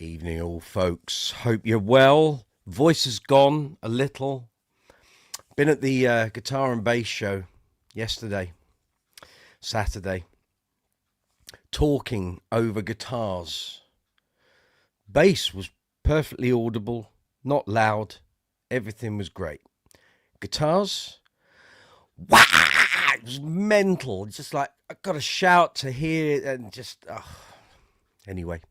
Evening, all folks. Hope you're well. Voice has gone a little. Been at the guitar and bass show yesterday, Saturday, talking over guitars. Bass was perfectly audible, not loud. Everything was great. Guitars, wow, it was mental. Just like I got to shout to hear it and just, anyway.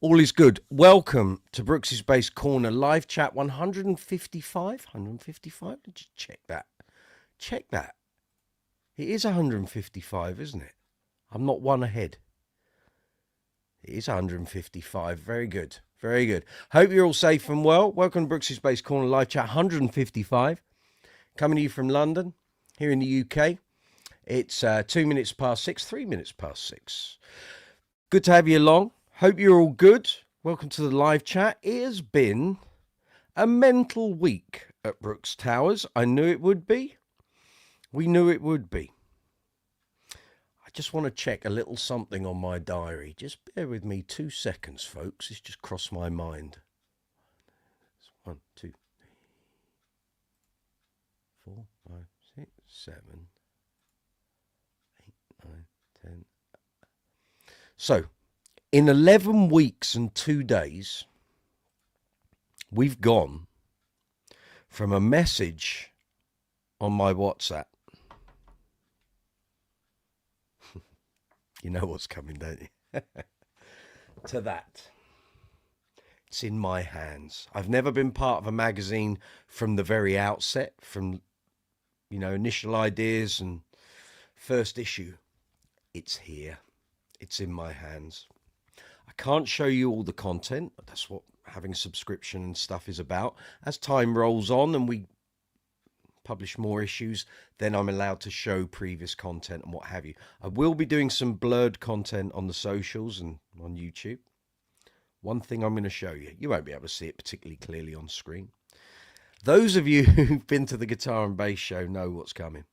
All is good. Welcome to Brooksy's Bass Corner live chat 155. 155? Just check that. Check that. It is 155, isn't it? I'm not one ahead. It is 155. Very good. Very good. Hope you're all safe and well. Welcome to Brooksy's Bass Corner live chat 155. Coming to you from London, here in the UK. It's 2 minutes past 6, 3 minutes past 6. Good to have you along. Hope you're all good. Welcome to the live chat. It has been a mental week at Brooks Towers. I knew it would be. We knew it would be. I just want to check a little something on my diary. Just bear with me 2 seconds, folks. It's just crossed my mind. 1, 2, 3, 4, 5, 6, 7, 8, 9, 10. So, in 11 weeks and 2 days, we've gone from a message on my WhatsApp. You know what's coming, don't you? To that. It's in my hands. I've never been part of a magazine from the very outset, from, initial ideas and first issue. It's here. It's in my hands. I can't show you all the content. That's what having a subscription and stuff is about. As time rolls on and we publish more issues, then I'm allowed to show previous content and what have you. I will be doing some blurred content on the socials and on YouTube. One thing I'm going to show you. You won't be able to see it particularly clearly on screen. Those of you who've been to the Guitar and Bass show know what's coming.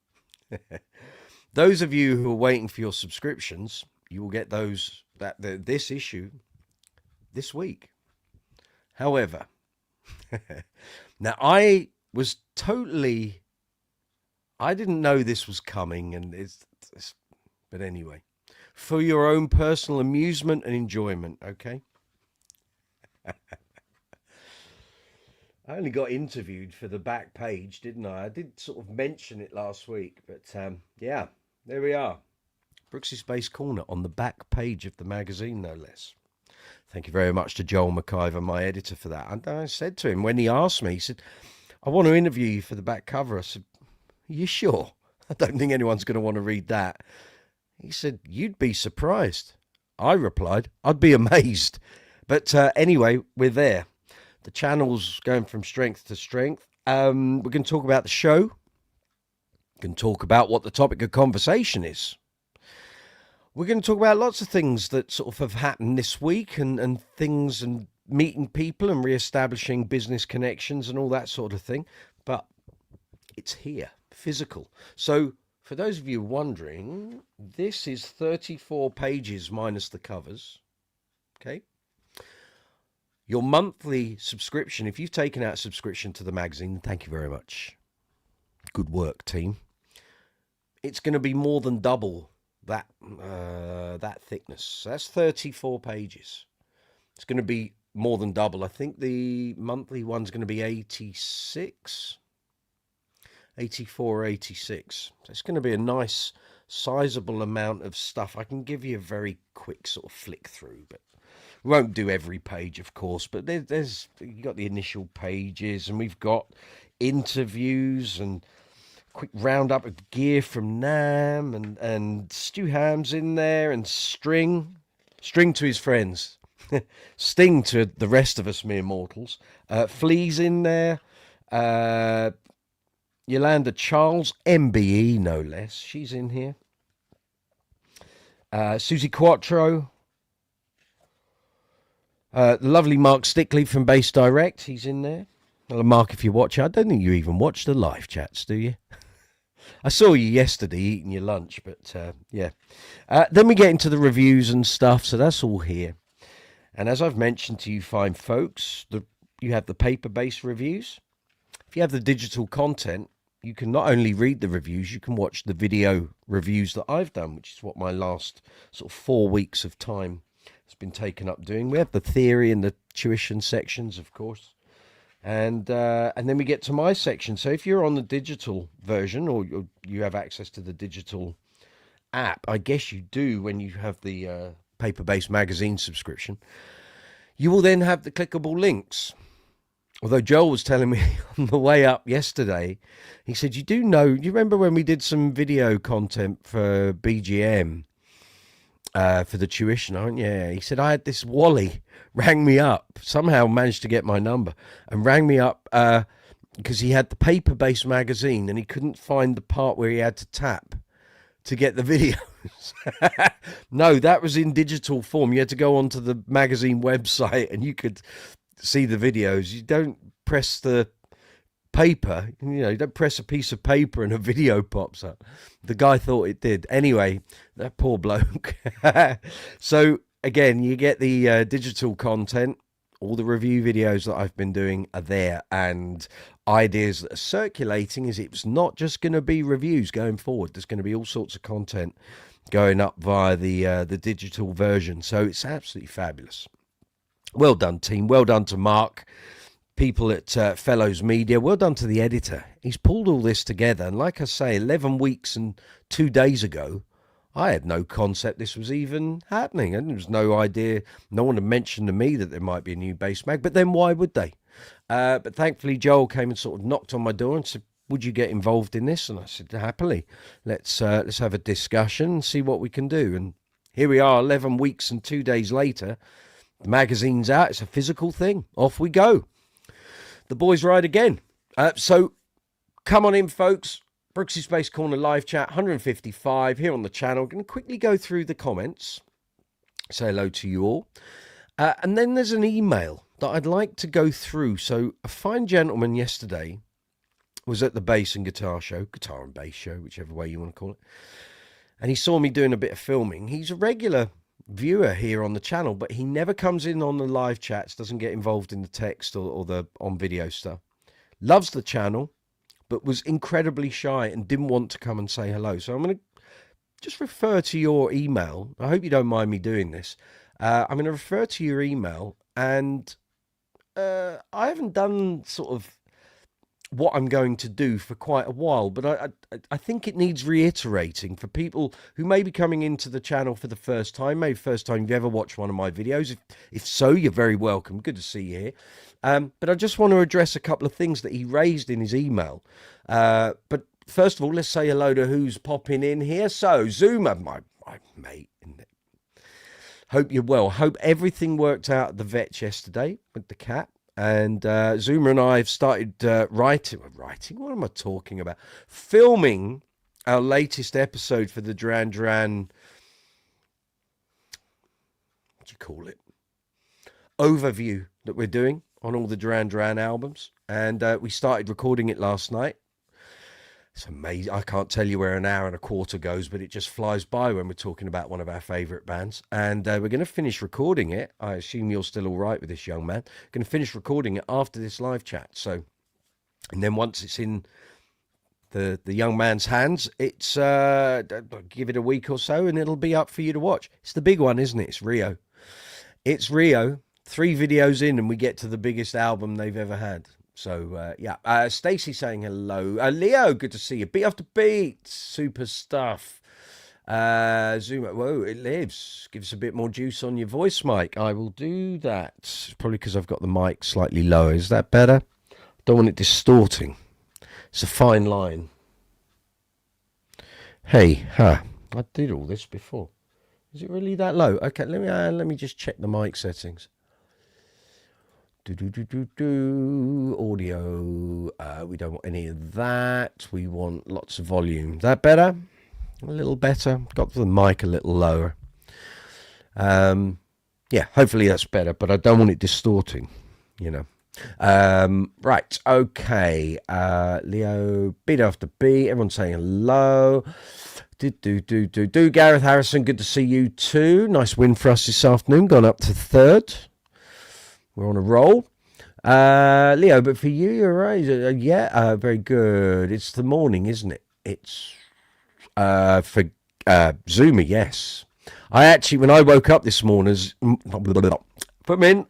Those of you who are waiting for your subscriptions, you will get this issue this week. However, now I didn't know this was coming, and but anyway, for your own personal amusement and enjoyment, okay? I only got interviewed for the back page, didn't I? I did sort of mention it last week, but yeah, there we are. Brooksy's Bass Corner on the back page of the magazine, no less. Thank you very much to Joel McIver, my editor, for that. And I said to him, when he asked me, he said, I want to interview you for the back cover. I said, are you sure? I don't think anyone's going to want to read that. He said, you'd be surprised. I replied, I'd be amazed. But anyway, we're there. The channel's going from strength to strength. We're going to talk about the show. We can talk about what the topic of conversation is. We're going to talk about lots of things that sort of have happened this week and things and meeting people and re-establishing business connections and all that sort of thing. But it's here, physical. So for those of you wondering, this is 34 pages minus the covers. Okay. Your monthly subscription, if you've taken out a subscription to the magazine, thank you very much. Good work, team. It's going to be more than double that thickness. So that's 34 pages. It's going to be more than double. I think the monthly one's going to be 84 or 86. So it's going to be a nice sizable amount of stuff. I can give you a very quick sort of flick through, but we won't do every page, of course. But there's you got the initial pages, and we've got interviews and quick roundup of gear from Nam, and Stu Ham's in there, and String to his friends, Sting to the rest of us mere mortals. Flea's in there, Yolanda Charles, MBE no less, she's in here. Susie Quattro, the lovely Mark Stickley from Bass Direct, he's in there. Well, Mark, if you watch, I don't think you even watch the live chats, do you? I saw you yesterday eating your lunch, but yeah. Then we get into the reviews and stuff, so that's all here. And as I've mentioned to you fine folks, you have the paper-based reviews. If you have the digital content, you can not only read the reviews, you can watch the video reviews that I've done, which is what my last sort of 4 weeks of time has been taken up doing. We have the theory and the tuition sections, of course. And then we get to my section. So if you're on the digital version, or you have access to the digital app, I guess you do when you have the paper-based magazine subscription, you will then have the clickable links. Although Joel was telling me on the way up yesterday, he said, you remember when we did some video content for BGM for the tuition, aren't you? Yeah. He said, I had this Wally rang me up, somehow managed to get my number and rang me up because he had the paper-based magazine and he couldn't find the part where he had to tap to get the videos. No, that was in digital form. You had to go onto the magazine website and you could see the videos. You don't press the paper, you don't press a piece of paper and a video pops up. The guy thought it did. Anyway, that poor bloke. So again, you get the digital content. All the review videos that I've been doing are there, and ideas that are circulating is it's not just going to be reviews going forward. There's going to be all sorts of content going up via the digital version. So it's absolutely fabulous. Well done, team. Well done to Mark, people at Fellows Media. Well done to the editor. He's pulled all this together. And like I say, 11 weeks and 2 days ago, I had no concept this was even happening. And there was no idea. No one had mentioned to me that there might be a new bass mag. But then why would they? But thankfully, Joel came and sort of knocked on my door and said, would you get involved in this? And I said, happily. Let's have a discussion and see what we can do. And here we are, 11 weeks and 2 days later. The magazine's out. It's a physical thing. Off we go. The boys ride again. So come on in, folks. Brooksy's Bass Corner live chat 155 here on the channel. I'm going to quickly go through the comments. Say hello to you all. And then there's an email that I'd like to go through. So a fine gentleman yesterday was at the bass and guitar show, guitar and bass show, whichever way you want to call it. And he saw me doing a bit of filming. He's a regular viewer here on the channel, but he never comes in on the live chats, doesn't get involved in the text or the on video stuff. Loves the channel, but was incredibly shy and didn't want to come and say hello. So I'm going to just refer to your email. I hope you don't mind me doing this. I'm going to refer to your email, and I haven't done sort of what I'm going to do for quite a while, but I think it needs reiterating for people who may be coming into the channel for the first time, maybe first time you've ever watched one of my videos. If so, you're very welcome. Good to see you here. But I just want to address a couple of things that he raised in his email. But first of all, let's say hello to who's popping in here. So, Zuma, my mate. Hope you're well. Hope everything worked out at the vet yesterday with the cat. And Zuma and I have started writing. What am I talking about? Filming our latest episode for the Duran. What do you call it? Overview that we're doing on all the Duran albums. And we started recording it last night. It's amazing. I can't tell you where an hour and a quarter goes, but it just flies by when we're talking about one of our favourite bands. And we're going to finish recording it. I assume you're still all right with this, young man. Going to finish recording it after this live chat. So, and then once it's in the young man's hands, it's give it a week or so, and it'll be up for you to watch. It's the big one, isn't it? It's Rio. It's Rio. 3 videos in, and we get to the biggest album they've ever had. So, yeah. Stacey saying hello. Leo, good to see you. Beat after beat. Super stuff. Zuma, whoa, it lives. Give us a bit more juice on your voice, Mike. I will do that. It's probably because I've got the mic slightly lower. Is that better? Don't want it distorting. It's a fine line. Hey, I did all this before. Is it really that low? Okay, let me just check the mic settings. Audio. We don't want any of that. We want lots of volume. That better? A little better. Got the mic a little lower. Yeah, hopefully that's better, but I don't want it distorting, you know. Right, okay. Leo, beat after beat. Everyone's saying hello. Do. Gareth Harrison, good to see you too. Nice win for us this afternoon. Gone up to third. We're on a roll. Leo, but for you, you're right. Yeah, very good. It's the morning, isn't it? It's for Zuma, yes. I actually, when I woke up this morning, put me in.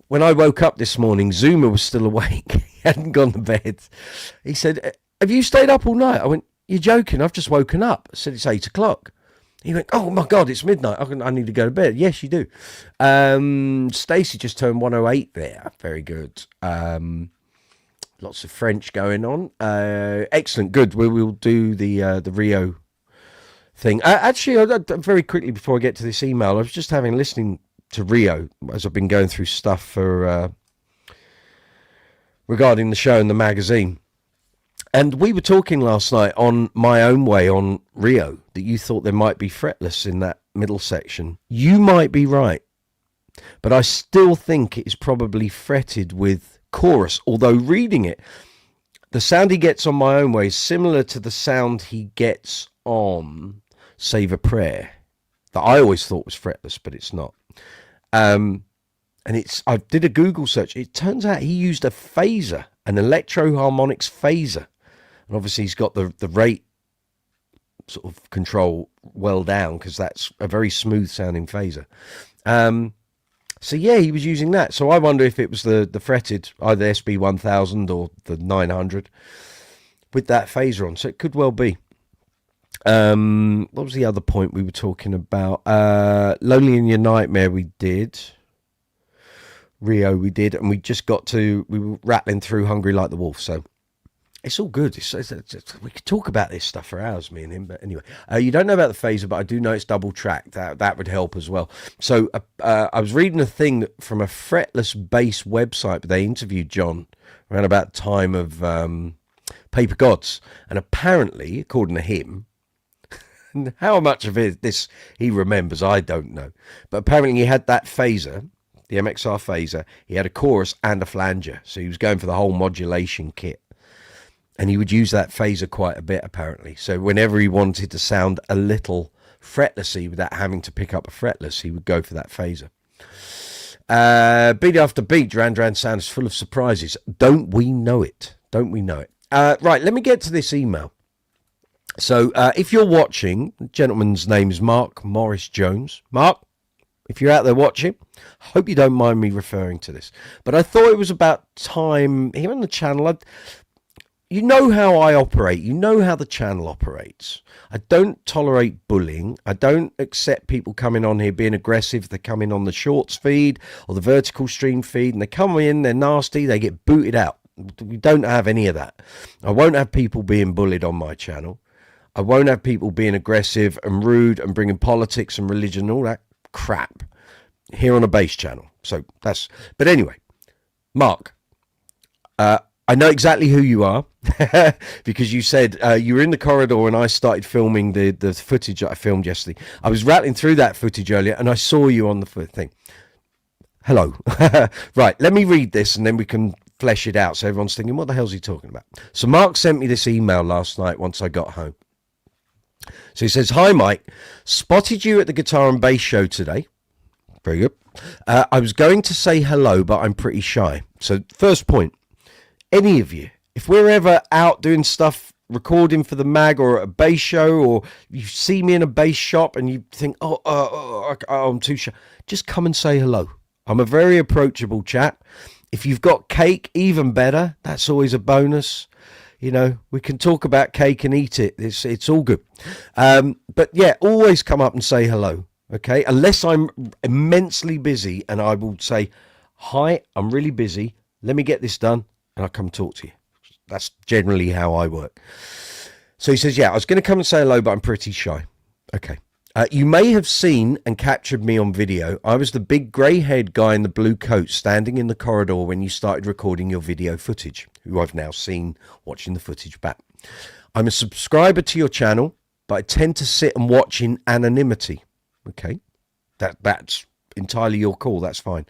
When I woke up this morning, Zuma was still awake. He hadn't gone to bed. He said, have you stayed up all night? I went, you're joking. I've just woken up. I said, it's 8 o'clock. He went, oh my God, it's midnight. I need to go to bed. Yes, you do. Stacey just turned 108 there. Very good. Lots of French going on. Excellent. Good. We will do the Rio thing. Actually, very quickly before I get to this email, I was just listening to Rio as I've been going through stuff for regarding the show and the magazine. And we were talking last night on My Own Way on Rio that you thought there might be fretless in that middle section. You might be right, but I still think it is probably fretted with chorus, although reading it, the sound he gets on My Own Way is similar to the sound he gets on Save a Prayer, that I always thought was fretless, but it's not. And I did a Google search. It turns out he used a phaser, an electro-harmonics phaser. And obviously he's got the rate sort of control well down because that's a very smooth sounding phaser. So yeah, he was using that. So I wonder if it was the fretted, either SB 1000 or the 900 with that phaser on. So it could well be. What was the other point we were talking about? Lonely in Your Nightmare we did. Rio we did. And we were rattling through Hungry Like the Wolf. So it's all good. We could talk about this stuff for hours, me and him. But anyway, you don't know about the phaser, but I do know it's double tracked. That would help as well. So I was reading a thing from a fretless bass website, but they interviewed John around about the time of Paper Gods. And apparently, according to him, how much of this he remembers, I don't know. But apparently he had that phaser, the MXR phaser. He had a chorus and a flanger. So he was going for the whole modulation kit. And he would use that phaser quite a bit, apparently. So whenever he wanted to sound a little fretlessy without having to pick up a fretless, he would go for that phaser. Beat after beat, Duran sound is full of surprises. Don't we know it? Don't we know it? Right, let me get to this email. So if you're watching, the gentleman's name is Mark Morris Jones. Mark, if you're out there watching, hope you don't mind me referring to this. But I thought it was about time here on the channel. You know how I operate. You know how the channel operates. I don't tolerate bullying. I don't accept people coming on here being aggressive. They come in on the shorts feed or the vertical stream feed and they come in, they're nasty, they get booted out. We don't have any of that. I won't have people being bullied on my channel. I won't have people being aggressive and rude and bringing politics and religion and all that crap here on a bass channel. So but anyway, Mark, I know exactly who you are because you said you were in the corridor when I started filming the footage that I filmed yesterday. I was rattling through that footage earlier and I saw you on the thing. Hello. Right, let me read this and then we can flesh it out so everyone's thinking, what the hell's he talking about? So Mark sent me this email last night once I got home. So he says, hi, Mike. Spotted you at the Guitar and Bass show today. Very good. I was going to say hello, but I'm pretty shy. So first point. Any of you, if we're ever out doing stuff, recording for the mag or at a bass show, or you see me in a bass shop and you think, I'm too shy, just come and say hello. I'm a very approachable chap. If you've got cake, even better. That's always a bonus. You know, we can talk about cake and eat it. It's all good. But yeah, always come up and say hello. Okay, unless I'm immensely busy and I will say, hi, I'm really busy. Let me get this done. And I'll come talk to you. That's generally how I work. So he says, yeah, I was going to come and say hello, but I'm pretty shy. Okay. You may have seen and captured me on video. I was the big grey-haired guy in the blue coat standing in the corridor when you started recording your video footage, who I've now seen watching the footage back. I'm a subscriber to your channel, but I tend to sit and watch in anonymity. Okay. That's entirely your call. That's fine.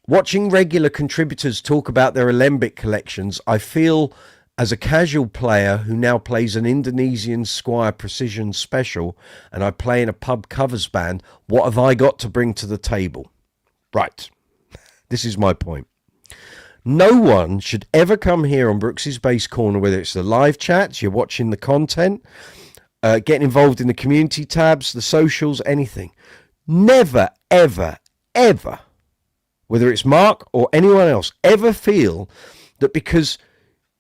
Watching regular contributors talk about their alembic collections, I feel as a casual player who now plays an Indonesian Squire Precision Special and I play in a pub covers band, what have I got to bring to the table? Right. This is my point. No one should ever come here on Brooksy's Bass Corner, whether it's the live chats, you're watching the content, getting involved in the community tabs, the socials, anything. Never, ever, ever, whether it's Mark or anyone else, ever feel that because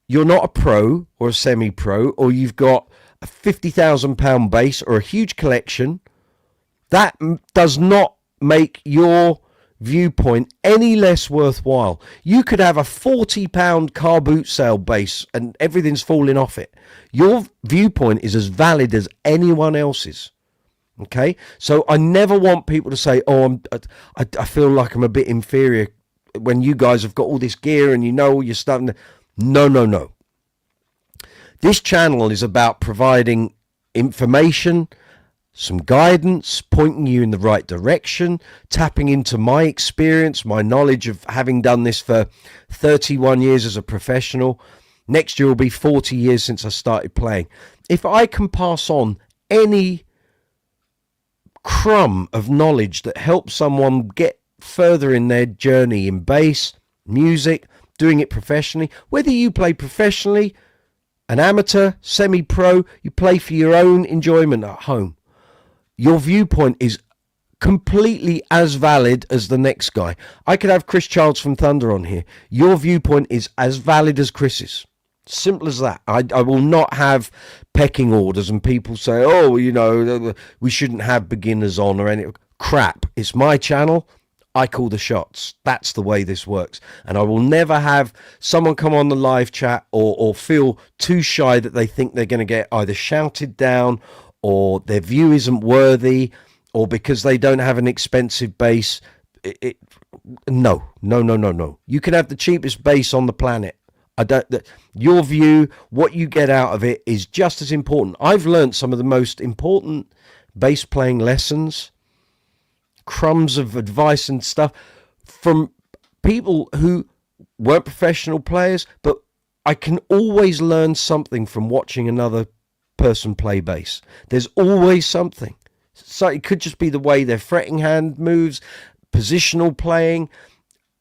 you're not a pro or a semi-pro or you've got a £50,000 bass or a huge collection, that does not make your viewpoint any less worthwhile. You could have a £40 car boot sale bass and everything's falling off it. Your viewpoint is as valid as anyone else's. Okay, so I never want people to say, "Oh, I feel like I'm a bit inferior," when you guys have got all this gear and you know all your stuff. No, no, no. This channel is about providing information, some guidance, pointing you in the right direction, tapping into my experience, my knowledge of having done this for 31 years as a professional. Next year will be 40 years since I started playing. If I can pass on any crumb of knowledge that helps someone get further in their journey in bass, music, doing it professionally, whether you play professionally, an amateur, semi-pro, you play for your own enjoyment at home, your viewpoint is completely as valid as the next guy. I could have Chris Childs from Thunder on here. Your viewpoint is as valid as Chris's. Simple as that. I will not have pecking orders and people say, oh, you know, we shouldn't have beginners on or any crap. It's my channel. I call the shots. That's the way this works. And I will never have someone come on the live chat or feel too shy that they think they're going to get either shouted down or their view isn't worthy or because they don't have an expensive bass. No. You can have the cheapest bass on the planet. Your view, what you get out of it is just as important. I've learned some of the most important bass playing lessons, crumbs of advice and stuff from people who weren't professional players, but I can always learn something from watching another person play bass. There's always something. So it could just be the way their fretting hand moves, positional playing,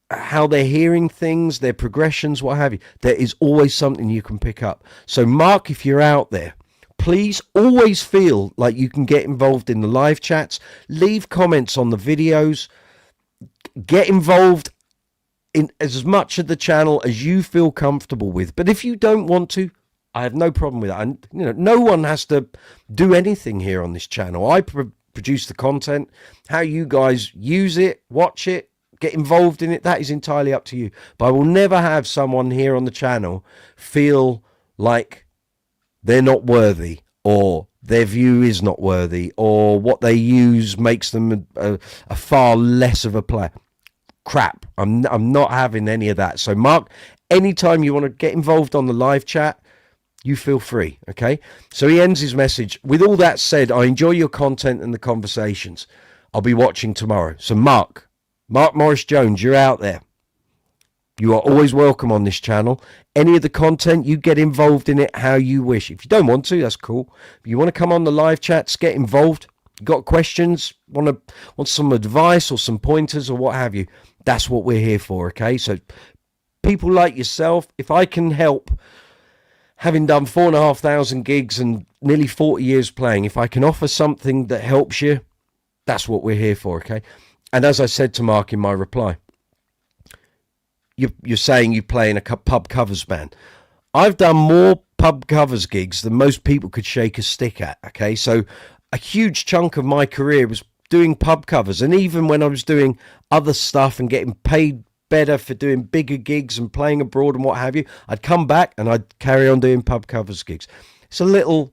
how they're hearing things, their progressions, what have you. There is always something you can pick up. So Mark, if you're out there, please always feel like you can get involved in the live chats, leave comments on the videos, get involved in as much of the channel as you feel comfortable with. But if you don't want to, I have no problem with that. And no one has to do anything here on this channel. I produce the content. How you guys use it, watch it, get involved in it, that is entirely up to you. But I will never have someone here on the channel feel like they're not worthy or their view is not worthy or what they use makes them a far less of a player. Crap. I'm not having any of that. So Mark, anytime you want to get involved on the live chat, you feel free. Okay, so he ends his message with, all that said, I enjoy your content and the conversations. I'll be watching tomorrow. So Mark Morris Jones, you're out there. You are always welcome on this channel. Any of the content, you get involved in it how you wish. If you don't want to, that's cool. If you want to come on the live chats, get involved. You got questions, want some advice or some pointers or what have you, that's what we're here for. Okay, so people like yourself, if I can help, having done 4,500 gigs and nearly 40 years playing, if I can offer something that helps you, that's what we're here for. Okay. And as I said to Mark in my reply, you're saying you play in a pub covers band. I've done more pub covers gigs than most people could shake a stick at. Okay, so a huge chunk of my career was doing pub covers. And even when I was doing other stuff and getting paid better for doing bigger gigs and playing abroad and what have you, I'd come back and I'd carry on doing pub covers gigs. It's a little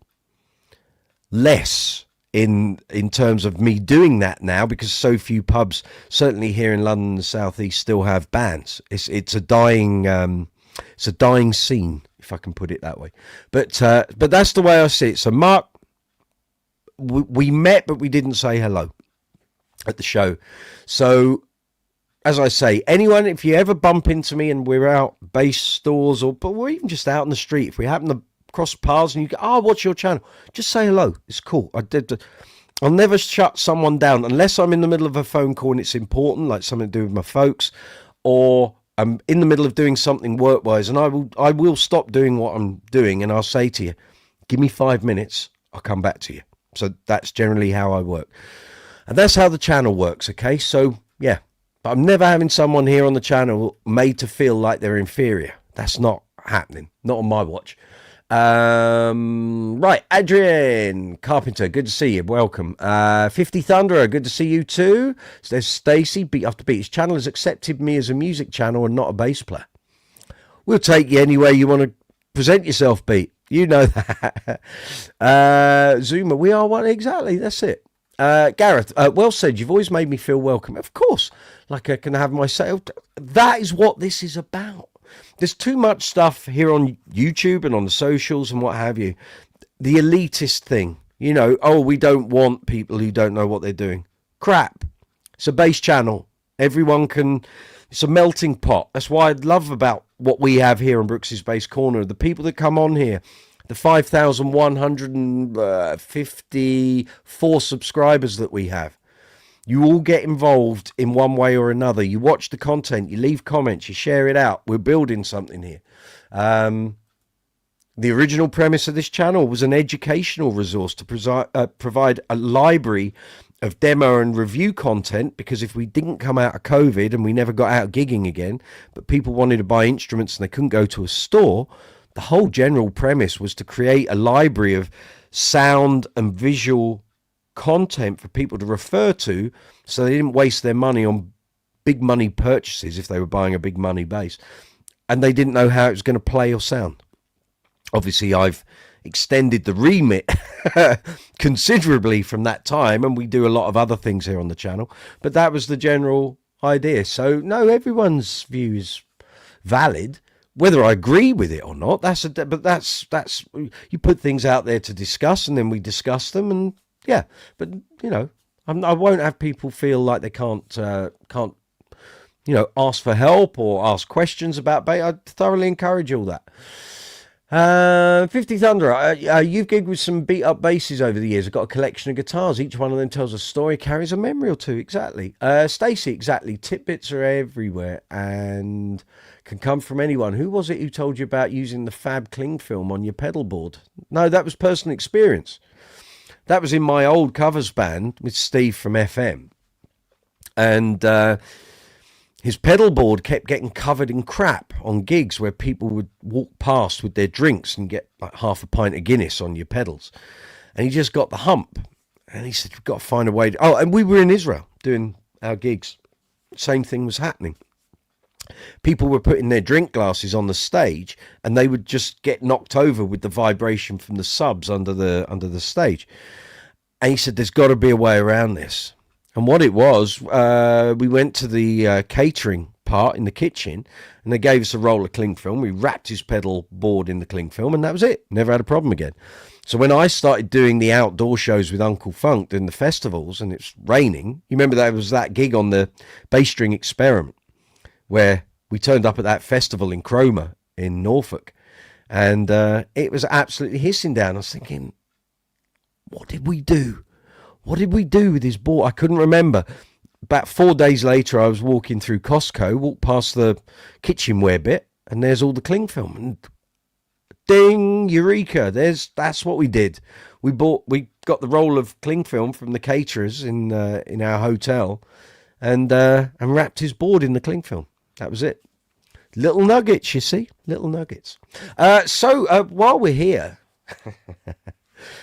less in terms of me doing that now, because so few pubs, certainly here in London and the South East, still have bands. It's a dying scene, if I can put it that way. But that's the way I see it. So Mark, we met, but we didn't say hello at the show. So as I say, anyone, if you ever bump into me and we're out bass stores but we're even just out in the street, if we happen to cross paths and you go, oh, what's your channel? Just say hello. It's cool. I'll never shut someone down unless I'm in the middle of a phone call and it's important, like something to do with my folks, or I'm in the middle of doing something work-wise, and I will stop doing what I'm doing, and I'll say to you, give me 5 minutes, I'll come back to you. So that's generally how I work. And that's how the channel works, okay? So, yeah. But I'm never having someone here on the channel made to feel like they're inferior. That's not happening. Not on my watch. Right, Adrian Carpenter, good to see you. Welcome. 50 Thunderer, good to see you too. So there's Stacy, Beat After Beat. His channel has accepted me as a music channel and not a bass player. We'll take you any way you want to present yourself, Beat. You know that. Zuma, we are one. Exactly, that's it. Gareth, well said. You've always made me feel welcome. Of course, like I can have myself. That is what this is about. There's too much stuff here on YouTube and on the socials and what have you. The elitist thing, you know, oh, we don't want people who don't know what they're doing. Crap. It's a bass channel. Everyone can, it's a melting pot. That's why I love about what we have here on Brooksy's Bass Corner. The people that come on here, the 5,154 subscribers that we have. You all get involved in one way or another. You watch the content, you leave comments, you share it out. We're building something here. The original premise of this channel was an educational resource to provide a library of demo and review content, because if we didn't come out of COVID and we never got out gigging again, but people wanted to buy instruments and they couldn't go to a store, the whole general premise was to create a library of sound and visual content for people to refer to, so they didn't waste their money on big money purchases if they were buying a big money bass and they didn't know how it was going to play or sound. Obviously, I've extended the remit considerably from that time, and we do a lot of other things here on the channel, but that was the general idea. So no, everyone's view is valid. Whether I agree with it or not, that's you put things out there to discuss, and then we discuss them, and yeah. But you know, I won't have people feel like they can't ask for help or ask questions about bass. I thoroughly encourage all that. 50 Thunder, you've gigged with some beat up basses over the years. I've got a collection of guitars. Each one of them tells a story, carries a memory or two. Exactly. Stacey, exactly. Tidbits are everywhere and can come from anyone. Who was it who told you about using the Fab cling film on your pedal board? No, that was personal experience. That was in my old covers band with Steve from FM. And his pedal board kept getting covered in crap on gigs where people would walk past with their drinks and get like half a pint of Guinness on your pedals. And he just got the hump. And he said, we've got to find a way to... Oh, and we were in Israel doing our gigs. Same thing was happening. People were putting their drink glasses on the stage and they would just get knocked over with the vibration from the subs under the stage. And he said, there's got to be a way around this. And what it was, we went to the catering part in the kitchen and they gave us a roll of cling film. We wrapped his pedal board in the cling film and that was it. Never had a problem again. So when I started doing the outdoor shows with Uncle Funk in the festivals and it's raining, you remember there was that gig on the Bass String Experiment where we turned up at that festival in Cromer in Norfolk and it was absolutely hissing down. I was thinking, what did we do? What did we do with his board? I couldn't remember. About 4 days later, I was walking through Costco, walked past the kitchenware bit, and there's all the cling film. And ding, eureka! That's what we did. We got the roll of cling film from the caterers in our hotel, and wrapped his board in the cling film. That was it. Little nuggets, you see, little nuggets. So while we're here,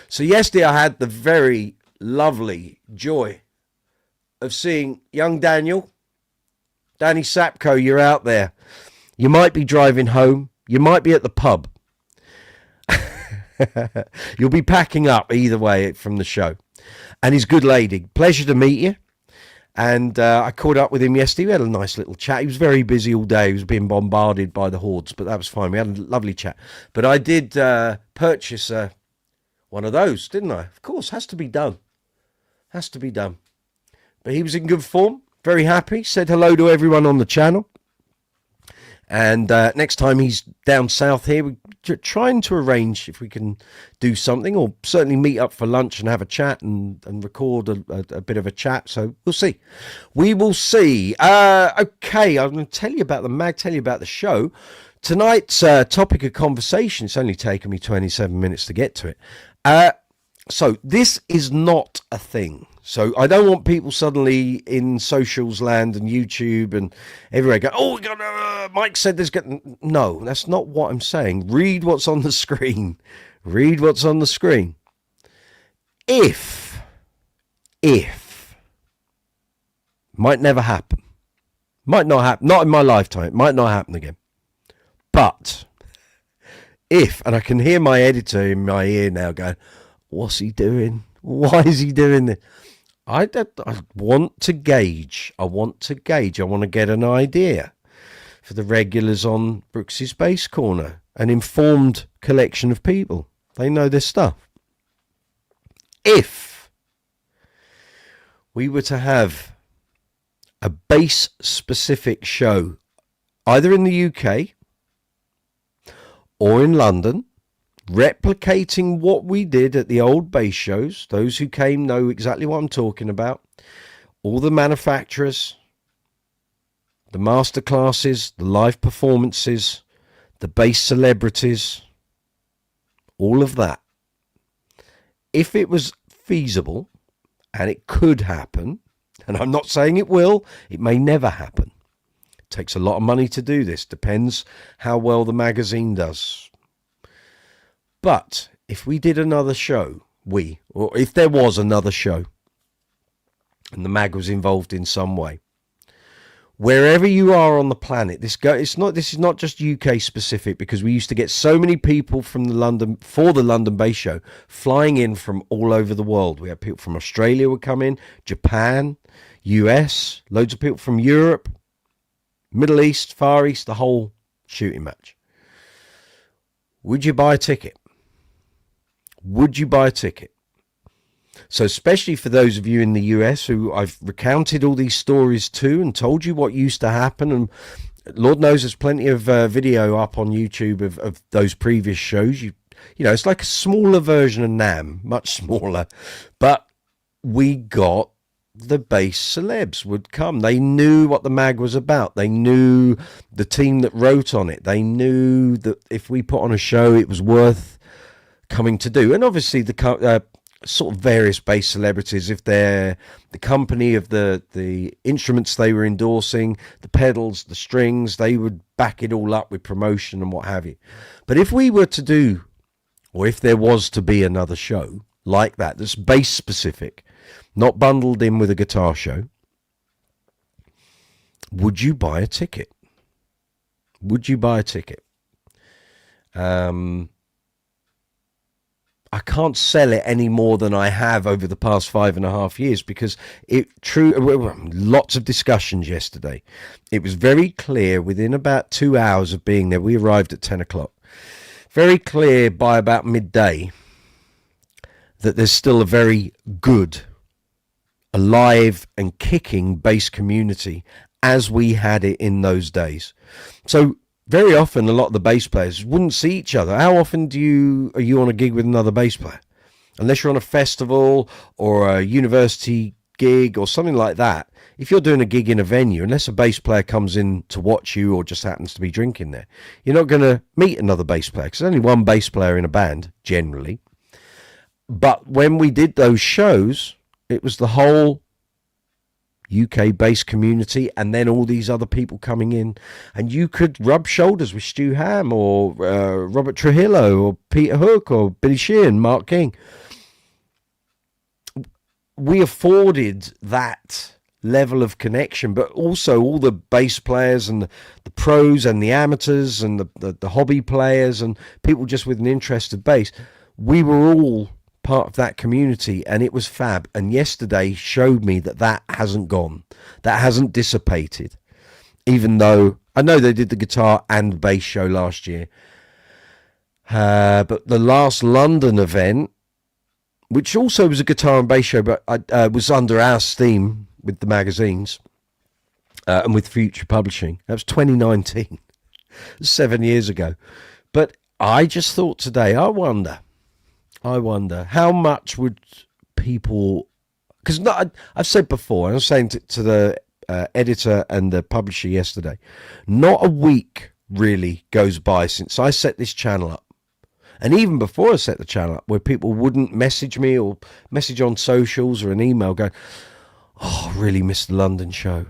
so yesterday I had the very lovely joy of seeing young Danny Sapko. You're out there. You might be driving home. You might be at the pub. You'll be packing up either way from the show. And he's a good lady. Pleasure to meet you. And I caught up with him yesterday. We had a nice little chat. He was very busy all day. He was being bombarded by the hordes, but that was fine. We had a lovely chat. But I did purchase one of those, didn't I? Of course, has to be done. Has to be done. But he was in good form. Very happy. Said hello to everyone on the channel. And next time he's down south here, we're trying to arrange if we can do something, or certainly meet up for lunch and have a chat and record a bit of a chat. So we'll see. We will see. Okay, I'm going to tell you about the show. Tonight's topic of conversation, it's only taken me 27 minutes to get to it. So this is not a thing. So I don't want people suddenly in socials land and YouTube and everywhere go, oh, we got Mike said there's no, that's not what I'm saying. Read what's on the screen. Read what's on the screen. If might never happen. Might not happen. Not in my lifetime. It might not happen again. But if, and I can hear my editor in my ear now going, what's he doing? Why is he doing this? I want to gauge. I want to get an idea for the regulars on Brooksy's Bass Corner. An informed collection of people. They know their stuff. If we were to have a bass-specific show, either in the UK or in London, replicating what we did at the old bass shows. Those who came know exactly what I'm talking about. All the manufacturers, the masterclasses, the live performances, the bass celebrities, all of that. If it was feasible, and it could happen, and I'm not saying it will, it may never happen. It takes a lot of money to do this. Depends how well the magazine does. But if we did another show, or if there was another show, and the mag was involved in some way, wherever you are on the planet, this is not just UK specific, because we used to get so many people from the London Bass Show flying in from all over the world. We had people from Australia would come in, Japan, US, loads of people from Europe, Middle East, Far East, the whole shooting match. Would you buy a ticket? Would you buy a ticket? So especially for those of you in the US who I've recounted all these stories to and told you what used to happen, and Lord knows there's plenty of video up on YouTube of those previous shows. You know, it's like a smaller version of NAMM, much smaller, but we got the bass celebs would come. They knew what the mag was about. They knew the team that wrote on it. They knew that if we put on a show, it was worth coming to do. And obviously the sort of various bass celebrities, if they're the company of the instruments they were endorsing, the pedals, the strings, they would back it all up with promotion and what have you. But if we were to do, or if there was to be another show like that's bass specific, not bundled in with a guitar show, would you buy a ticket? Would you buy a ticket? I can't sell it any more than I have over the past 5.5 years, because lots of discussions yesterday. It was very clear within about 2 hours of being there. We arrived at 10 o'clock. Very clear by about midday that there's still a very good, alive and kicking bass community as we had it in those days. So very often, a lot of the bass players wouldn't see each other. How often are you on a gig with another bass player? Unless you're on a festival or a university gig or something like that. If you're doing a gig in a venue, unless a bass player comes in to watch you or just happens to be drinking there, you're not going to meet another bass player, because there's only one bass player in a band, generally. But when we did those shows, it was the whole UK bass community, and then all these other people coming in, and you could rub shoulders with Stu Ham or Robert Trujillo or Peter Hook or Billy Sheehan, Mark King. We afforded that level of connection, but also all the bass players and the pros and the amateurs and the hobby players and people just with an interest of bass. We were all part of that community, and it was fab. And yesterday showed me that hasn't gone, that hasn't dissipated, even though I know they did the guitar and bass show last year, but the last London event, which also was a guitar and bass show, but was under our steam with the magazines, and with Future Publishing. That was 2019, 7 years ago. But I just thought today, I wonder how much would people, because I've said before, and I was saying to the editor and the publisher yesterday, not a week really goes by since I set this channel up. And even before I set the channel up, where people wouldn't message me or message on socials or an email going, oh, I really missed the London show.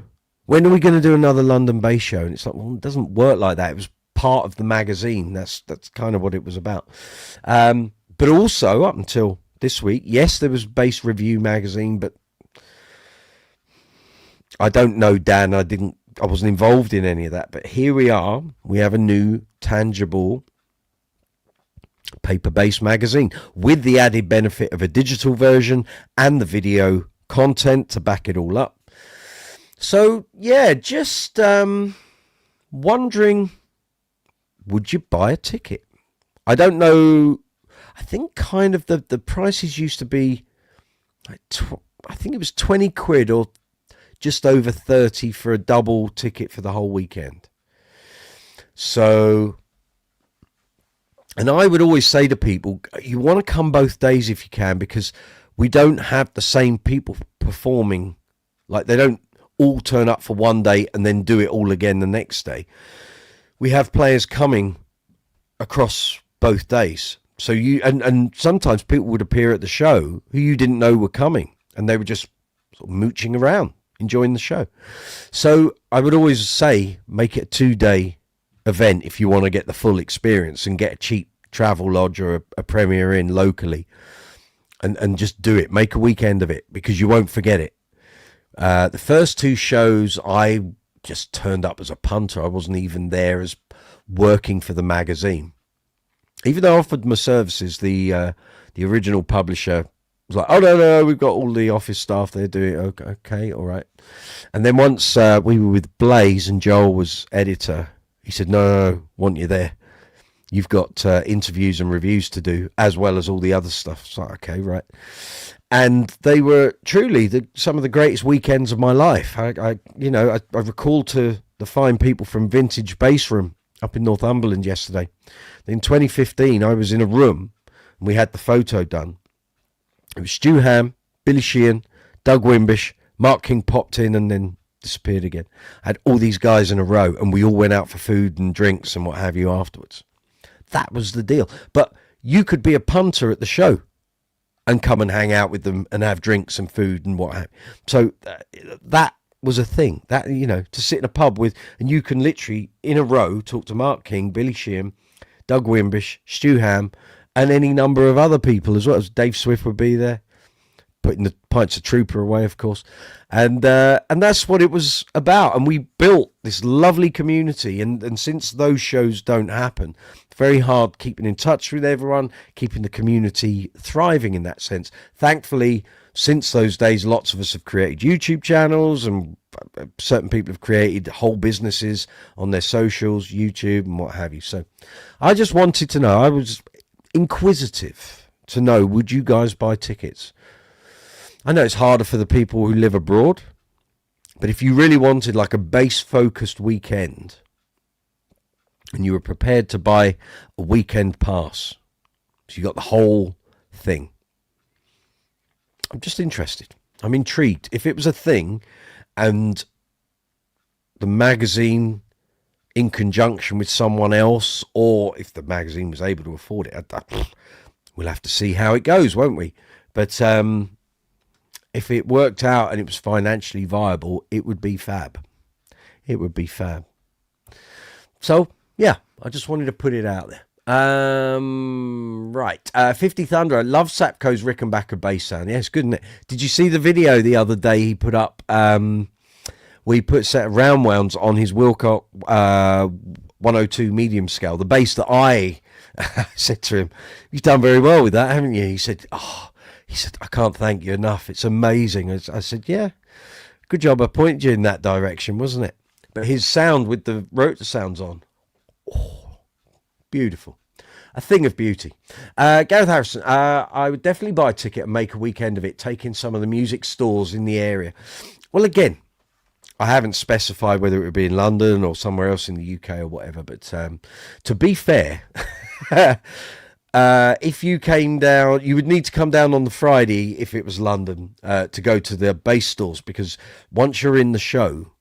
When are we going to do another London-based show? And it's like, well, it doesn't work like that. It was part of the magazine. That's kind of what it was about. But also, up until this week, yes, there was Bass Review magazine, but I don't know, Dan. I wasn't involved in any of that. But here we are. We have a new, tangible, paper-based magazine with the added benefit of a digital version and the video content to back it all up. So, yeah, just wondering, would you buy a ticket? I don't know. I think kind of the prices used to be, like I think it was 20 quid or just over 30 for a double ticket for the whole weekend. So, and I would always say to people, you want to come both days if you can, because we don't have the same people performing. Like, they don't all turn up for one day and then do it all again the next day. We have players coming across both days. So and sometimes people would appear at the show who you didn't know were coming, and they were just sort of mooching around, enjoying the show. So I would always say, make it a 2-day event if you want to get the full experience and get a cheap travel lodge or a Premier Inn locally, and just do it. Make a weekend of it, because you won't forget it. The first 2 shows, I just turned up as a punter. I wasn't even there as working for the magazine. Even though I offered my services, the original publisher was like, oh, no, we've got all the office staff there doing it. Okay, all right. And then once we were with Blaze and Joel was editor, he said, no, want you there. You've got interviews and reviews to do, as well as all the other stuff. It's like, okay, right. And they were truly some of the greatest weekends of my life. I recall to the fine people from Vintage Bass Room up in Northumberland yesterday. In 2015, I was in a room and we had the photo done. It was Stu Ham, Billy Sheehan, Doug Wimbish, Mark King popped in and then disappeared again. I had all these guys in a row, and we all went out for food and drinks and what have you afterwards. That was the deal. But you could be a punter at the show and come and hang out with them and have drinks and food and what have you. So that was a thing. That, to sit in a pub with, and you can literally in a row talk to Mark King, Billy Sheehan, Doug Wimbish, Stu Ham, and any number of other people as well. As Dave Swift would be there, putting the Pints of Trooper away, of course. And that's what it was about. And we built this lovely community. And since those shows don't happen, it's very hard keeping in touch with everyone, keeping the community thriving in that sense. Thankfully, since those days, lots of us have created YouTube channels, and certain people have created whole businesses on their socials, YouTube and what have you. So I just wanted to know, I was inquisitive to know, would you guys buy tickets? I know it's harder for the people who live abroad, but if you really wanted like a bass-focused weekend and you were prepared to buy a weekend pass, so you got the whole thing, I'm just interested. I'm intrigued. If it was a thing and the magazine in conjunction with someone else, or if the magazine was able to afford it, we'll have to see how it goes, won't we? But if it worked out and it was financially viable, it would be fab. It would be fab. So, yeah, I just wanted to put it out there. Right. 50 Thunder. I love Sapco's Rickenbacker bass sound. Yeah, it's good, isn't it? Did you see the video the other day he put up? Where he put a set of round wounds on his Wilcox 102 medium scale. The bass that I said to him, you've done very well with that, haven't you? He said, I can't thank you enough. It's amazing. I said, yeah, good job. I pointed you in that direction, wasn't it? But his sound with the rotor sounds on. Oh, beautiful. A thing of beauty. Gareth Harrison, I would definitely buy a ticket and make a weekend of it, taking some of the music stores in the area. Well, again, I haven't specified whether it would be in London or somewhere else in the UK or whatever. But to be fair, if you came down, you would need to come down on the Friday if it was London to go to the bass stores, because once you're in the show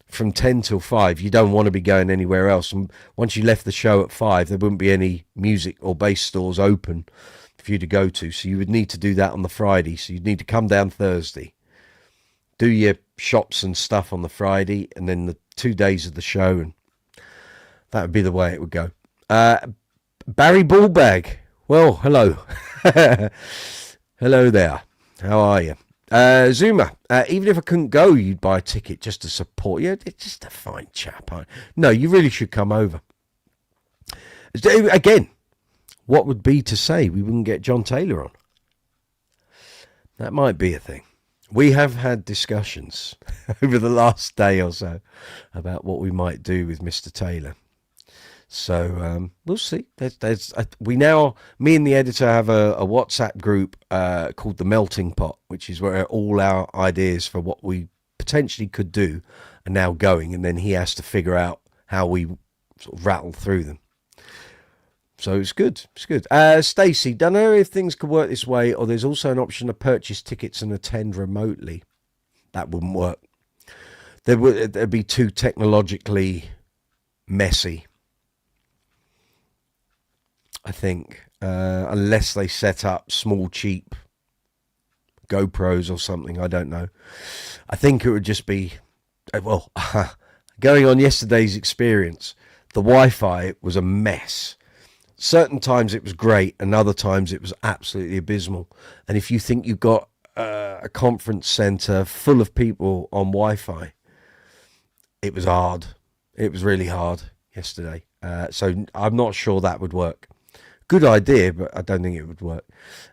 from 10 till 5, you don't want to be going anywhere else. And once you left the show at 5, there wouldn't be any music or bass stores open for you to go to. So you would need to do that on the Friday. So you'd need to come down Thursday, do your shops and stuff on the Friday, and then the 2 days of the show, and that would be the way it would go. Barry Ballbag, well, hello. Hello there. How are you? Zuma, even if I couldn't go, you'd buy a ticket just to support you. It's just a fine chap. No, you really should come over. Again, what would be to say we wouldn't get John Taylor on? That might be a thing. We have had discussions over the last day or so about what we might do with Mr. Taylor. So we'll see. Me and the editor have a WhatsApp group called The Melting Pot, which is where all our ideas for what we potentially could do are now going, and then he has to figure out how we sort of rattle through them. So it's good. It's good. Stacey, don't know if things could work this way, or there's also an option to purchase tickets and attend remotely. That wouldn't work. There'd be too technologically messy, I think, unless they set up small, cheap GoPros or something. I don't know. I think it would just be, well, going on yesterday's experience, the Wi-Fi was a mess. Certain times it was great, and other times it was absolutely abysmal. And if you think you've got a conference centre full of people on Wi-Fi, it was hard. It was really hard yesterday. So I'm not sure that would work. Good idea, but I don't think it would work.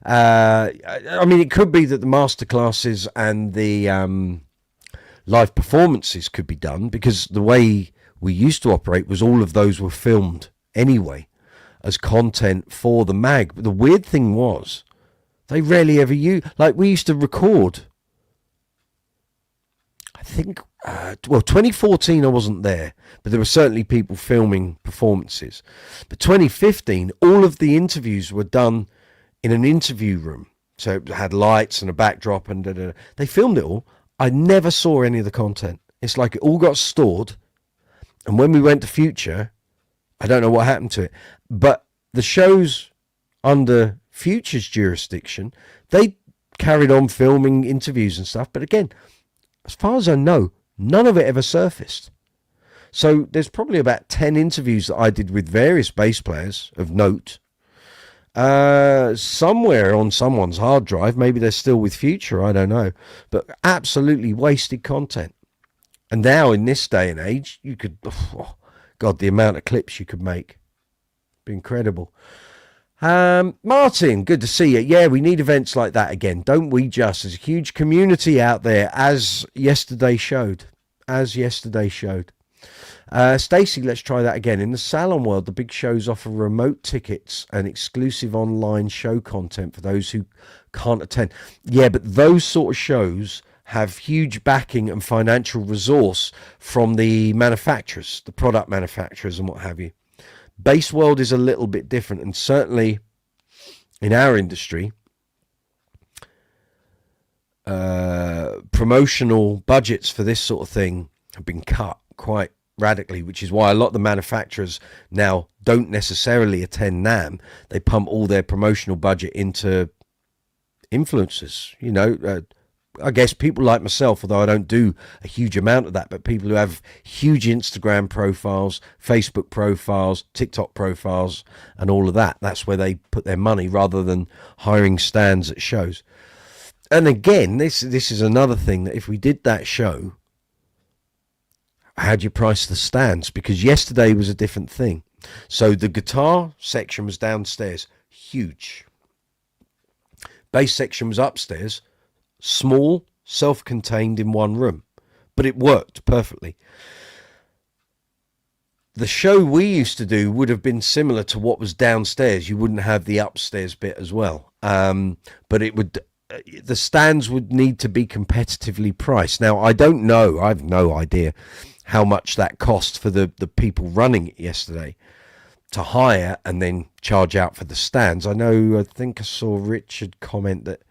I mean, it could be that the masterclasses and the live performances could be done, because the way we used to operate was all of those were filmed anyway as content for the mag. But the weird thing was, they rarely ever use, like, we used to record, I think, 2014 I wasn't there, but there were certainly people filming performances. But 2015, all of the interviews were done in an interview room. So it had lights and a backdrop, and they filmed it all. I never saw any of the content. It's like it all got stored, and when we went to Future, I don't know what happened to it. But the shows under Future's jurisdiction, they carried on filming interviews and stuff. But again, as far as I know, none of it ever surfaced. So there's probably about 10 interviews that I did with various bass players of note, somewhere on someone's hard drive. Maybe they're still with Future, I don't know. But absolutely wasted content. And now in this day and age, you could, oh God, the amount of clips you could make. Be incredible. Martin, good to see you. Yeah, we need events like that again, don't we? Just there's a huge community out there, as yesterday showed. Stacey, let's try that again. In the salon world, the big shows offer remote tickets and exclusive online show content for those who can't attend. Yeah, but those sort of shows have huge backing and financial resource from the manufacturers, the product manufacturers and what have you. Bass world is a little bit different, and certainly in our industry, promotional budgets for this sort of thing have been cut quite radically, which is why a lot of the manufacturers now don't necessarily attend NAMM. They pump all their promotional budget into influencers, you know, I guess people like myself, although I don't do a huge amount of that, but people who have huge Instagram profiles, Facebook profiles, TikTok profiles, and all of that. That's where they put their money rather than hiring stands at shows. And again, this is another thing, that if we did that show, how do you price the stands? Because yesterday was a different thing. So the guitar section was downstairs, huge. Bass section was upstairs, small, self-contained in one room, but it worked perfectly. The show we used to do would have been similar to what was downstairs. You wouldn't have the upstairs bit as well, but it would the stands would need to be competitively priced. Now, I don't know. I have no idea how much that cost for the people running it yesterday to hire and then charge out for the stands. I think I saw Richard comment that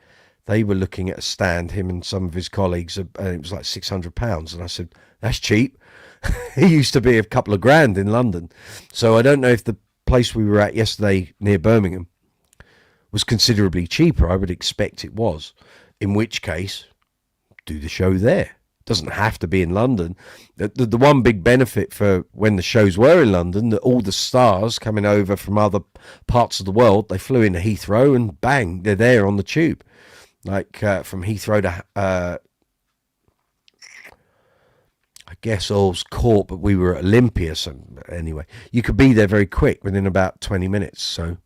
they were looking at a stand, him and some of his colleagues, and it was like £600. And I said, that's cheap. It used to be a couple of grand in London. So I don't know if the place we were at yesterday near Birmingham was considerably cheaper. I would expect it was, in which case do the show there. It doesn't have to be in London. The one big benefit for when the shows were in London, that all the stars coming over from other parts of the world, they flew into Heathrow and bang, they're there on the tube. Like from Heathrow to I guess Earl's Court, but we were at Olympia, so anyway, you could be there very quick, within about 20 minutes. So,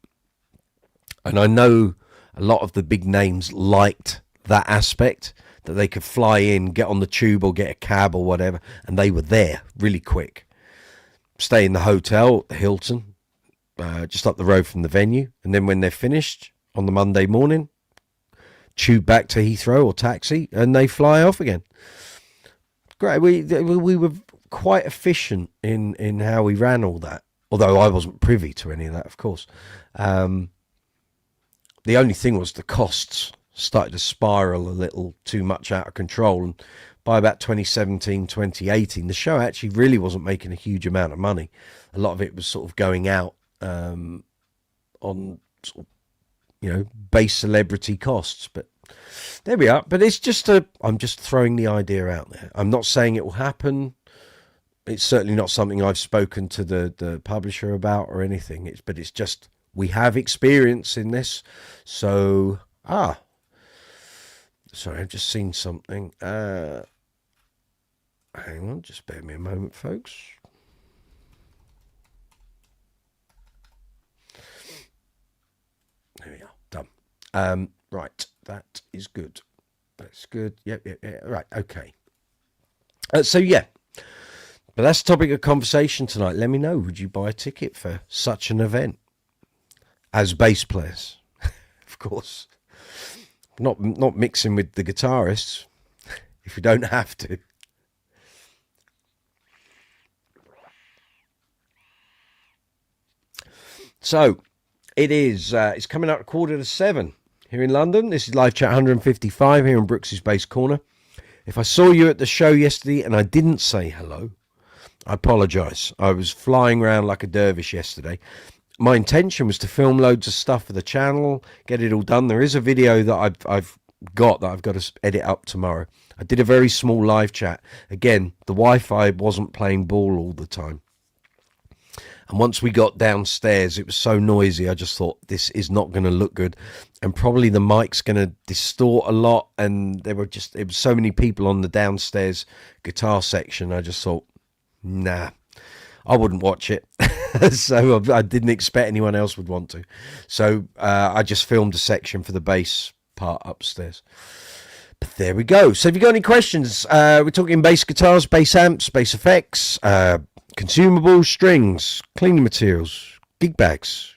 and I know a lot of the big names liked that aspect, that they could fly in, get on the tube or get a cab or whatever, and they were there really quick. Stay in the hotel at the Hilton, just up the road from the venue, and then when they're finished on the Monday morning, tube back to Heathrow or taxi, and they fly off again. Great. We were quite efficient in how we ran all that, although I wasn't privy to any of that, of course. The only thing was the costs started to spiral a little too much out of control, and by about 2017, 2018, the show actually really wasn't making a huge amount of money. A lot of it was sort of going out on sort of, base celebrity costs, but there we are. But it's just I'm just throwing the idea out there. I'm not saying it will happen. It's certainly not something I've spoken to the publisher about or anything. But it's just, we have experience in this. So, sorry, I've just seen something. Hang on, just bear me a moment, folks. There we are, done. Right, that is good. That's good. Yep. Right, okay. So, yeah. But that's the topic of conversation tonight. Let me know, would you buy a ticket for such an event? As bass players, of course. Not mixing with the guitarists, if you don't have to. So, it's coming up 6:45 here in London. This is Live Chat 155 here in Brooksy's Bass Corner. If I saw you at the show yesterday and I didn't say hello, I apologise. I was flying around like a dervish yesterday. My intention was to film loads of stuff for the channel, get it all done. There is a video that I've got to edit up tomorrow. I did a very small live chat. Again, the Wi-Fi wasn't playing ball all the time. And once we got downstairs, it was so noisy, I just thought, this is not going to look good. And probably the mic's going to distort a lot. And it was so many people on the downstairs guitar section. I just thought, nah, I wouldn't watch it. So I didn't expect anyone else would want to. So I just filmed a section for the bass part upstairs. But there we go. So if you've got any questions, we're talking bass guitars, bass amps, bass effects, consumables, strings, cleaning materials, gig bags,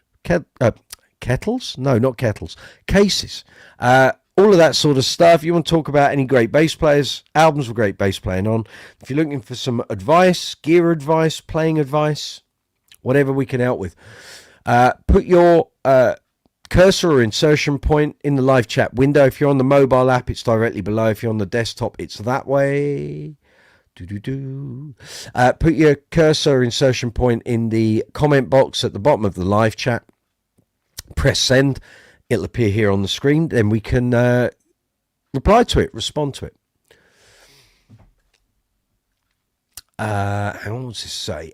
kettles? No, not kettles. Cases. All of that sort of stuff. You want to talk about any great bass players, albums with great bass playing on. If you're looking for some advice, gear advice, playing advice, whatever we can help with, put your cursor or insertion point in the live chat window. If you're on the mobile app, it's directly below. If you're on the desktop, it's that way. Put your cursor or insertion point in the comment box at the bottom of the live chat. Press send. It'll appear here on the screen. Then we can reply to it, respond to it. Hang on, what's this say?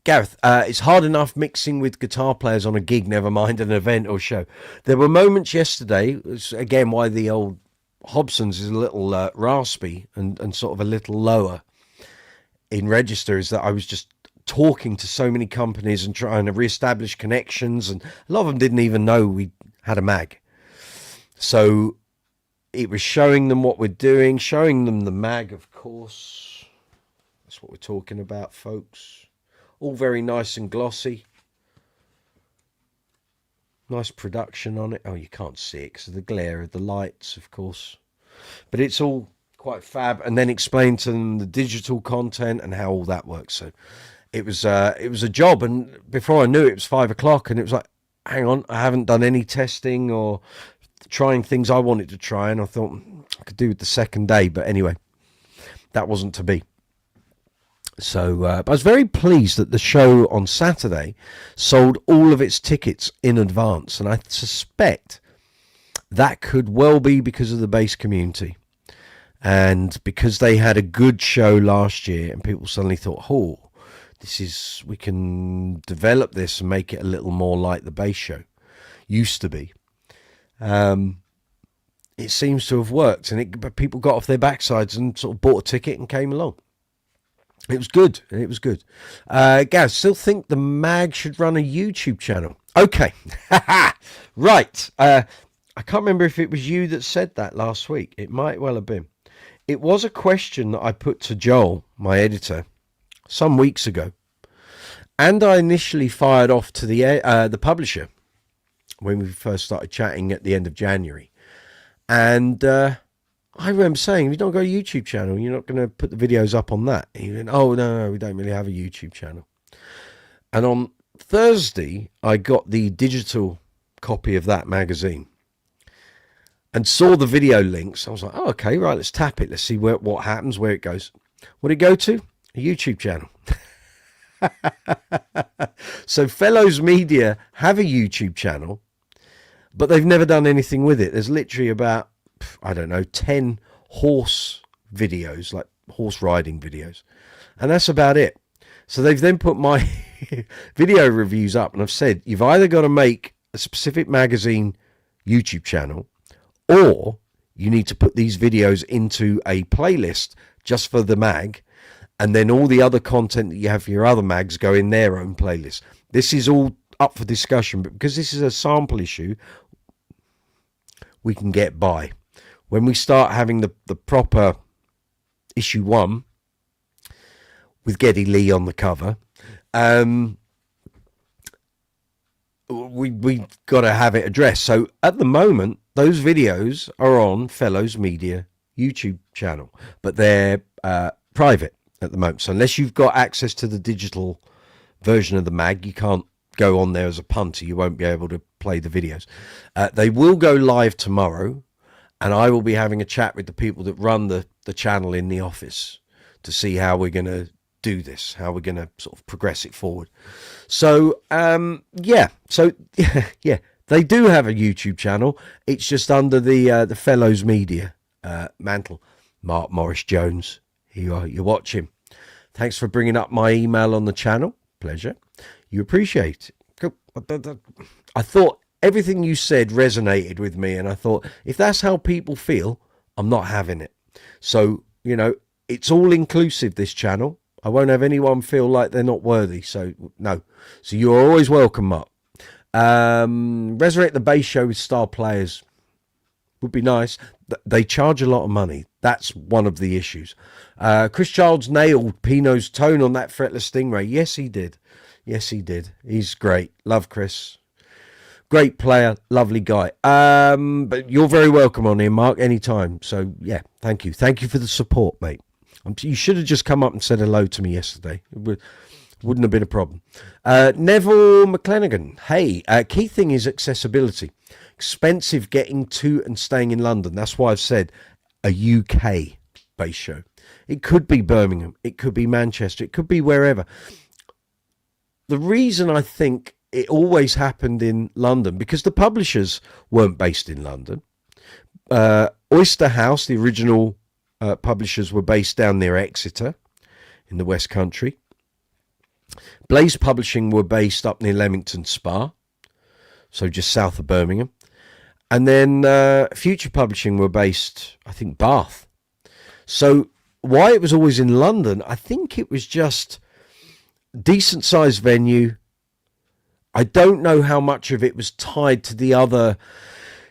Gareth, it's hard enough mixing with guitar players on a gig, never mind an event or show. There were moments yesterday, again, why the old Hobson's is a little raspy and sort of a little lower in register, is that I was just talking to so many companies and trying to reestablish connections, and a lot of them didn't even know we had a mag. So it was showing them what we're doing, showing them the mag, of course. That's what we're talking about, folks. All very nice and glossy. Nice production on it. Oh, you can't see it because of the glare of the lights, of course. But it's all quite fab. And then explain to them the digital content and how all that works. So it was a job. And before I knew it, it was 5 o'clock. And it was like, hang on, I haven't done any testing or trying things I wanted to try. And I thought I could do it the second day. But anyway, that wasn't to be. So but I was very pleased that the show on Saturday sold all of its tickets in advance. And I suspect that could well be because of the bass community. And because they had a good show last year and people suddenly thought, oh, we can develop this and make it a little more like the bass show used to be. It seems to have worked. And people got off their backsides and sort of bought a ticket and came along. It was good. It was good. Gaz, still think the mag should run a YouTube channel. Okay. Right. I can't remember if it was you that said that last week. It might well have been. It was a question that I put to Joel, my editor, some weeks ago. And I initially fired off to the publisher when we first started chatting at the end of January. And I remember saying, we don't got a YouTube channel. You're not going to put the videos up on that. And he went, oh, no, we don't really have a YouTube channel. And on Thursday, I got the digital copy of that magazine and saw the video links. I was like, oh, okay, right, let's tap it. Let's see what happens, where it goes. What did it go to? A YouTube channel. So Fellows Media have a YouTube channel, but they've never done anything with it. There's literally about, I don't know, 10 horse videos, like horse riding videos. And that's about it. So they've then put my video reviews up and I've said, you've either got to make a specific magazine YouTube channel or you need to put these videos into a playlist just for the mag. And then all the other content that you have for your other mags go in their own playlist. This is all up for discussion, but because this is a sample issue, we can get by. When we start having the proper issue 1 with Geddy Lee on the cover, we got to have it addressed. So at the moment, those videos are on Fellows Media YouTube channel, but they're private at the moment. So unless you've got access to the digital version of the mag, you can't go on there as a punter. You won't be able to play the videos. They will go live tomorrow. And I will be having a chat with the people that run the channel in the office to see how we're going to do this, how we're going to sort of progress it forward. So, yeah. So, yeah, they do have a YouTube channel. It's just under the Fellows Media mantle. Mark Morris Jones, you're watching. Thanks for bringing up my email on the channel. Pleasure. You appreciate it. I thought everything you said resonated with me, and I thought, if that's how people feel, I'm not having it. So, it's all inclusive, this channel. I won't have anyone feel like they're not worthy. So, no. So you're always welcome, Mark. Resurrect the bass show with star players would be nice. They charge a lot of money. That's one of the issues. Chris Childs nailed Pino's tone on that fretless Stingray. Yes, he did. Yes, he did. He's great. Love Chris. Great player, lovely guy. But you're very welcome on here, Mark, anytime. So, yeah, thank you. Thank you for the support, mate. You should have just come up and said hello to me yesterday. It wouldn't have been a problem. Neville McClanagan. Hey, key thing is accessibility. Expensive getting to and staying in London. That's why I've said a UK bass show. It could be Birmingham. It could be Manchester. It could be wherever. The reason I think it always happened in London, because the publishers weren't based in London. Oyster House, the original publishers, were based down near Exeter in the West Country. Blaze Publishing were based up near Leamington Spa, so just south of Birmingham. And then Future Publishing were based, I think, Bath. So why it was always in London, I think it was just decent sized venue. I don't know how much of it was tied to the other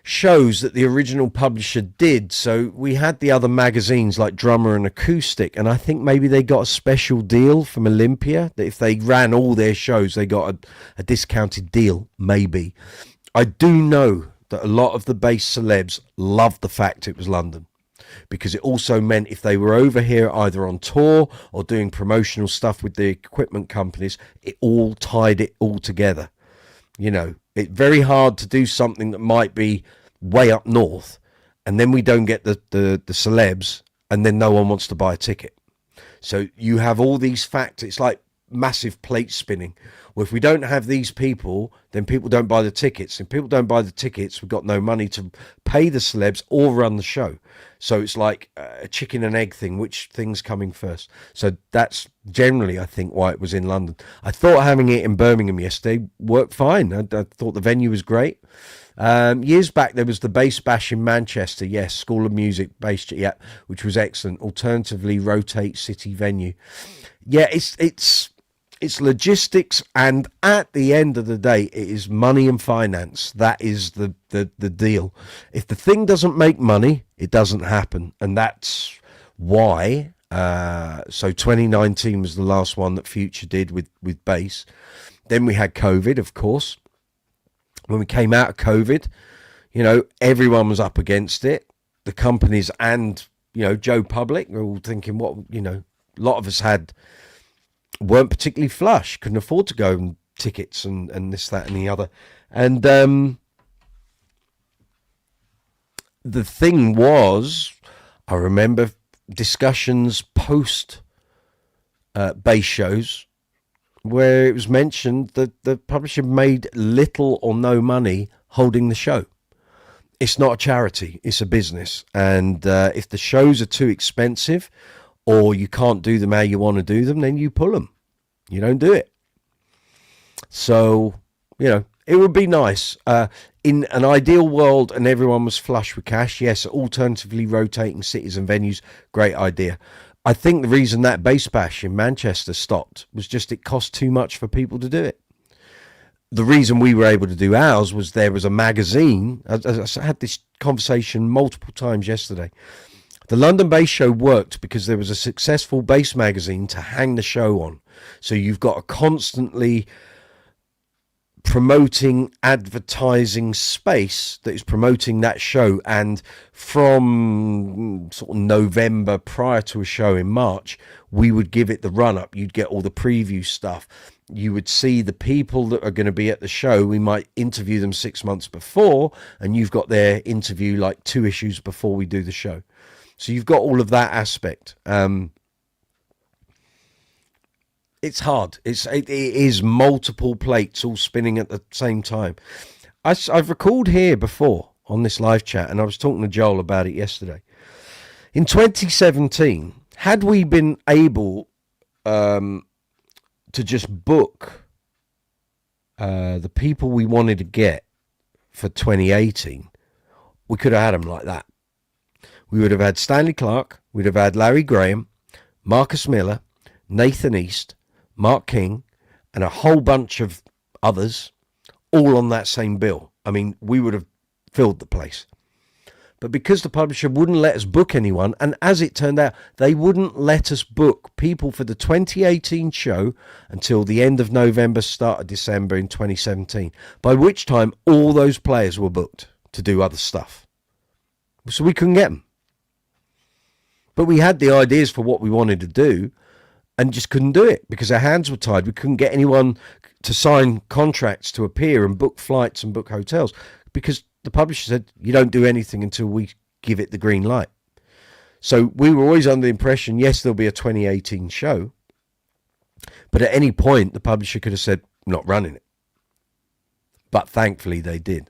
shows that the original publisher did. So we had the other magazines like Drummer and Acoustic, and I think maybe they got a special deal from Olympia that if they ran all their shows, they got a discounted deal, maybe. I do know that a lot of the bass celebs loved the fact it was London, because it also meant if they were over here either on tour or doing promotional stuff with the equipment companies, it all tied it all together. You know, it's very hard to do something that might be way up north, and then we don't get the celebs, and then no one wants to buy a ticket. So you have all these factors. It's like massive plate spinning. Well, if we don't have these people, then people don't buy the tickets. If people don't buy the tickets, we've got no money to pay the celebs or run the show. So it's like a chicken and egg thing. Which thing's coming first? So that's generally, I think, why it was in London. I thought having it in Birmingham yesterday worked fine. I thought the venue was great. Years back, there was the Bass Bash in Manchester. Yes, School of Music Bass, yeah, which was excellent. Alternatively, rotate city venue. Yeah, it's logistics, and at the end of the day, it is money and finance. That is the deal. If the thing doesn't make money, it doesn't happen, and that's why. So 2019 was the last one that Future did with bass. Then we had COVID, of course. When we came out of COVID, you know, everyone was up against it. The companies and, you know, Joe Public were all thinking, what, you know, a lot of us weren't particularly flush, couldn't afford to go and tickets and this, that, and the other. And the thing was, I remember discussions post bass shows where it was mentioned that the publisher made little or no money holding the show. It's not a charity, it's a business. And if the shows are too expensive or you can't do them how you want to do them, then you pull them. You don't do it. So, you know, it would be nice. In an ideal world and everyone was flush with cash, yes, alternatively rotating cities and venues, great idea. I think the reason that Bass Bash in Manchester stopped was just it cost too much for people to do it. The reason we were able to do ours was there was a magazine. I had this conversation multiple times yesterday. The London Bass Show worked because there was a successful bass magazine to hang the show on. So you've got a constantly promoting, advertising space that is promoting that show. And from sort of November prior to a show in March, we would give it the run up. You'd get all the preview stuff. You would see the people that are going to be at the show. We might interview them 6 months before, and you've got their interview like 2 issues before we do the show. So you've got all of that aspect. It's hard. It is multiple plates all spinning at the same time. I've recalled here before on this live chat, and I was talking to Joel about it yesterday. In 2017, had we been able to just book the people we wanted to get for 2018, we could have had them like that. We would have had Stanley Clark, we'd have had Larry Graham, Marcus Miller, Nathan East, Mark King, and a whole bunch of others, all on that same bill. I mean, we would have filled the place. But because the publisher wouldn't let us book anyone, and as it turned out, they wouldn't let us book people for the 2018 show until the end of November, start of December in 2017, by which time all those players were booked to do other stuff. So we couldn't get them. But we had the ideas for what we wanted to do and just couldn't do it because our hands were tied. We couldn't get anyone to sign contracts to appear and book flights and book hotels because the publisher said, you don't do anything until we give it the green light. So we were always under the impression, yes, there'll be a 2018 show. But at any point, the publisher could have said, not running it. But thankfully they did.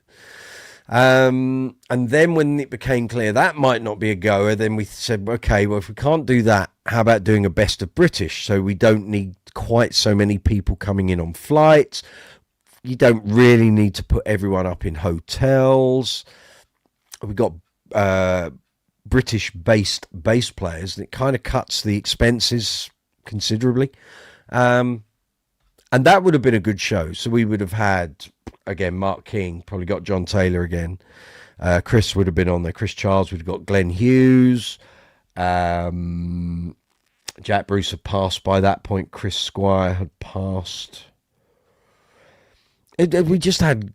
And then when it became clear that might not be a goer, then we said, okay, well, if we can't do that, how about doing a best of British? So we don't need quite so many people coming in on flights. You don't really need to put everyone up in hotels. We've got British-based bass players, and it kind of cuts the expenses considerably. And that would have been a good show. So we would have had, again, Mark King, probably got John Taylor again. Chris would have been on there. Chris Charles would have got Glenn Hughes. Jack Bruce had passed by that point. Chris Squire had passed. We just had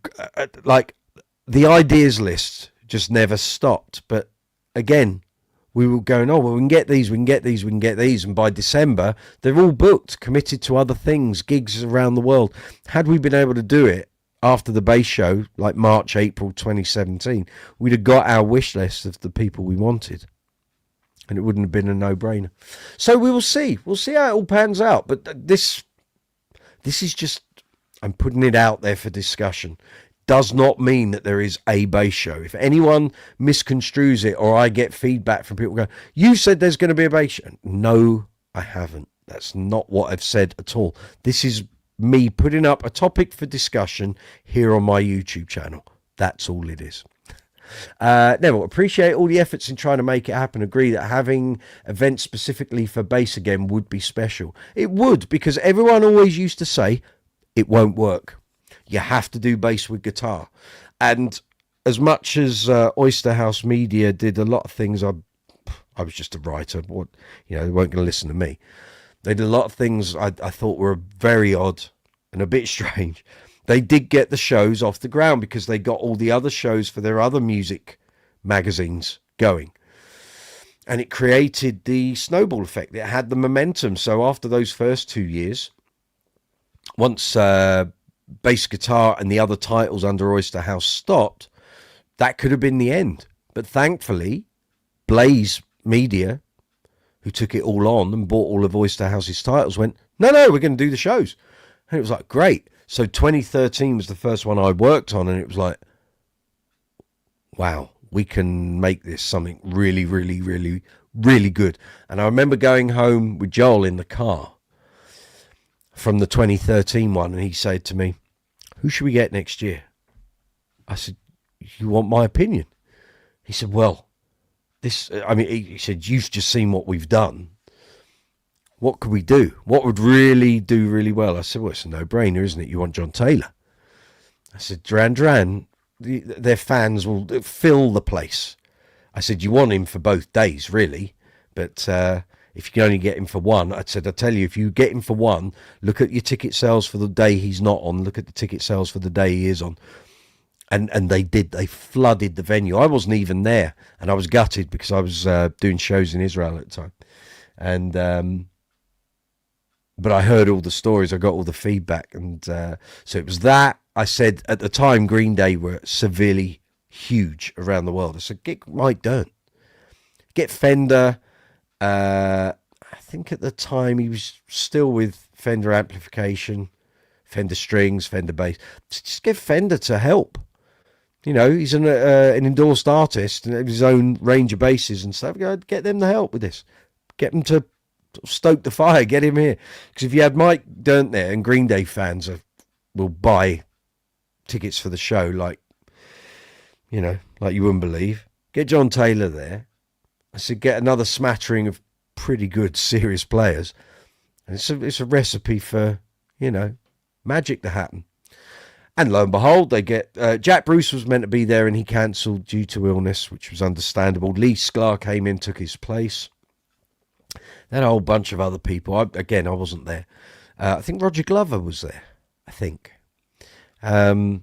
like the ideas list just never stopped. But again, we were going, oh, well, we can get these, we can get these, we can get these. And by December, they're all booked, committed to other things, gigs around the world. Had we been able to do it after the bass show, like March, April 2017, we'd have got our wish list of the people we wanted. And it wouldn't have been a no-brainer. So we will see. We'll see how it all pans out. But this is just, I'm putting it out there for discussion. Does not mean that there is a bass show. If anyone misconstrues it or I get feedback from people going, you said there's going to be a bass show. No, I haven't. That's not what I've said at all. This is me putting up a topic for discussion here on my YouTube channel. That's all it is. Neville, appreciate all the efforts in trying to make it happen. Agree that having events specifically for bass again would be special. It would, because everyone always used to say it won't work. You have to do bass with guitar. And as much as Oyster House Media did a lot of things, I was just a writer. What, they weren't going to listen to me. They did a lot of things I thought were very odd and a bit strange. They did get the shows off the ground because they got all the other shows for their other music magazines going. And it created the snowball effect. It had the momentum. So after those first 2 years, once bass guitar and the other titles under Oyster House stopped, that could have been the end. But thankfully, Blaze Media, who took it all on and bought all of Oyster House's titles, went, no, we're going to do the shows. And it was like, great. So 2013 was the first one I worked on, and it was like, wow, we can make this something really, really, really, really good. And I remember going home with Joel in the car from the 2013 one, and he said to me, who should we get next year? I said, you want my opinion? He said, well, he said, you've just seen what we've done. What could we do? What would really do really well? I said, well, it's a no-brainer, isn't it? You want John Taylor. I said, Duran, their fans will fill the place. I said, you want him for both days, really. But if you can only get him for one, I said, I tell you, if you get him for one, look at your ticket sales for the day he's not on. Look at the ticket sales for the day he is on. And they did. They flooded the venue. I wasn't even there. And I was gutted because I was doing shows in Israel at the time. And... but I heard all the stories. I got all the feedback. And so it was that. I said at the time, Green Day were severely huge around the world. I said, get Mike Dirnt. Get Fender. I think at the time he was still with Fender amplification, Fender strings, Fender bass. Just get Fender to help. He's an endorsed artist and his own range of basses and stuff. Get them to help with this. Get them to stoke the fire, get him here. Because if you had Mike Dirnt there, and Green Day fans will buy tickets for the show like you wouldn't believe. Get John Taylor there. I said, get another smattering of pretty good, serious players. And it's a recipe for, magic to happen. And lo and behold, they get... Jack Bruce was meant to be there and he cancelled due to illness, which was understandable. Lee Sklar came in, took his place. Then a whole bunch of other people. I wasn't there. I think Roger Glover was there, I think. And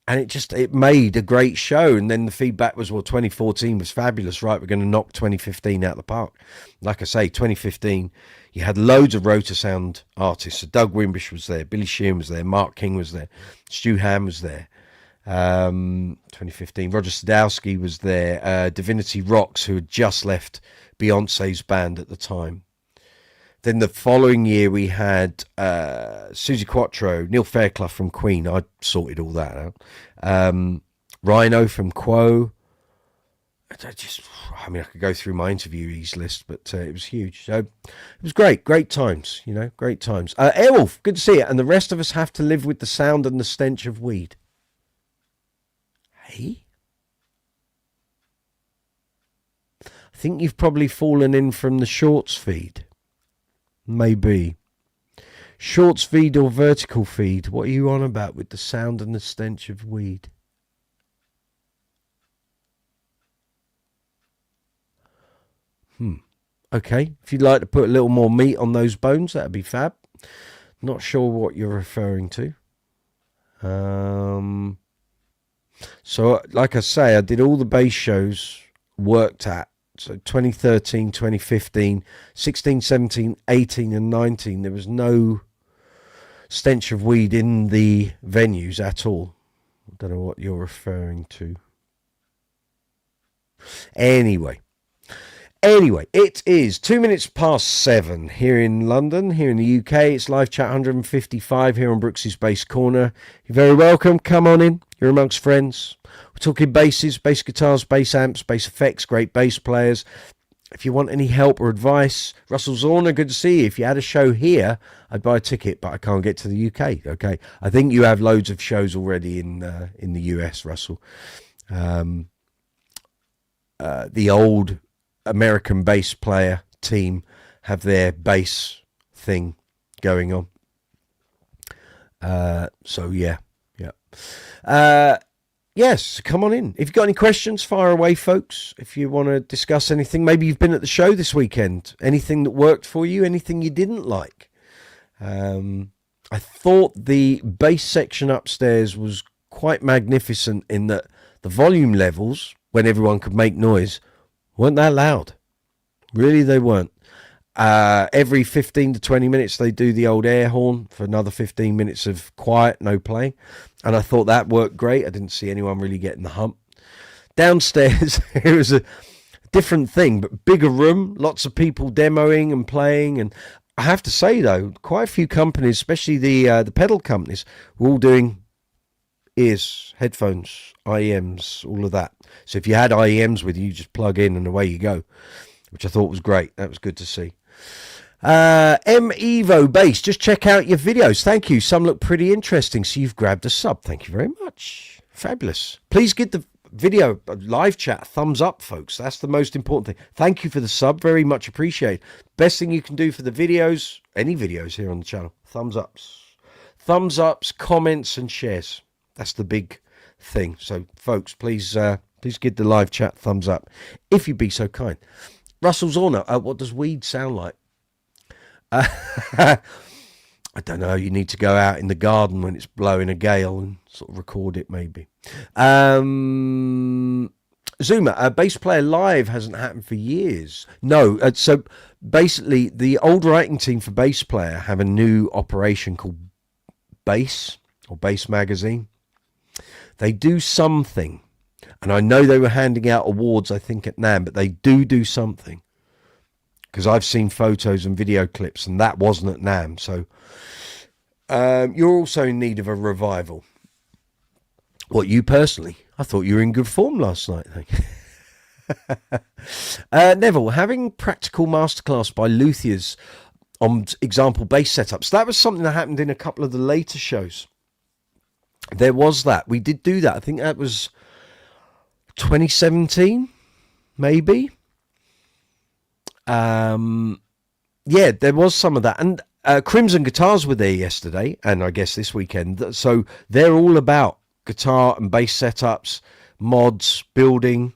it made a great show. And then the feedback was, well, 2014 was fabulous, right? We're going to knock 2015 out of the park. Like I say, 2015, you had loads of Rotor Sound artists. So Doug Wimbish was there, Billy Sheehan was there, Mark King was there, Stu Ham was there. 2015, Roger Sadowski was there, Divinity Rocks, who had just left Beyonce's band at the time. Then the following year we had Suzi Quattro, Neil Fairclough from Queen. I sorted all that out. Rhino from Quo. I could go through my interviewees list, but it was huge. So it was great times, great times. Airwolf, good to see you. And the rest of us have to live with the sound and the stench of weed. Hey? I think you've probably fallen in from the shorts feed. Maybe. Shorts feed or vertical feed? What are you on about with the sound and the stench of weed? Okay. If you'd like to put a little more meat on those bones, that'd be fab. Not sure what you're referring to. So, like I say, I did all the bass shows worked at. So 2013, 2015, 16, 17, 18 and 19, there was no stench of weed in the venues at all. I don't know what you're referring to. Anyway, it is 2 minutes past 7 here in London, here in the UK. It's live chat 155 here on Brooksy's Bass Corner. You're very welcome. Come on in. You're amongst friends. We're talking basses, bass guitars, bass amps, bass effects, great bass players. If you want any help or advice, Russell Zorner, good to see you. If you had a show here, I'd buy a ticket, but I can't get to the UK. Okay, I think you have loads of shows already in the US, Russell. The old American bass player team have their bass thing going on. So yeah. Yes, come on in. If you've got any questions, fire away, folks. If you want to discuss anything, maybe you've been at the show this weekend. Anything that worked for you, anything you didn't like. I thought the bass section upstairs was quite magnificent in that the volume levels, when everyone could make noise, weren't that loud. Really, they weren't. Every 15 to 20 minutes, they do the old air horn for another 15 minutes of quiet, no playing. And I thought that worked great. I didn't see anyone really getting the hump. Downstairs, it was a different thing, but bigger room, lots of people demoing and playing. And I have to say, though, quite a few companies, especially the pedal companies, were all doing ears, headphones, IEMs, all of that. So if you had IEMs with you, just plug in and away you go, which I thought was great. That was good to see. McIver Bass, just check out your videos. Thank you. Some look pretty interesting. So you've grabbed a sub. Thank you very much. Fabulous. Please give the video live chat a thumbs up, folks. That's the most important thing. Thank you for the sub. Very much appreciated. Best thing you can do for the videos, any videos here on the channel, thumbs ups, comments and shares. That's the big thing. So folks, please give the live chat thumbs up if you'd be so kind. Russell Zorner, what does weed sound like? I don't know. You need to go out in the garden when it's blowing a gale and sort of record it, maybe. Zuma, a bass player live hasn't happened for years. No, so basically the old writing team for Bass Player have a new operation called Bass or Bass Magazine. They do something, and I know they were handing out awards, I think, at NAMM, but they do something. Because I've seen photos and video clips, and that wasn't at NAMM. So you're also in need of a revival. What, you personally? I thought you were in good form last night. Neville, having practical masterclass by luthiers on example bass setups. That was something that happened in a couple of the later shows. There was that. We did do that. I think that was 2017, maybe. Yeah, there was some of that. And Crimson Guitars were there yesterday, and I guess this weekend. So they're all about guitar and bass setups, mods, building,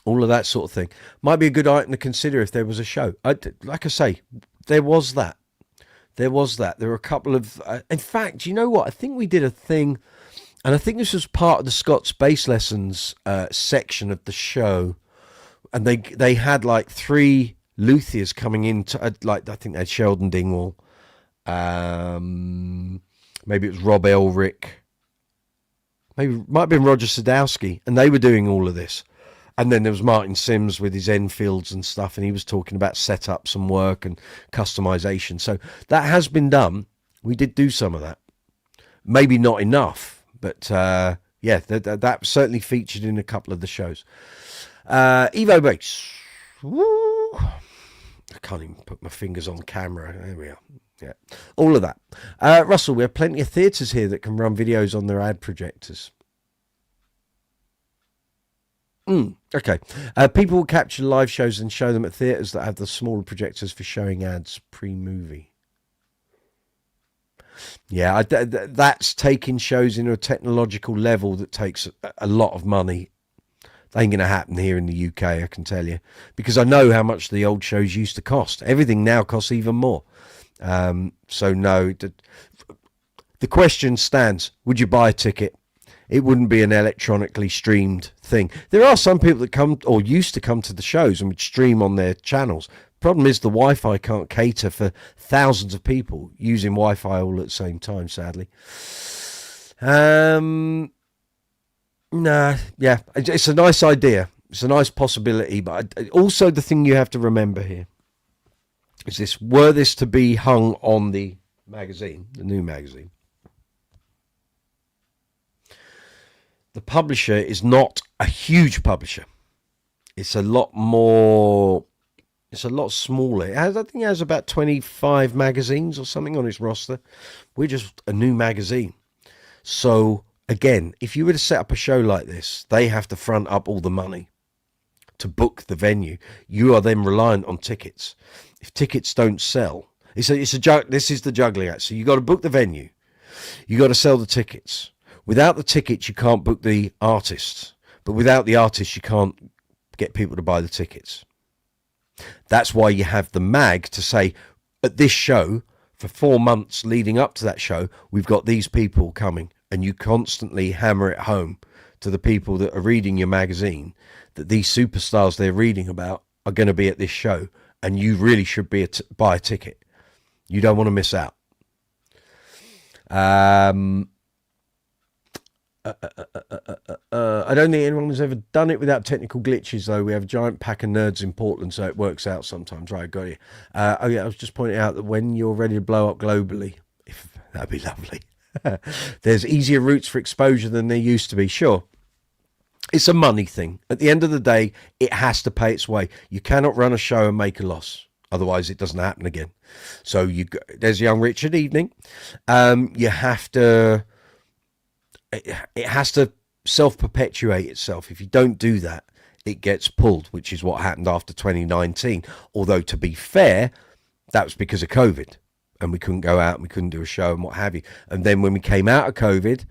all of that sort of thing. Might be a good item to consider if there was a show. Like I say, there was that. There were a couple of... in fact, you know what? I think we did a thing, and I think this was part of the Scott's Bass Lessons section of the show. And they had like 3 luthiers coming in to, like, I think they had Sheldon Dingwall, maybe it was Rob Elric, maybe it might have been Roger Sadowski, and they were doing all of this. And then there was Martin Sims with his Enfields and stuff, and he was talking about setups and work and customization. So that has been done. We did do some of that. Maybe not enough, but yeah, that certainly featured in a couple of the shows. Evo Bass. Woo. I can't even put my fingers on camera. There we are. Yeah, all of that. Russell, we have plenty of theatres here that can run videos on their ad projectors. Okay. People will capture live shows and show them at theatres that have the smaller projectors for showing ads pre-movie. Yeah, that's taking shows into a technological level that takes a lot of money. That ain't going to happen here in the UK, I can tell you. Because I know how much the old shows used to cost. Everything now costs even more. So no, the question stands, would you buy a ticket? It wouldn't be an electronically streamed thing. There are some people that come or used to come to the shows and would stream on their channels. Problem is the Wi-Fi can't cater for thousands of people using Wi-Fi all at the same time, sadly. Nah, yeah, it's a nice idea. It's a nice possibility, but also the thing you have to remember here is this: were this to be hung on the magazine, the new magazine, the publisher is not a huge publisher. It's a lot more. It's a lot smaller. I think it has about 25 magazines or something on its roster. We're just a new magazine. So again, if you were to set up a show like this, they have to front up all the money to book the venue. You are then reliant on tickets. If tickets don't sell, this is the juggling act. So you got to book the venue. You got to sell the tickets. Without the tickets, you can't book the artists. But without the artists, you can't get people to buy the tickets. That's why you have the mag to say, at this show, for 4 months leading up to that show, we've got these people coming. And you constantly hammer it home to the people that are reading your magazine that these superstars they're reading about are going to be at this show, and you really should buy a ticket. You don't want to miss out. I don't think anyone has ever done it without technical glitches, though. We have a giant pack of nerds in Portland, so it works out sometimes. Right, got you. I was just pointing out that when you're ready to blow up globally, that'd be lovely. There's easier routes for exposure than there used to be. Sure. It's a money thing. At the end of the day, it has to pay its way. You cannot run a show and make a loss. Otherwise, it doesn't happen again. So there's Young Richard evening. You have to... It has to self-perpetuate itself. If you don't do that, it gets pulled, which is what happened after 2019. Although, to be fair, that was because of COVID. And we couldn't go out and we couldn't do a show and what have you. And then when we came out of COVID...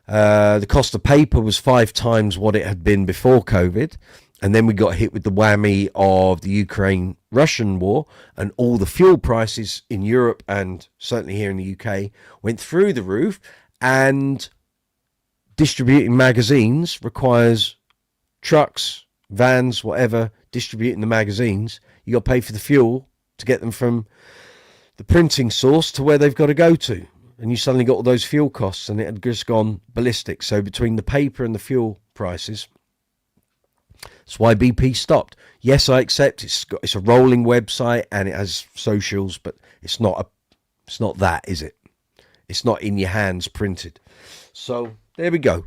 the cost of paper was 5 times what it had been before COVID. And then we got hit with the whammy of the Ukraine-Russian war, and all the fuel prices in Europe and certainly here in the UK went through the roof. And distributing magazines requires trucks, vans, whatever, distributing the magazines. You got to pay for the fuel to get them from the printing source to where they've got to go to. And you suddenly got all those fuel costs, and it had just gone ballistic. So between the paper and the fuel prices, that's why BP stopped. Yes, I accept it's a rolling website and it has socials, but it's not that, is it? It's not in your hands printed. So there we go.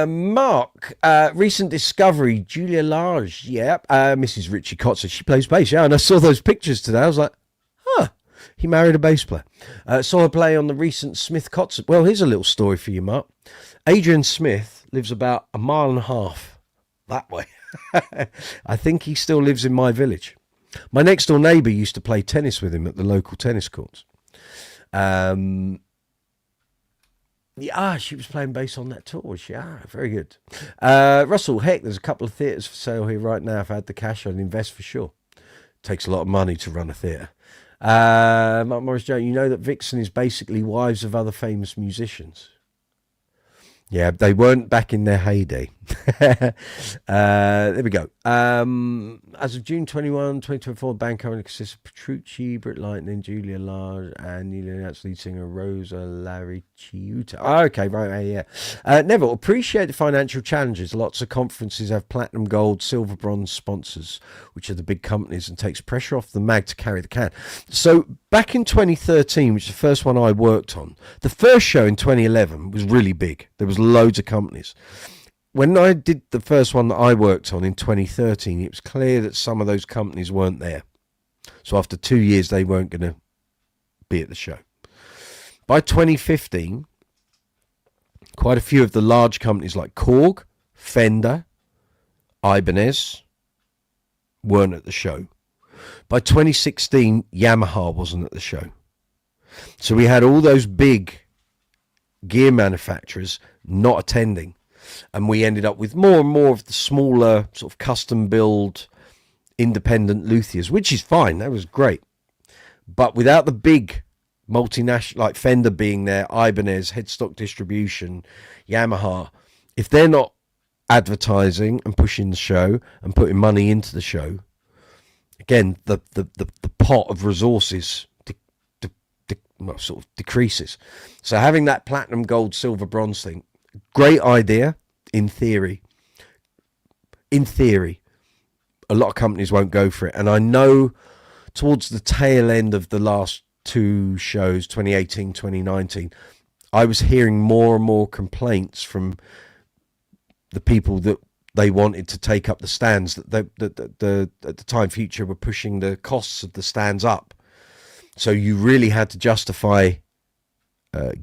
Mark, recent discovery, Julia Large. Yeah, Mrs. Richie Kotzer. She plays bass. Yeah, and I saw those pictures today. I was like, huh. He married a bass player. Saw her play on the recent Smith concert. Well, here's a little story for you, Mark. Adrian Smith lives about 1.5 miles that way. I think he still lives in my village. My next door neighbour used to play tennis with him at the local tennis courts. She was playing bass on that tour, was she? Very good. Russell, heck, there's a couple of theatres for sale here right now. If I had the cash, I'd invest for sure. Takes a lot of money to run a theatre. Mark Morris Jones, you know that Vixen is basically wives of other famous musicians. Yeah, they weren't back in their heyday. There we go. As of June 21, 2024, the band currently consists of Petrucci, Britt Lightning, Julia Large, and newly announced lead singer Rosa Lariciuta. Okay, right, yeah. Neville, appreciate the financial challenges. Lots of conferences have platinum, gold, silver, bronze sponsors, which are the big companies, and takes pressure off the mag to carry the can. So back in 2013, which is the first one I worked on, the first show in 2011 was really big. There was loads of companies. When I did the first one that I worked on in 2013, it was clear that some of those companies weren't there. So after 2 years, they weren't going to be at the show. By 2015, quite a few of the large companies like Korg, Fender, Ibanez weren't at the show. By 2016, Yamaha wasn't at the show. So we had all those big gear manufacturers not attending. And we ended up with more and more of the smaller sort of custom build independent luthiers, which is fine. That was great. But without the big multinational, like Fender being there, Ibanez, Headstock Distribution, Yamaha, if they're not advertising and pushing the show and putting money into the show, again, the pot of resources sort of decreases. So having that platinum, gold, silver, bronze thing, great idea in theory. In theory, a lot of companies won't go for it. And I know towards the tail end of the last two shows, 2018, 2019, I was hearing more and more complaints from the people that they wanted to take up the stands, that the at the time Future were pushing the costs of the stands up. So you really had to justify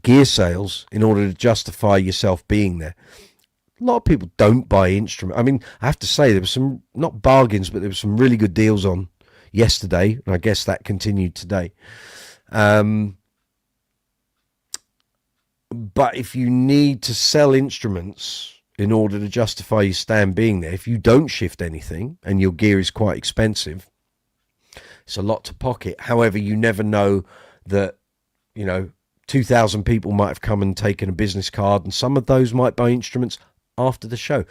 gear sales in order to justify yourself being there. A lot of people don't buy instruments. I mean, I have to say there were some, not bargains, but there were some really good deals on yesterday, and I guess that continued today. But if you need to sell instruments in order to justify your stand being there, if you don't shift anything and your gear is quite expensive, it's a lot to pocket. However, you never know that, 2,000 people might have come and taken a business card, and some of those might buy instruments after the show.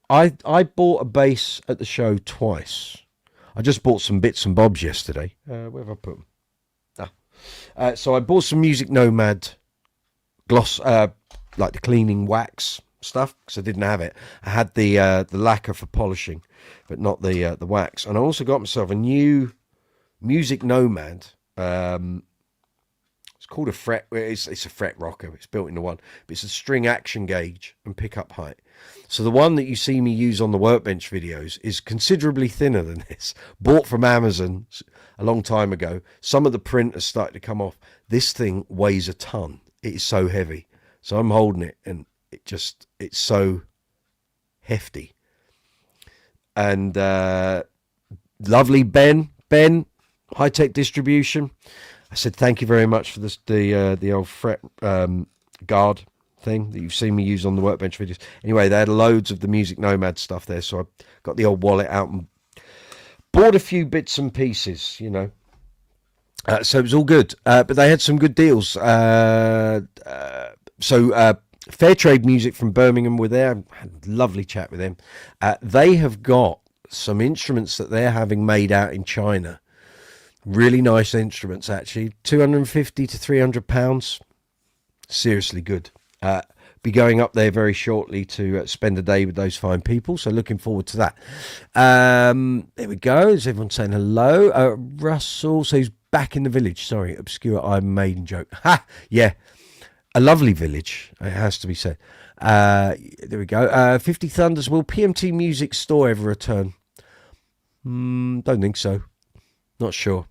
I bought a bass at the show twice. I just bought some bits and bobs yesterday. Where have I put them? So I bought some Music Nomad gloss, like the cleaning wax stuff, because I didn't have it. I had the lacquer for polishing, but not the wax. And I also got myself a new Music Nomad. It's called a fret. It's a fret rocker. It's built into one, but it's a string action gauge and pickup height. So the one that you see me use on the workbench videos is considerably thinner than this. Bought from Amazon a long time ago. Some of the print has started to come off. This thing weighs a ton. It is so heavy. So I'm holding it, and it's so hefty. And lovely Ben, High Tech Distribution. I said thank you very much for this, the old fret guard thing that you've seen me use on the workbench videos. Anyway, they had loads of the Music Nomad stuff there, so I got the old wallet out and bought a few bits and pieces, so it was all good. But they had some good deals. So Fair Trade Music from Birmingham were there. I had a lovely chat with them. They have got some instruments that they're having made out in China. Really nice instruments, actually. 250 to 300 pounds. Seriously good. Be going up there very shortly to spend a day with those fine people. So looking forward to that. There we go. Is everyone saying hello? Russell, so he's back in the village. Sorry, obscure Iron Maiden joke. Ha! Yeah. A lovely village, it has to be said. There we go. 50 Thunders. Will PMT Music Store ever return? Don't think so. Not sure.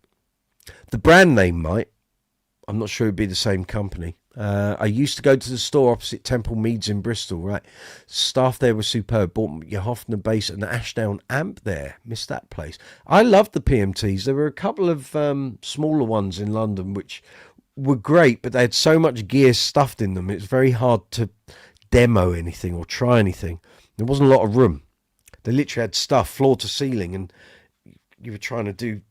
The brand name might. I'm not sure it'd be the same company. I used to go to the store opposite Temple Meads in Bristol, right? Staff there was superb. Bought your Hofner bass and the Ashdown amp there. Missed that place. I loved the PMTs. There were a couple of smaller ones in London which were great, but they had so much gear stuffed in them. It was very hard to demo anything or try anything. There wasn't a lot of room. They literally had stuff floor to ceiling, and you were trying to do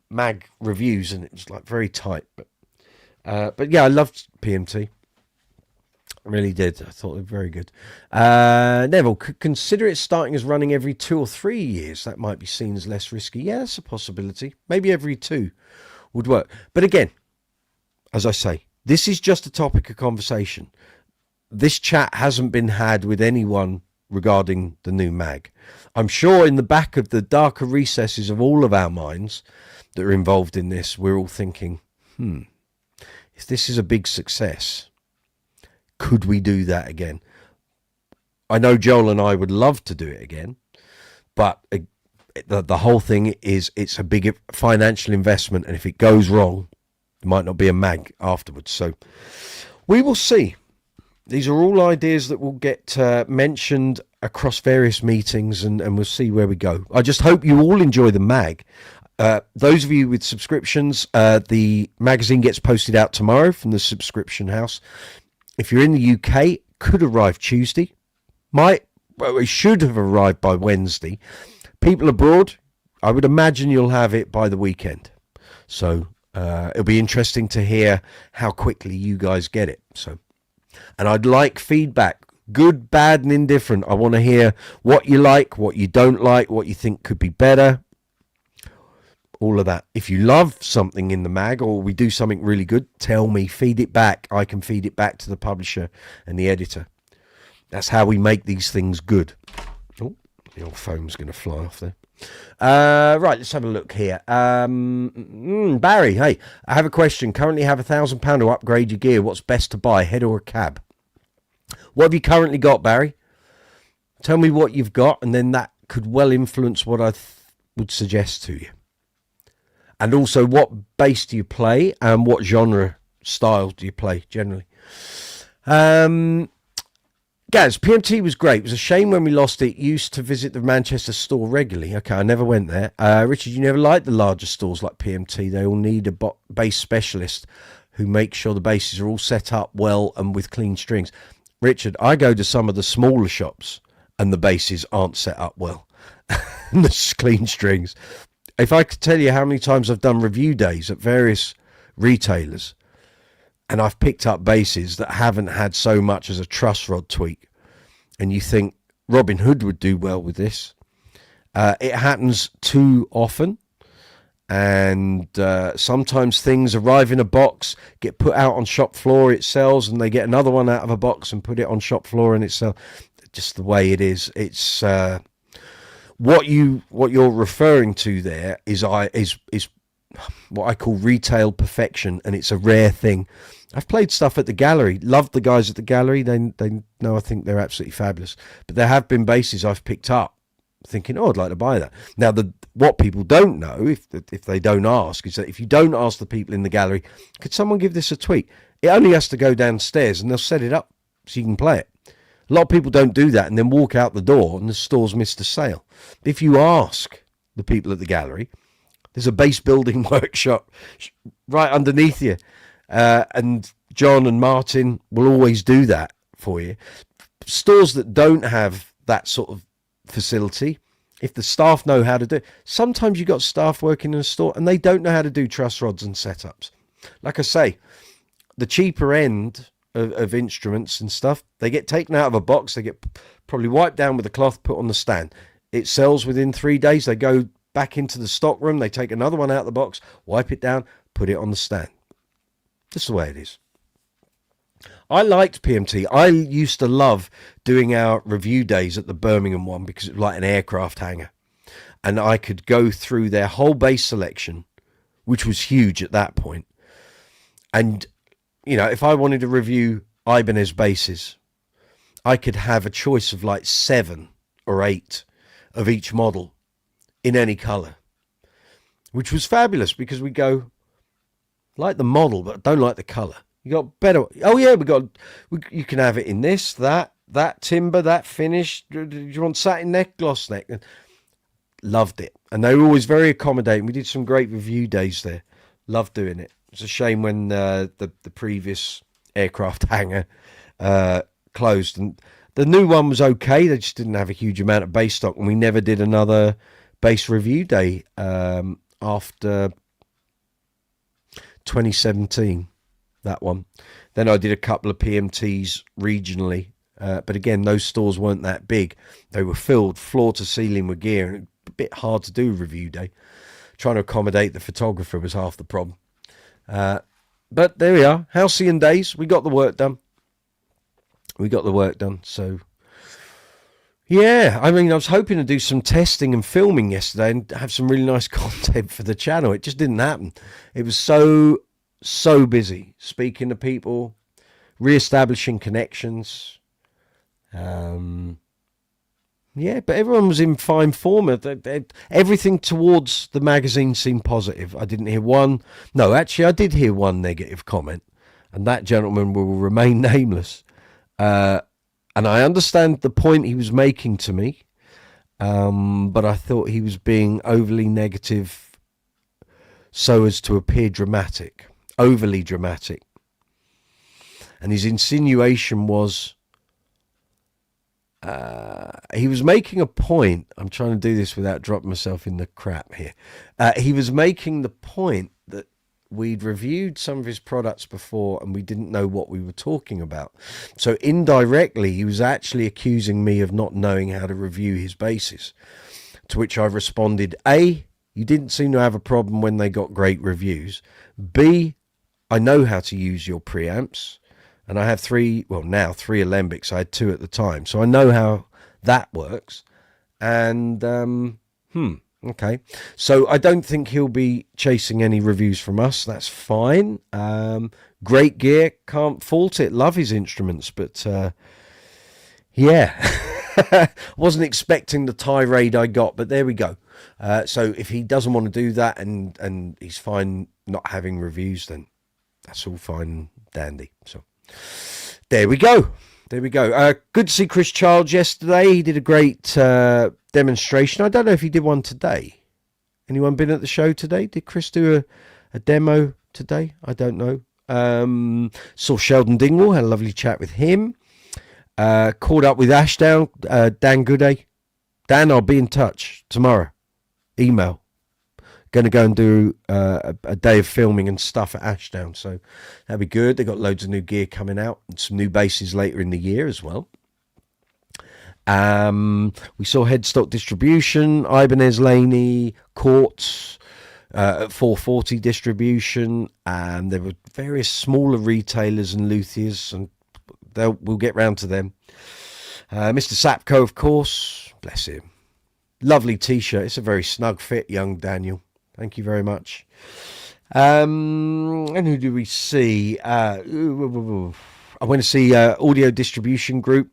mag reviews, and it was like very tight. But yeah, I loved PMT. I really did. I thought they were very good. Neville, could consider it starting as running every 2 or 3 years. That might be seen as less risky. Yeah, that's a possibility. Maybe every 2 would work. But again, as I say, this is just a topic of conversation. This chat hasn't been had with anyone regarding the new mag. I'm sure in the back of the darker recesses of all of our minds that are involved in this, we're all thinking, if this is a big success, could we do that again? I know Joel and I would love to do it again, but the whole thing is it's a big financial investment, and if it goes wrong, it might not be a mag afterwards. So we will see. These are all ideas that will get mentioned across various meetings, and we'll see where we go. I just hope you all enjoy the mag. Those of you with subscriptions, the magazine gets posted out tomorrow from the subscription house. If you're in the UK, could arrive Tuesday. It should have arrived by Wednesday. People abroad, I would imagine you'll have it by the weekend. So It'll be interesting to hear how quickly you guys get it. So, and I'd like feedback, good, bad, and indifferent. I want to hear what you like, what you don't like, what you think could be better. All of that. If you love something in the mag or we do something really good, tell me, feed it back. I can feed it back to the publisher and the editor. That's how we make these things good. Oh, the old phone's going to fly off there. Right, let's have a look here. Barry, hey, I have a question. Currently have £1,000 to upgrade your gear. What's best to buy, head or a cab? What have you currently got, Barry? Tell me what you've got, and then that could well influence what I would suggest to you. And also, what bass do you play, and what genre style do you play generally? Gaz, PMT was great. It was a shame when we lost it. Used to visit the Manchester store regularly. Okay, I never went there. Richard, you never liked the larger stores like PMT. They all need a bass specialist who makes sure the basses are all set up well and with clean strings. Richard, I go to some of the smaller shops and the basses aren't set up well. And the clean strings. If I could tell you how many times I've done review days at various retailers and I've picked up basses that haven't had so much as a truss rod tweak, and you think Robin Hood would do well with this. It happens too often, and sometimes things arrive in a box, get put out on shop floor, it sells, and they get another one out of a box and put it on shop floor, and it sells. Just the way it is. It's what you're referring to there is what I call retail perfection, and it's a rare thing. I've played stuff at the gallery, loved the guys at the gallery. They know I think they're absolutely fabulous. But there have been basses I've picked up thinking, oh, I'd like to buy that. Now, what people don't know, if they don't ask, is that if you don't ask the people in the gallery, could someone give this a tweak? It only has to go downstairs and they'll set it up so you can play it. A lot of people don't do that and then walk out the door and the store's missed a sale. If you ask the people at the gallery, there's a bass building workshop right underneath you. And John and Martin will always do that for you. Stores that don't have that sort of facility, if the staff know how to do it, sometimes you've got staff working in a store and they don't know how to do truss rods and setups. Like I say, the cheaper end of instruments and stuff, they get taken out of a box, they get probably wiped down with a cloth, put on the stand. It sells within 3 days. They go back into the stock room, they take another one out of the box, wipe it down, put it on the stand. Just the way it is. I liked PMT. I used to love doing our review days at the Birmingham one because it was like an aircraft hangar. And I could go through their whole bass selection, which was huge at that point. And, you know, if I wanted to review Ibanez basses, I could have a choice of like 7 or 8 of each model in any colour, which was fabulous because we go, like the model, but don't like the colour. You got better. Oh yeah, you can have it in this, that timber, that finish. Do you want satin neck, gloss neck? Loved it, and they were always very accommodating. We did some great review days there. Loved doing it. It's a shame when the previous aircraft hangar closed, and the new one was okay. They just didn't have a huge amount of bass stock, and we never did another bass review day after 2017. That one. Then I did a couple of PMTs regionally, but again, those stores weren't that big. They were filled floor to ceiling with gear, and a bit hard to do review day. Trying to accommodate the photographer was half the problem. But there we are, halcyon days. We got the work done. So yeah, I mean, I was hoping to do some testing and filming yesterday and have some really nice content for the channel. It just didn't happen. It was so busy speaking to people, re-establishing connections. Yeah, but everyone was in fine form. Everything towards the magazine seemed positive. I didn't hear one. No, actually, I did hear one negative comment, and that gentleman will remain nameless. And I understand the point he was making to me, but I thought he was being overly negative so as to appear dramatic. Overly dramatic. And his insinuation was he was making a point. I'm trying to do this without dropping myself in the crap here. He was making the point that we'd reviewed some of his products before and we didn't know what we were talking about. So indirectly, he was actually accusing me of not knowing how to review his basses. To which I responded, A, you didn't seem to have a problem when they got great reviews. B, I know how to use your preamps. And I have now three Alembics. I had two at the time. So I know how that works. And, okay. So I don't think he'll be chasing any reviews from us. That's fine. Great gear. Can't fault it. Love his instruments. But, yeah. Wasn't expecting the tirade I got, but there we go. So if he doesn't want to do that and he's fine not having reviews, then that's all fine and dandy. So there we go. Good to see Chris Childs yesterday. He did a great demonstration. I don't know if he did one today. Anyone been at the show today? Did Chris do a demo today? I don't know. Saw Sheldon Dingwall. Had a lovely chat with him. Caught up with Ashdown. Dan Gooday. Dan, I'll be in touch tomorrow. Email. Going to go and do a day of filming and stuff at Ashdown, so that'll be good. They got loads of new gear coming out and some new basses later in the year as well. We saw Headstock Distribution, Ibanez Laney, Quartz at 440 Distribution, and there were various smaller retailers and luthiers, and we'll get round to them. Mr. Sapko, of course, bless him. Lovely t-shirt. It's a very snug fit, young Daniel. Thank you very much. And who do we see? I went to see Audio Distribution Group.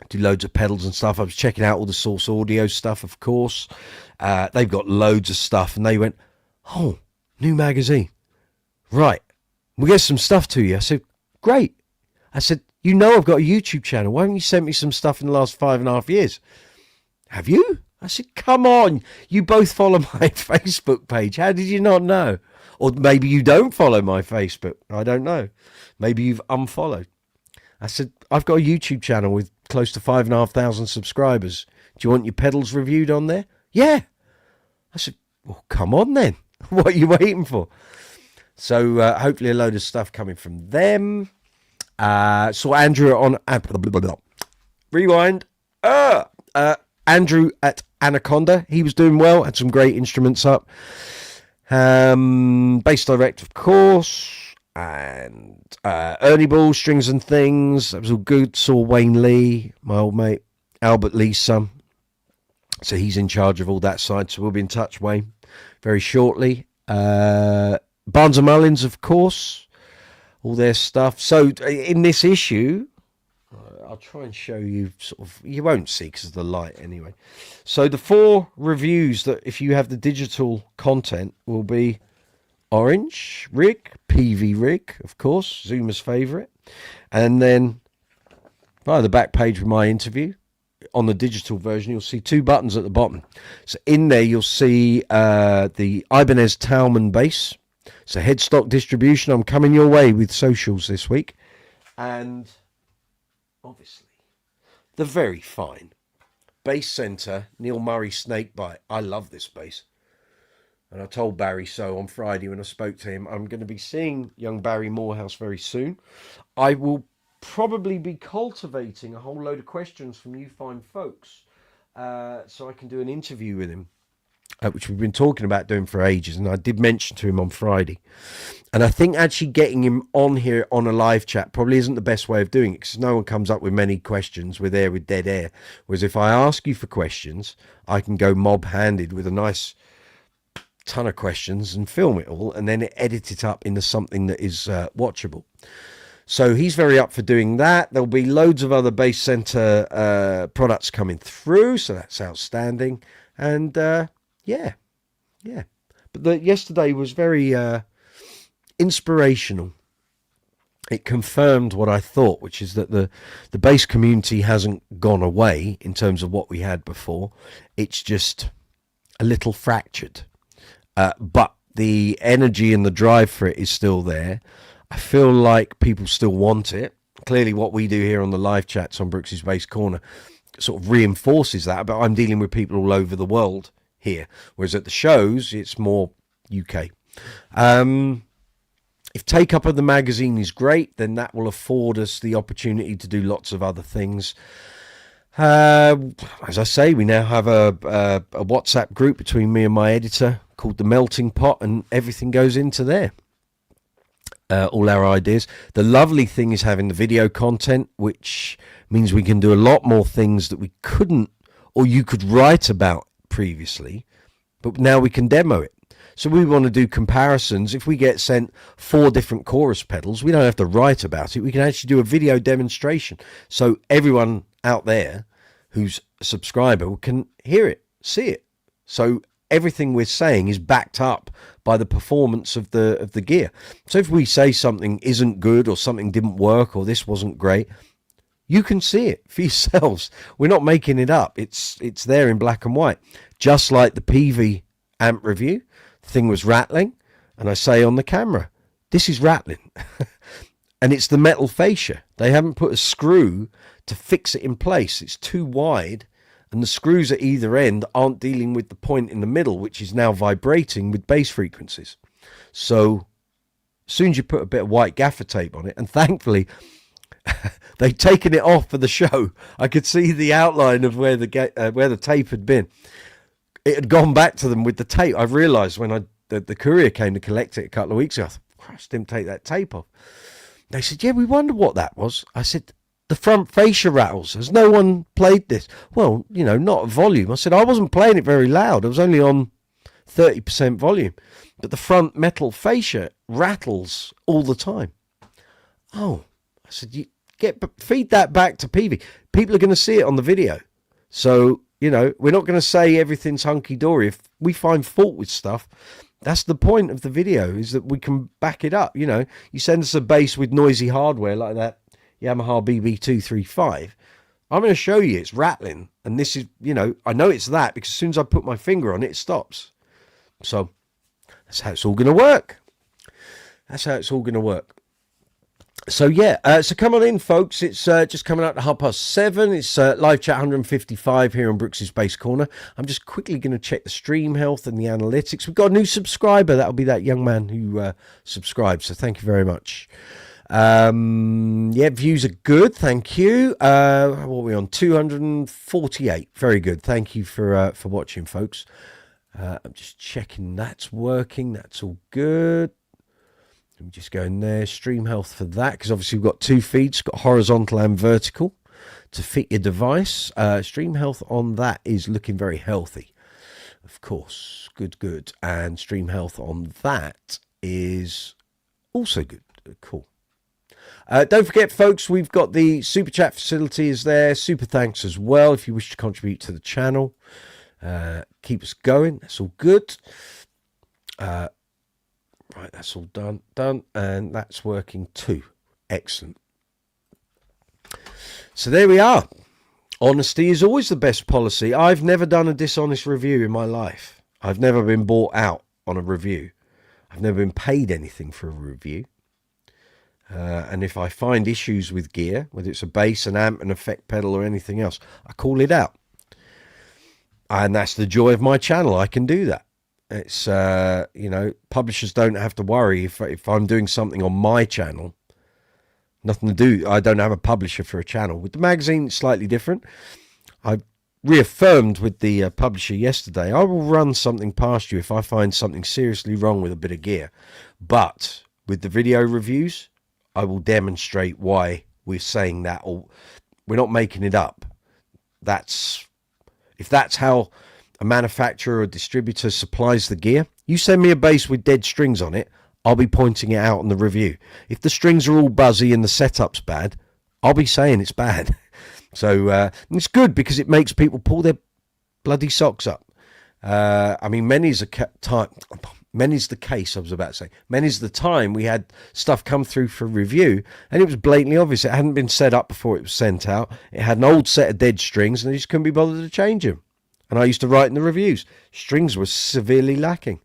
Do loads of pedals and stuff. I was checking out all the Source Audio stuff, of course. They've got loads of stuff. And they went, oh, new magazine. Right. We'll get some stuff to you. I said, great. I said, you know I've got a YouTube channel. Why haven't you sent me some stuff in the last 5.5 years? Have you? I said, come on, you both follow my Facebook page. How did you not know? Or maybe you don't follow my Facebook. I don't know. Maybe you've unfollowed. I said, I've got a YouTube channel with close to 5,500 subscribers. Do you want your pedals reviewed on there? Yeah. I said, well, come on then. What are you waiting for? So hopefully a load of stuff coming from them. Saw Andrew on... Rewind. Andrew at Anaconda, he was doing well, had some great instruments up. Bass Direct, of course, and Ernie Ball, Strings and Things, that was all good. Saw Wayne Lee, my old mate, Albert Lee's son, so he's in charge of all that side, so we'll be in touch, Wayne, very shortly. Barnes and Mullins, of course, all their stuff. So in this issue, I'll try and show you sort of, you won't see because of the light anyway. So the 4 reviews that if you have the digital content will be Orange Rig, PV Rig, of course, Zuma's favourite. And then via the back page of my interview, on the digital version, you'll see 2 buttons at the bottom. So in there, you'll see the Ibanez Talman bass. So Headstock Distribution, I'm coming your way with socials this week. And... obviously, the very fine Bass Centre Neil Murray Snakebite. I love this bass. And I told Barry so on Friday when I spoke to him. I'm going to be seeing young Barry Morehouse very soon. I will probably be cultivating a whole load of questions from you fine folks so I can do an interview with him, which we've been talking about doing for ages. And I did mention to him on Friday. And I think actually getting him on here on a live chat probably isn't the best way of doing it, because no one comes up with many questions. We're there with dead air. Whereas if I ask you for questions, I can go mob-handed with a nice ton of questions and film it all and then edit it up into something that is watchable. So he's very up for doing that. There'll be loads of other Bass Centre products coming through, so that's outstanding. And yeah. But yesterday was very... inspirational. It confirmed what I thought, which is that the bass community hasn't gone away in terms of what we had before. It's just a little fractured. But the energy and the drive for it is still there. I feel like people still want it. Clearly what we do here on the live chats on Brooksy's Bass Corner sort of reinforces that, but I'm dealing with people all over the world here. Whereas at the shows, it's more UK. If take-up of the magazine is great, then that will afford us the opportunity to do lots of other things. As I say, we now have a WhatsApp group between me and my editor called The Melting Pot, and everything goes into there. All our ideas. The lovely thing is having the video content, which means we can do a lot more things that we couldn't, or you could write about previously, but now we can demo it. So we want to do comparisons. If we get sent 4 different chorus pedals, we don't have to write about it. We can actually do a video demonstration. So everyone out there who's a subscriber can hear it, see it. So everything we're saying is backed up by the performance of the gear. So if we say something isn't good, or something didn't work, or this wasn't great, you can see it for yourselves. We're not making it up. It's there in black and white. Just like the PV amp review, the thing was rattling, and I say on the camera, this is rattling. And it's the metal fascia. They haven't put a screw to fix it in place. It's too wide, and the screws at either end aren't dealing with the point in the middle, which is now vibrating with bass frequencies. So as soon as you put a bit of white gaffer tape on it, and thankfully they'd taken it off for the show, I could see the outline of where the tape had been. It had gone back to them with the tape. I realised when the courier came to collect it a couple of weeks ago, I thought, Christ, didn't take that tape off. They said, yeah, we wonder what that was. I said, the front fascia rattles. Has no one played this? Well, not at volume. I said, I wasn't playing it very loud. I was only on 30% volume. But the front metal fascia rattles all the time. Oh, I said, feed that back to PV. People are going to see it on the video. So, we're not going to say everything's hunky-dory. If we find fault with stuff, that's the point of the video, is that we can back it up. You send us a bass with noisy hardware like that Yamaha BB235. I'm going to show you it's rattling. And this is, I know it's that because as soon as I put my finger on it, it stops. So that's how it's all going to work. So yeah, so come on in, folks. It's just coming out to 7:30. It's live chat 155 here on Brooksy's Bass Corner. I'm just quickly going to check the stream health and the analytics. We've got a new subscriber. That'll be that young man who subscribed. So thank you very much. Yeah, views are good. Thank you. What are we on? 248. Very good. Thank you for watching, folks. I'm just checking that's working. That's all good. Let me just go in there, stream health for that, because obviously we've got 2 feeds, got horizontal and vertical to fit your device. Stream health on that is looking very healthy, of course. Good. And stream health on that is also good. Cool. Don't forget, folks, we've got the super chat facility is there. Super thanks as well if you wish to contribute to the channel. Keep us going. That's all good. Right, that's all done, and that's working too. Excellent. So there we are. Honesty is always the best policy. I've never done a dishonest review in my life. I've never been bought out on a review. I've never been paid anything for a review. And if I find issues with gear, whether it's a bass, an amp, an effect pedal, or anything else, I call it out. And that's the joy of my channel. I can do that. It's, publishers don't have to worry if I'm doing something on my channel. Nothing to do. I don't have a publisher for a channel. With the magazine, it's slightly different. I reaffirmed with the publisher yesterday, I will run something past you if I find something seriously wrong with a bit of gear. But with the video reviews, I will demonstrate why we're saying that, or we're not making it up. If that's how a manufacturer or distributor supplies the gear, you send me a bass with dead strings on it, I'll be pointing it out in the review. If the strings are all buzzy and the setup's bad, I'll be saying it's bad. So it's good because it makes people pull their bloody socks up. Many's the case, I was about to say. Many's the time we had stuff come through for review and it was blatantly obvious. It hadn't been set up before it was sent out. It had an old set of dead strings and they just couldn't be bothered to change them. And I used to write in the reviews, strings were severely lacking.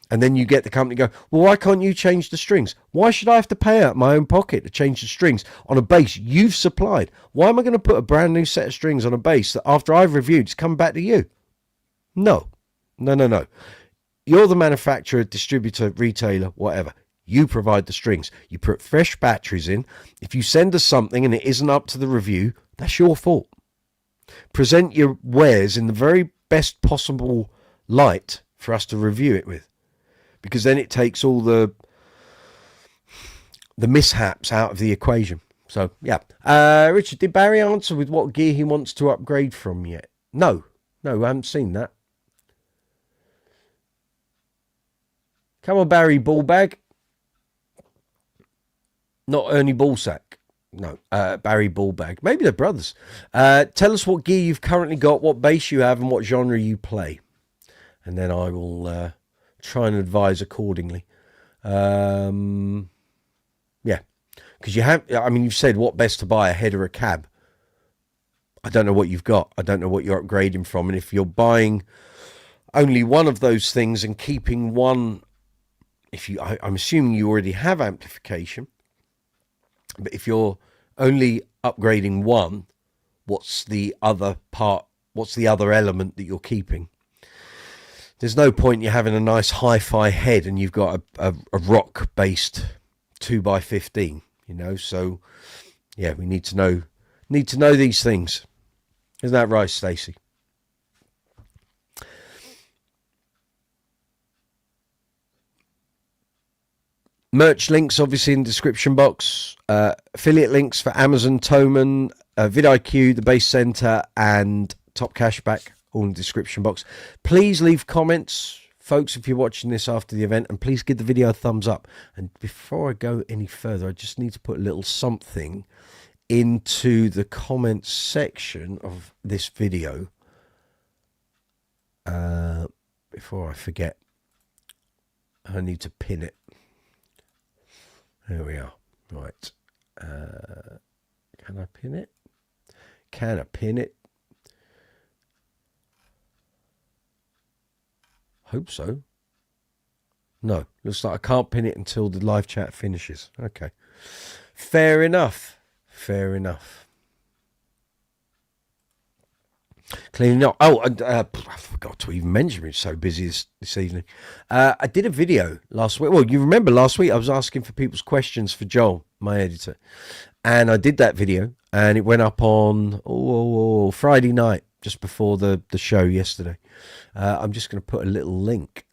And then you get the company go, well, why can't you change the strings? Why should I have to pay out of my own pocket to change the strings on a bass you've supplied? Why am I going to put a brand new set of strings on a bass that after I've reviewed, it's come back to you? No. You're the manufacturer, distributor, retailer, whatever. You provide the strings. You put fresh batteries in. If you send us something and it isn't up to the review, that's your fault. Present your wares in the very best possible light for us to review it with, because then it takes all the mishaps out of the equation. So yeah, Richard, did Barry answer with what gear he wants to upgrade from yet? No, I haven't seen that. Come on, Barry Ballbag. Not Ernie Ballsack. No, Barry Ballbag. Maybe they're brothers. Tell us what gear you've currently got, what bass you have, and what genre you play. And then I will try and advise accordingly. Yeah. Because you've said what best to buy, a head or a cab. I don't know what you've got. I don't know what you're upgrading from. And if you're buying only one of those things and keeping one, I'm assuming you already have amplification. But if you're only upgrading one, what's the other part? What's the other element that you're keeping? There's no point in you having a nice hi-fi head and you've got a rock-based 2x15, So, yeah, we need to know these things. Isn't that right, Stacey? Merch links, obviously, in the description box. Affiliate links for Amazon, Thomann, vidIQ, the Bass Center, and Top Cashback, all in the description box. Please leave comments, folks, if you're watching this after the event, and please give the video a thumbs up. And before I go any further, I just need to put a little something into the comments section of this video. Before I forget, I need to pin it. There we are. Right. Can I pin it? Can I pin it? Hope so. No. Looks like I can't pin it until the live chat finishes. Okay. Fair enough. Fair enough. Cleaning up. Oh, I forgot to even mention it. It's so busy this evening. I did a video last week. Well, you remember last week I was asking for people's questions for Joel, my editor. And I did that video and it went up on Friday night, just before the show yesterday. I'm just going to put a little link.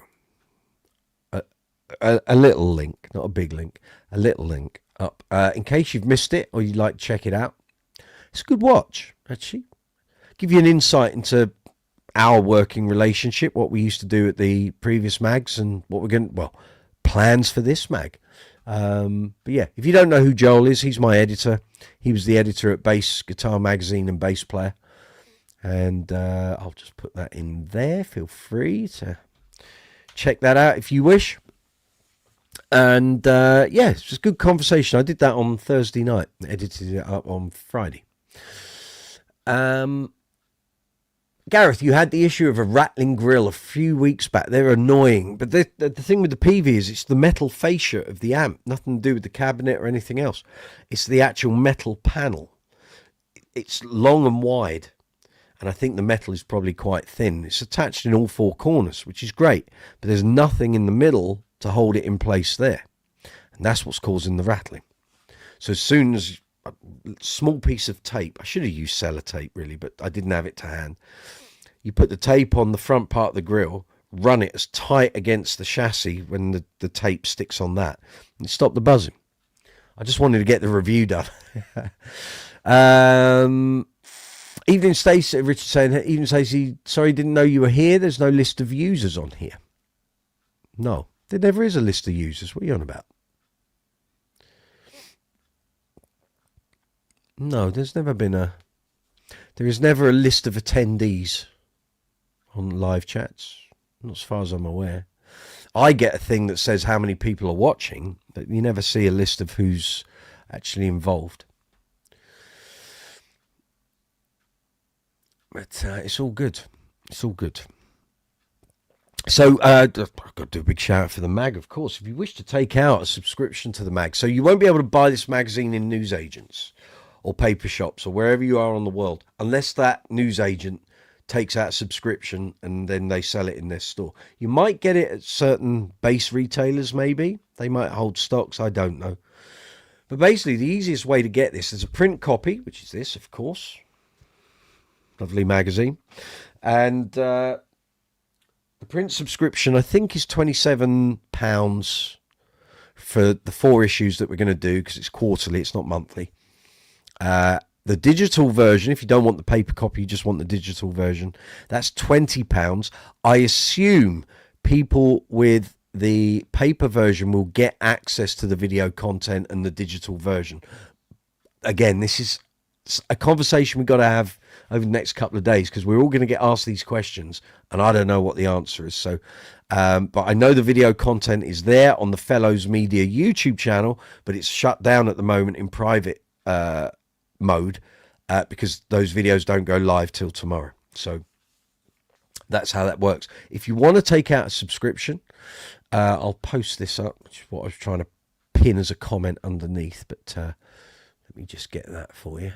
A little link, not a big link. A little link up. In case you've missed it or you'd like to check it out. It's a good watch, actually. Give you an insight into our working relationship, what we used to do at the previous mags, and what we're going to, plans for this mag. But yeah, if you don't know who Joel is, he's my editor. He was the editor at Bass Guitar Magazine and Bass Player. And I'll just put that in there. Feel free to check that out if you wish. And yeah, it's just a good conversation. I did that on Thursday night, edited it up on Friday. Gareth, you had the issue of a rattling grill a few weeks back. They're annoying. But the thing with the PV is it's the metal fascia of the amp. Nothing to do with the cabinet or anything else. It's the actual metal panel. It's long and wide. And I think the metal is probably quite thin. It's attached in all four corners, which is great. But there's nothing in the middle to hold it in place there. And that's what's causing the rattling. So as soon as a small piece of tape, I should have used sellotape really, but I didn't have it to hand. You put the tape on the front part of the grill, run it as tight against the chassis when the tape sticks on that, and it stopped the buzzing. I just wanted to get the review done. Evening Stacey, Richard saying, Evening Stacey, sorry, didn't know you were here. There's no list of users on here. No, there never is a list of users. What are you on about? No, there is never a list of attendees on live chats, not as far as I'm aware. I get a thing that says how many people are watching, but you never see a list of who's actually involved. But it's all good. It's all good. So I've got to do a big shout out for the mag, of course. If you wish to take out a subscription to the mag, so you won't be able to buy this magazine in newsagents or paper shops or wherever you are on the world, unless that newsagent takes out a subscription and then they sell it in their store. You might get it at certain base retailers, maybe. They might hold stocks, I don't know. But basically, the easiest way to get this is a print copy, which is this, of course. Lovely magazine. And the print subscription, I think, is £27 for the 4 issues that we're going to do, because it's quarterly, it's not monthly. The digital version, if you don't want the paper copy, you just want the digital version, that's £20. I assume people with the paper version will get access to the video content and the digital version. Again, this is a conversation we've got to have over the next couple of days, because we're all going to get asked these questions and I don't know what the answer is. So, but I know the video content is there on the Fellows Media YouTube channel, but it's shut down at the moment in private mode because those videos don't go live till tomorrow. So that's how that works. If you want to take out a subscription, I'll post this up, which is what I was trying to pin as a comment underneath, but let me just get that for you.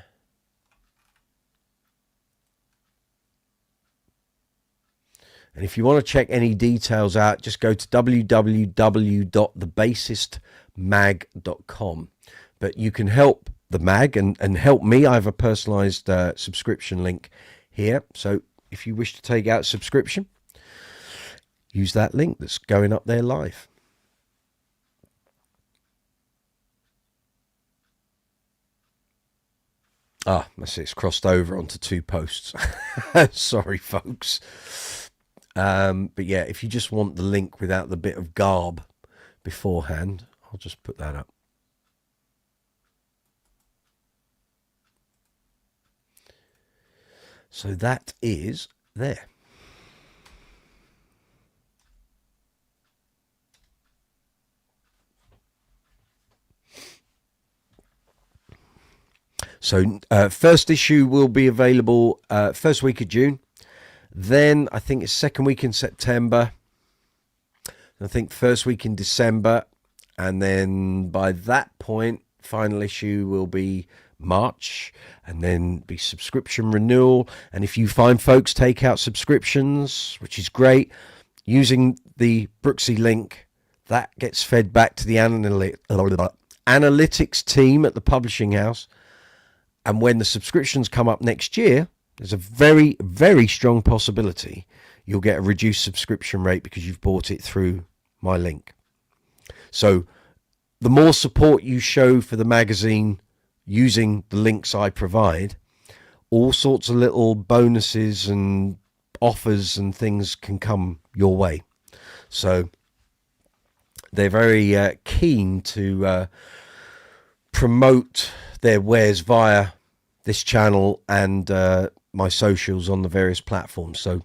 And if you want to check any details out, just go to www.thebassistmag.com. But you can help the mag and help me. I have a personalized subscription link here. So if you wish to take out a subscription, use that link that's going up there live. Ah, that's it. It's crossed over onto 2 posts. Sorry, folks. But yeah, if you just want the link without the bit of garb beforehand, I'll just put that up. So that is there. So first issue will be available first week of June. Then I think it's second week in September. I think first week in December. And then by that point, final issue will be March, and then be subscription renewal. And if you find folks take out subscriptions, which is great, using the Brooksy link, that gets fed back to the analytics team at the publishing house. And when the subscriptions come up next year, there's a very, very strong possibility you'll get a reduced subscription rate because you've bought it through my link. So the more support you show for the magazine using the links I provide, all sorts of little bonuses and offers and things can come your way. So they're very keen to promote their wares via this channel and my socials on the various platforms. So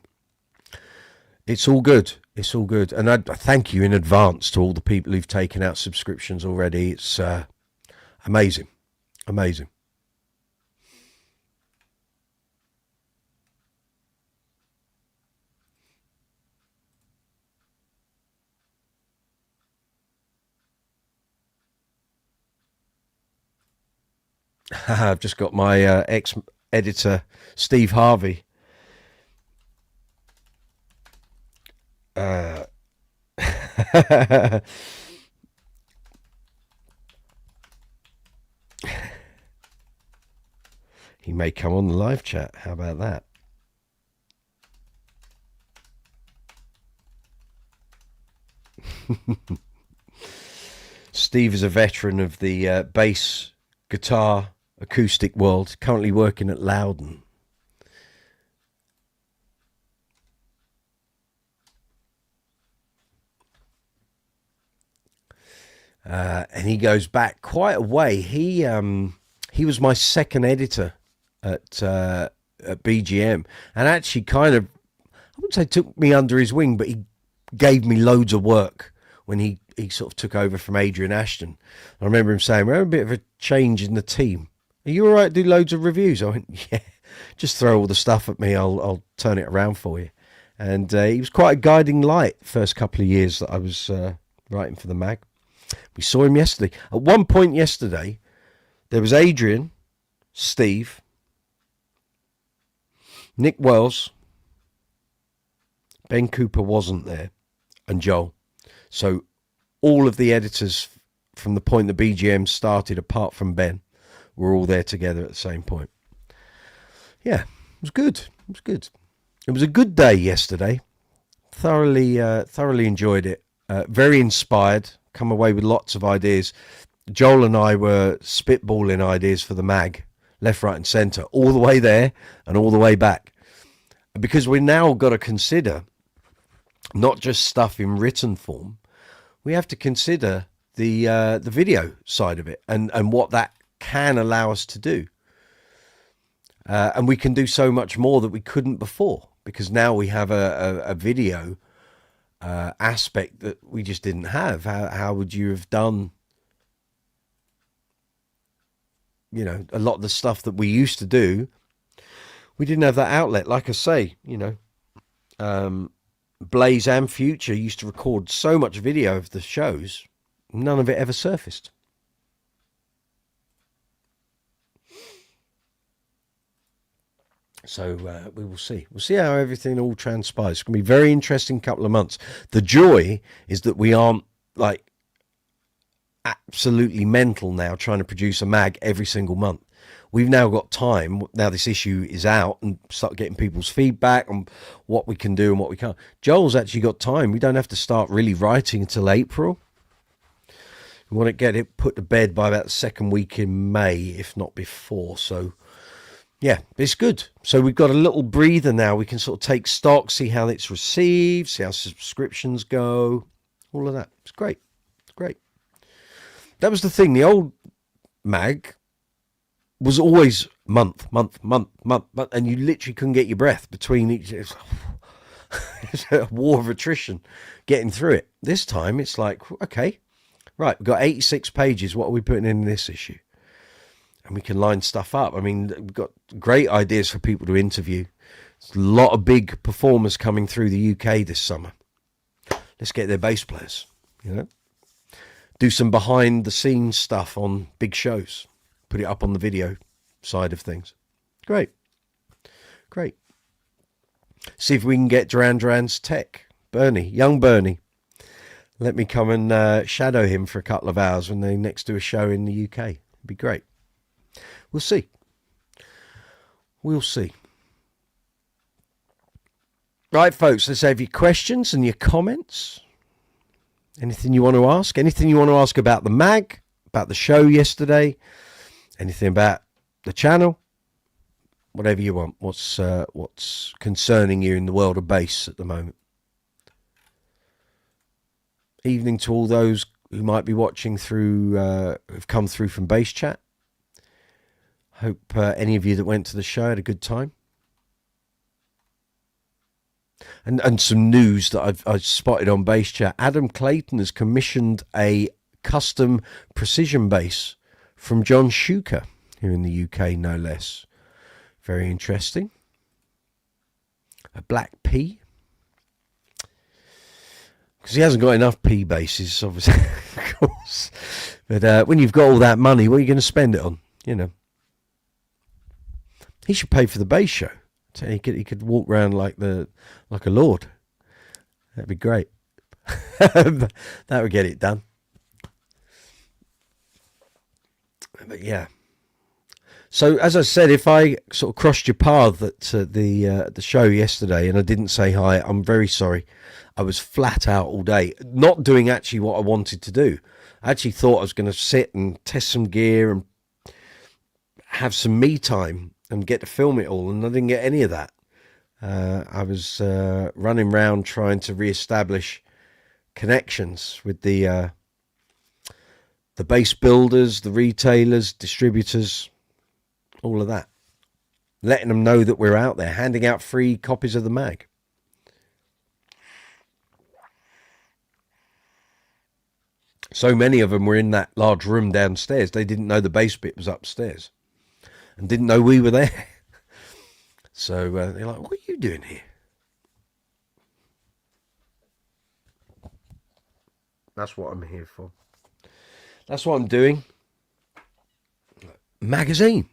it's all good. It's all good. And I thank you in advance to all the people who've taken out subscriptions already. It's amazing. Amazing. I've just got my ex-editor, Steve Harvey. He may come on the live chat. How about that? Steve is a veteran of the bass, guitar, acoustic world, currently working at Loudon. And he goes back quite a way. He was my second editor at BGM, and actually kind of, I wouldn't say took me under his wing, but he gave me loads of work when he sort of took over from Adrian Ashton. I remember him saying, we're having a bit of a change in the team. Are you all right to do loads of reviews? I went, yeah, just throw all the stuff at me. I'll turn it around for you. And he was quite a guiding light first couple of years that I was writing for the mag. We saw him yesterday. At one point yesterday, there was Adrian, Steve, Nick Wells, Ben Cooper wasn't there, and Joel. So all of the editors from the point the BGM started, apart from Ben, were all there together at the same point. Yeah, it was good. It was good. It was a good day yesterday. Thoroughly enjoyed it. Very inspired. Come away with lots of ideas. Joel and I were spitballing ideas for the mag, left, right, and centre, all the way there and all the way back. Because we now got to consider not just stuff in written form. We have to consider the video side of it and what that can allow us to do. And we can do so much more that we couldn't before, because now we have a video aspect that we just didn't have. How would you have done, you know, a lot of the stuff that we used to do? We didn't have that outlet. Like I say, you know, Blaze and Future used to record so much video of the shows, none of it ever surfaced. So we will see. We'll see how everything all transpires. It's going to be a very interesting couple of months. The joy is that we aren't like absolutely mental now trying to produce a mag every single month. We've now got time, now this issue is out, and start getting people's feedback on what we can do and what we can't. Joel's actually got time. We don't have to start really writing until April. We want to get it put to bed by about the second week in May, if not before. So, yeah, it's good. So we've got a little breather now. We can sort of take stock, see how it's received, see how subscriptions go, all of that. It's great. It's great. That was the thing. The old mag was always month, and you literally couldn't get your breath between each. It's a war of attrition getting through it. This time it's like, okay, right, we've got 86 pages. What are we putting in this issue? And we can line stuff up. I mean, we've got great ideas for people to interview. There's a lot of big performers coming through the UK this summer. Let's get their bass players, you know. Do some behind the scenes stuff on big shows. Put it up on the video side of things. Great. Great. See if we can get Duran's tech. Young Bernie. Let me come and shadow him for a couple of hours when they next do a show in the UK. It'd be great. We'll see. We'll see. Right, folks, let's have your questions and your comments. Anything you want to ask? Anything you want to ask about the mag, about the show yesterday? Anything about the channel? Whatever you want. What's concerning you in the world of bass at the moment? Evening to all those who might be watching through, who've come through from Bass Chat. Hope any of you that went to the show had a good time. And some news that I've spotted on Bass Chat. Adam Clayton has commissioned a custom precision bass from John Shuker, here in the UK, no less. Very interesting. A black P. Because he hasn't got enough P basses, obviously, of course. But when you've got all that money, what are you going to spend it on? You know. He should pay for the bass show. So he could walk around like a lord. That'd be great. That would get it done. But yeah. So as I said, if I sort of crossed your path at the show yesterday and I didn't say hi, I'm very sorry. I was flat out all day, not doing actually what I wanted to do. I actually thought I was going to sit and test some gear and have some me time and get to film it all, and I didn't get any of that. I was running around trying to re-establish connections with the bass builders, the retailers, distributors, all of that. Letting them know that we're out there, handing out free copies of the mag. So many of them were in that large room downstairs. They didn't know the bass bit was upstairs and didn't know we were there. So they're like, what are you doing here? That's what I'm here for. That's what I'm doing. Magazine.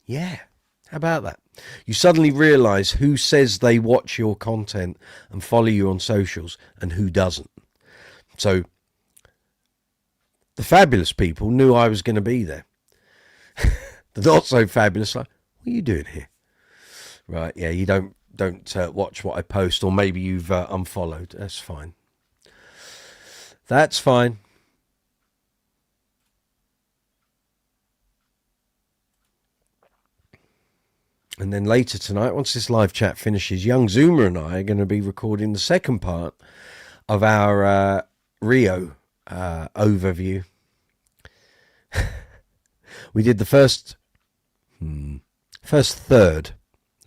Yeah. How about that? You suddenly realise who says they watch your content and follow you on socials and who doesn't. So the fabulous people knew I was going to be there. The not so fabulous, like, what are you doing here? Right, yeah, you don't watch what I post, or maybe you've unfollowed. That's fine. That's fine. And then later tonight, once this live chat finishes, young Zuma and I are going to be recording the second part of our Rio overview. We did the first third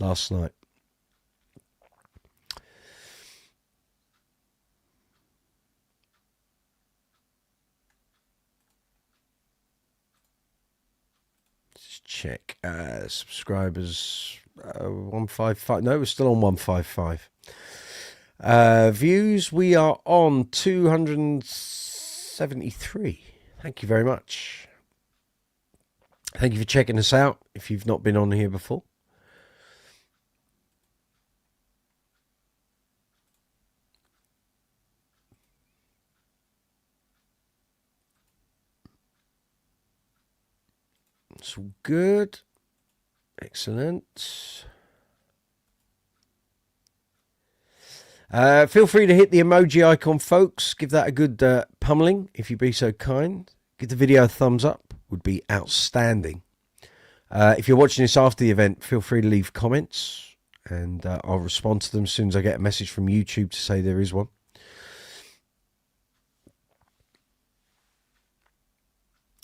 last night. Let's check subscribers 155. No, we're still on 155. Views, we are on 273. Thank you very much. Thank you for checking us out if you've not been on here before. It's all good. Excellent. Feel free to hit the emoji icon, folks. Give that a good pummeling, if you'd be so kind. Give the video a thumbs up. Would be outstanding. If you're watching this after the event, feel free to leave comments, and I'll respond to them as soon as I get a message from YouTube to say there is one.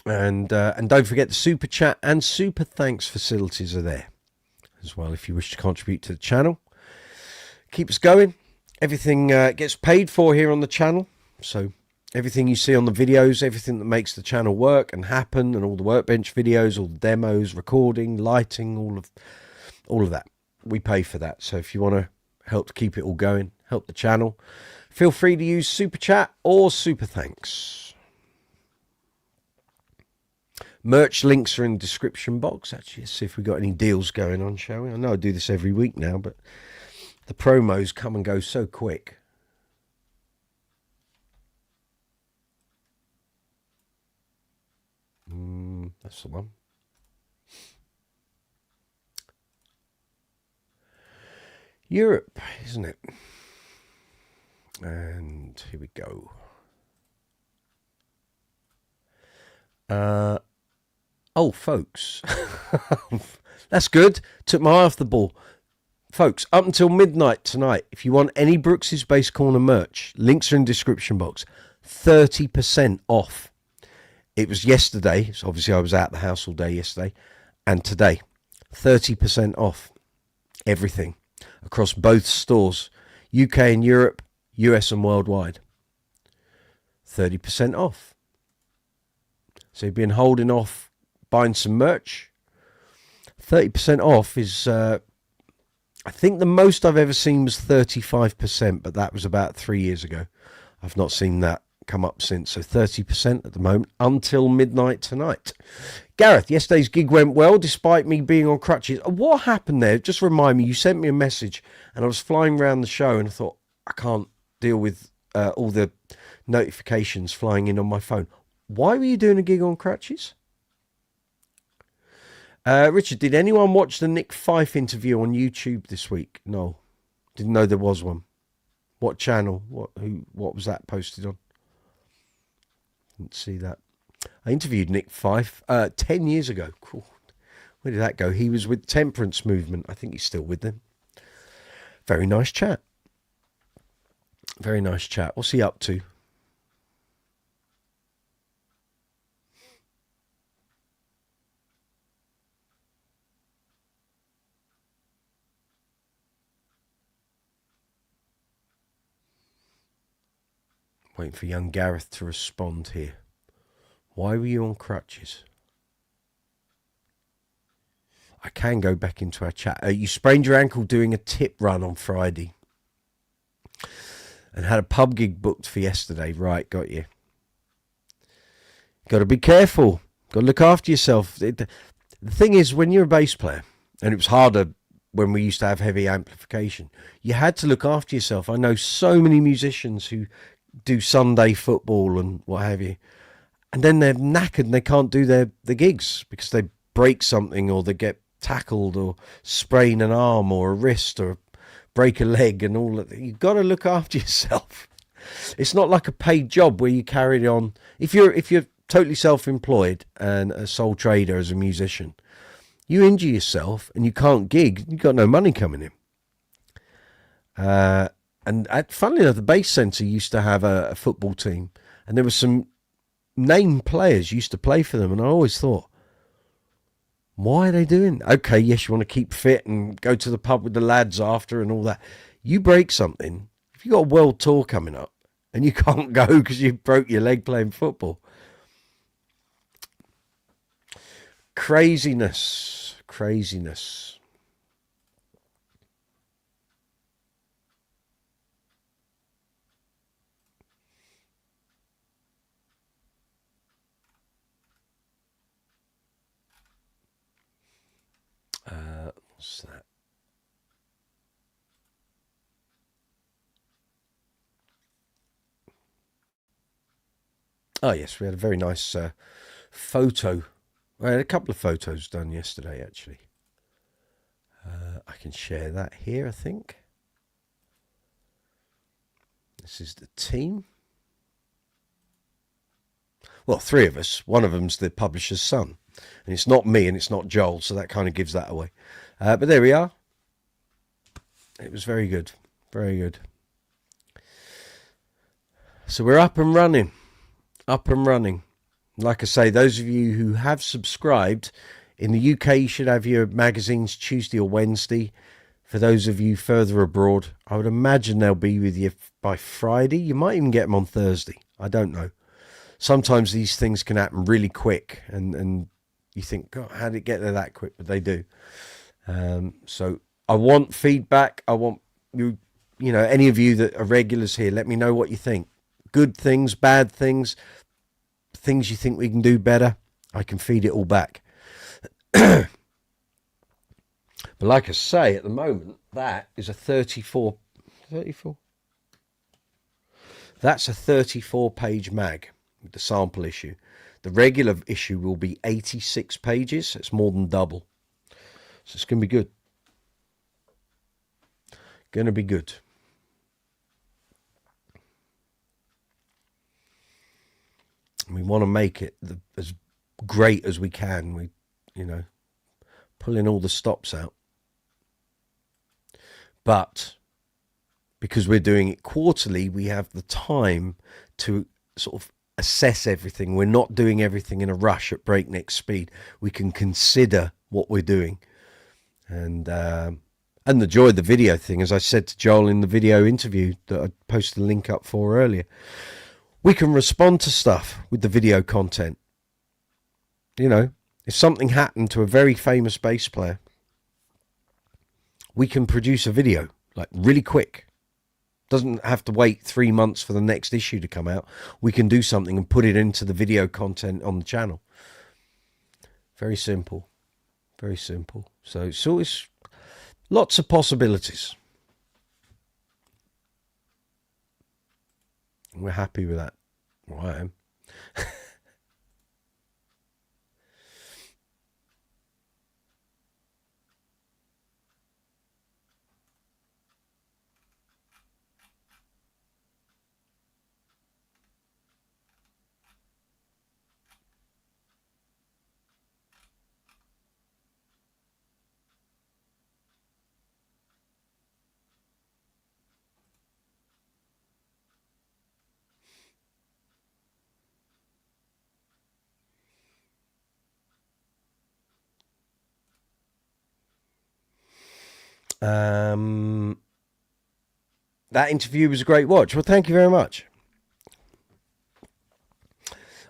And don't forget the super chat and super thanks facilities are there as well if you wish to contribute to the channel. Keep us going. Everything gets paid for here on the channel, so everything you see on the videos, everything that makes the channel work and happen, and all the workbench videos, all the demos, recording, lighting, all of that, we pay for that. So if you want to help to keep it all going, help the channel, feel free to use super chat or super thanks. Merch links are in the description box. Actually, let's see if we got any deals going on, shall we? I know I do this every week now, but the promos come and go so quick. That's the one. Europe, isn't it? And here we go. Oh, folks. That's good. Took my eye off the ball. Folks, up until midnight tonight, if you want any Brooksy's Bass Corner merch, links are in the description box. 30% off. It was yesterday, so obviously I was out the house all day yesterday, and today, 30% off everything across both stores, UK and Europe, US and worldwide. 30% off. So you've been holding off buying some merch. 30% off is, I think the most I've ever seen was 35%, but that was about 3 years ago. I've not seen that come up since. So 30% at the moment until midnight tonight. Gareth, yesterday's gig went well despite me being on crutches. What happened there? Just remind me. You sent me a message and I was flying around the show and I thought, I can't deal with all the notifications flying in on my phone. Why were you doing a gig on crutches? Richard, did anyone watch the Nick Fife interview on YouTube this week? No, didn't know there was one. What channel? What was that posted on? Didn't see that. I interviewed Nick Fife 10 years ago. Cool. Where did that go? He was with Temperance Movement. I think he's still with them. Very nice chat. Very nice chat. What's he up to? Waiting for young Gareth to respond here. Why were you on crutches? I can go back into our chat. You sprained your ankle doing a tip run on Friday. And had a pub gig booked for yesterday. Right, got you. Got to be careful. Got to look after yourself. The thing is, when you're a bass player, and it was harder when we used to have heavy amplification. You had to look after yourself. I know so many musicians who do Sunday football and what have you, and then they're knackered and they can't do the gigs because they break something, or they get tackled, or sprain an arm or a wrist, or break a leg, and all that. You've got to look after yourself. It's not like a paid job where you carry it on. If you're totally self-employed and a sole trader as a musician, you injure yourself and you can't gig, you've got no money coming in. Funnily enough, the Bass Centre used to have a football team, and there were some named players used to play for them, and I always thought, why are they doing? Okay, yes, you want to keep fit and go to the pub with the lads after and all that. You break something, if you've got a world tour coming up and you can't go because you broke your leg playing football. Craziness. What's that? Oh, yes, we had a very nice photo. I had a couple of photos done yesterday, actually. I can share that here, I think. This is the team. Well, three of us. One of them's the publisher's son. And it's not me and it's not Joel, so that kind of gives that away. But there we are. It was very good. Very good. So we're up and running. Up and running. Like I say, those of you who have subscribed, in the UK you should have your magazines Tuesday or Wednesday. For those of you further abroad, I would imagine they'll be with you by Friday. You might even get them on Thursday. I don't know. Sometimes these things can happen really quick, and you think, God, how did it get there that quick? But they do. So I want feedback. I want you know, any of you that are regulars here, let me know what you think. Good things, bad things, things you think we can do better. I can feed it all back. But like I say, at the moment, that is a 34. That's a 34-page mag with the sample issue. The regular issue will be 86 pages. It's more than double. So it's going to be good. Going to be good. We want to make it as great as we can. We, you know, pulling all the stops out. But because we're doing it quarterly, we have the time to sort of assess everything. We're not doing everything in a rush at breakneck speed. We can consider what we're doing. And the joy of the video thing, as I said to Joel in the video interview that I posted the link up for earlier, we can respond to stuff with the video content. You know, if something happened to a very famous bass player, we can produce a video like really quick. Doesn't have to wait 3 months for the next issue to come out. We can do something and put it into the video content on the channel. Very simple. Very simple. So it's lots of possibilities. We're happy with that. Well, I am. That interview was a great watch. Well, thank you very much.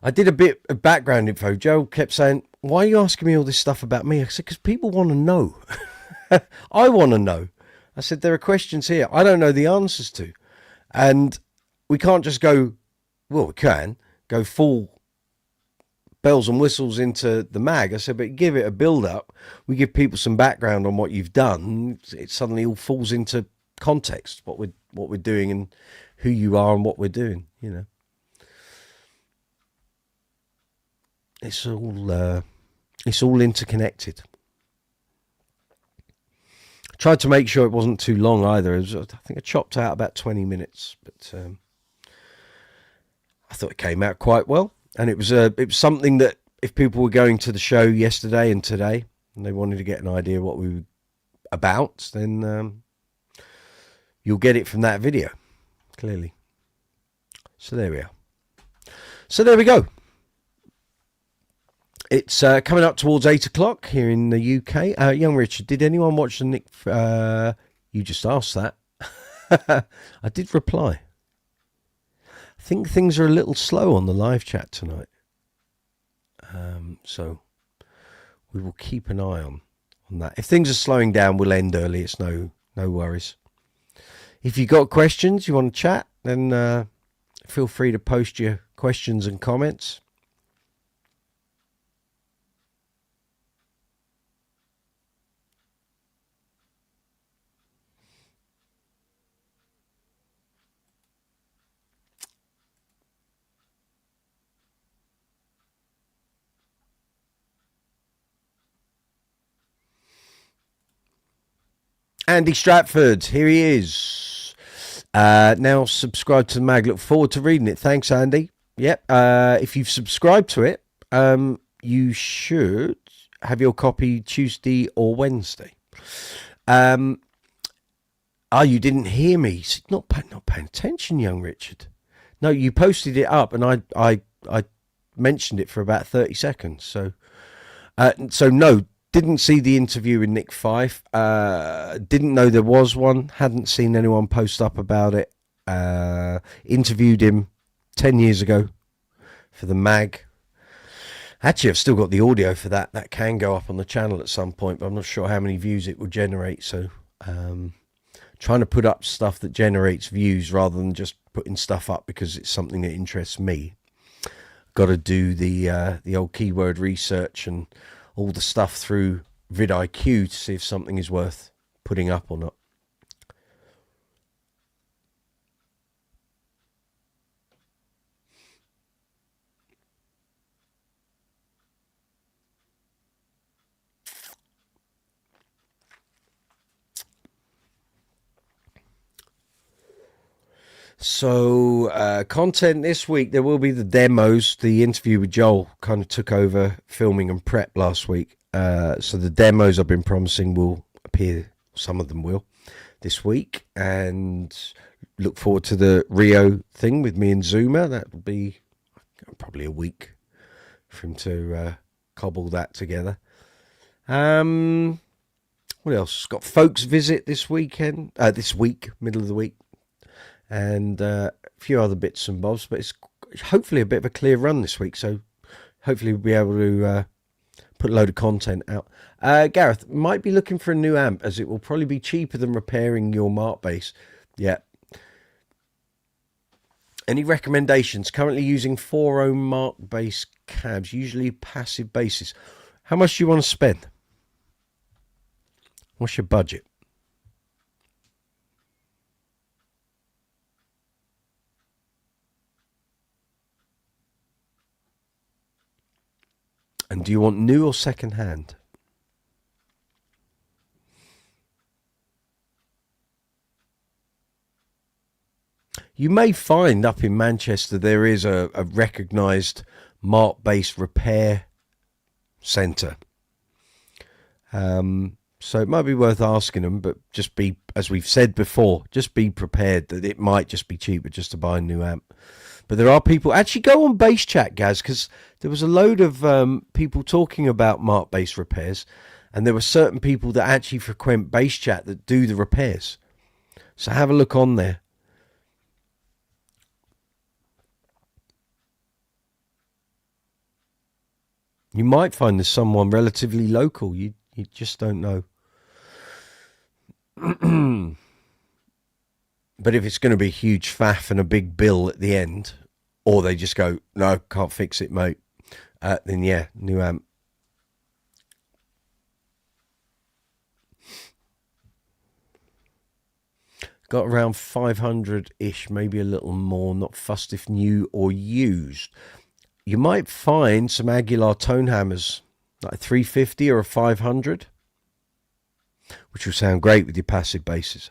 I did a bit of background info. Joe kept saying, why are you asking me all this stuff about me? I said, because people want to know. I want to know. I said, there are questions here I don't know the answers to. And we can't just go, well, we can go full bells and whistles into the mag. I said, but give it a build up. We give people some background on what you've done. It suddenly all falls into context, what we're doing and who you are and what we're doing. You know, it's all interconnected. Tried to make sure it wasn't too long either. I think I chopped out about 20 minutes, but I thought it came out quite well. And it was something that if people were going to the show yesterday and today and they wanted to get an idea what we were about, then you'll get it from that video, clearly. So there we are. So there we go. It's coming up towards 8 o'clock here in the UK. Young Richard, did anyone watch the Nick... you just asked that. I did reply. I think things are a little slow on the live chat tonight. So we will keep an eye on that. If things are slowing down, we'll end early. It's no worries. If you've got questions, you want to chat, then feel free to post your questions and comments. Andy Stratford, here he is. Now subscribe to the mag. Look forward to reading it. Thanks, Andy. Yep. If you've subscribed to it, you should have your copy Tuesday or Wednesday. You didn't hear me. Not paying attention, young Richard. No, you posted it up, and I mentioned it for about 30 seconds. So no. Didn't see the interview with Nick Fife. Didn't know there was one. Hadn't seen anyone post up about it. Interviewed him 10 years ago for the mag. Actually, I've still got the audio for that. That can go up on the channel at some point, but I'm not sure how many views it will generate. So trying to put up stuff that generates views rather than just putting stuff up because it's something that interests me. Got to do the old keyword research and all the stuff through vidIQ to see if something is worth putting up or not. So content this week, there will be the demos. The interview with Joel kind of took over filming and prep last week. So the demos I've been promising will appear, some of them will, this week. And look forward to the Rio thing with me and Zuma. That will be probably a week for him to cobble that together. What else? Got Folks Visit this week, middle of the week. And a few other bits and bobs, but it's hopefully a bit of a clear run this week, so hopefully we'll be able to put a load of content out. Gareth, might be looking for a new amp, as it will probably be cheaper than repairing your Mark bass. Yeah. Any recommendations? Currently using 4-ohm Mark bass cabs, usually passive basses. How much do you want to spend? What's your budget? And do you want new or second hand? You may find up in Manchester there is a recognised Mark bass repair centre. So it might be worth asking them, but just be, as we've said before, just be prepared that it might just be cheaper just to buy a new amp. But there are people, actually go on Bass Chat, Gaz, because there was a load of people talking about Mark bass repairs, and there were certain people that actually frequent Bass Chat that do the repairs. So have a look on there. You might find there's someone relatively local. You just don't know. But if it's going to be a huge faff and a big bill at the end, or they just go, no, can't fix it, mate, Then yeah, new amp. Got around 500-ish, maybe a little more. Not fussed if new or used. You might find some Aguilar tone hammers, like a 350 or a 500, which will sound great with your passive basses.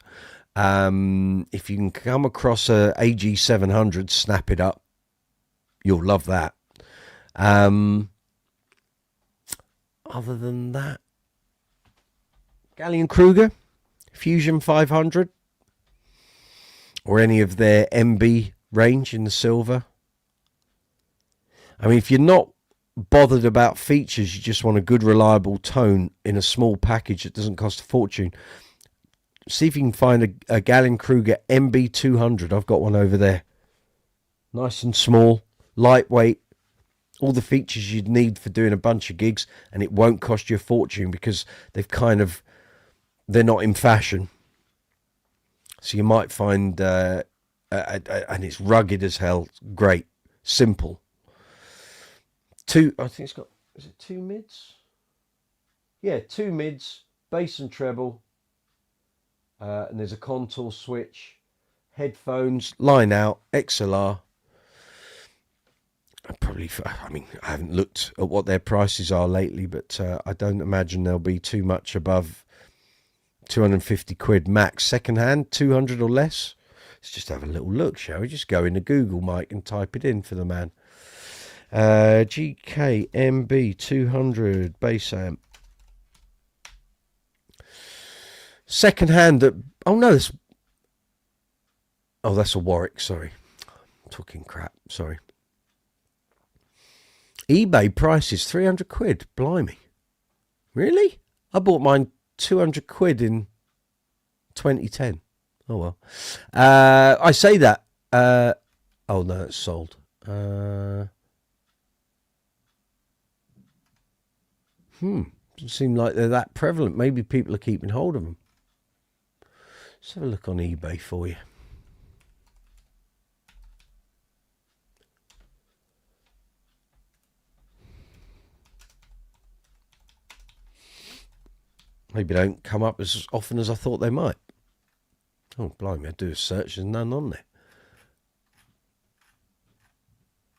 If you can come across a AG 700, snap it up. You'll love that. Other than that, Gallien-Kruger, Fusion 500, or any of their MB range in the silver. I mean, if you're not bothered about features, you just want a good, reliable tone in a small package that doesn't cost a fortune, see if you can find a Gallien-Kruger MB200. I've got one over there. Nice and small, lightweight, all the features you'd need for doing a bunch of gigs, and it won't cost you a fortune because they're not in fashion. So you might find, and it's rugged as hell, great, simple. I think it's got, is it 2 mids? Yeah, 2 mids, bass and treble, and there's a contour switch, headphones, line out, XLR. I haven't looked at what their prices are lately, but I don't imagine they'll be too much above 250 quid max. Second hand, 200 or less. Let's just have a little look, shall we? Just go into Google, Mike, and type it in for the man. GKMB 200 bass amp. Second hand that's a Warwick, sorry. I'm talking crap, sorry. eBay price is 300 quid. Blimey. Really? I bought mine 200 quid in 2010. Oh, well. I say that. Oh, no, it's sold. Doesn't seem like they're that prevalent. Maybe people are keeping hold of them. Let's have a look on eBay for you. Maybe they don't come up as often as I thought they might. Oh, blimey, I do a search, there's none on there.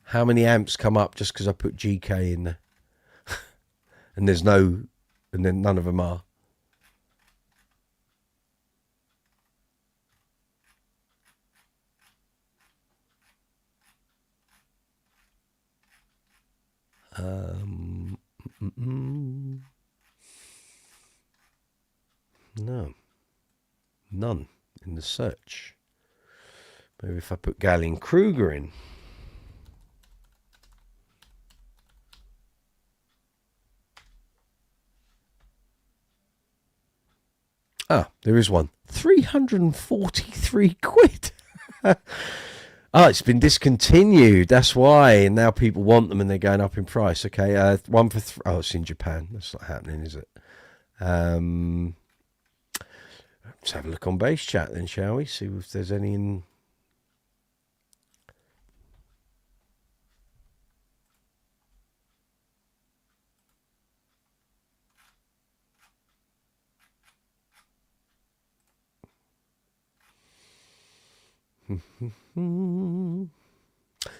How many amps come up just because I put GK in there? And then none of them are. No, none in the search. Maybe if I put Gallien-Kruger in. Ah, there is one. 343 quid. It's been discontinued. That's why. And now people want them and they're going up in price. Okay, one for it's in Japan. That's not happening, is it? Let's have a look on Bass Chat then, shall we? See if there's any in.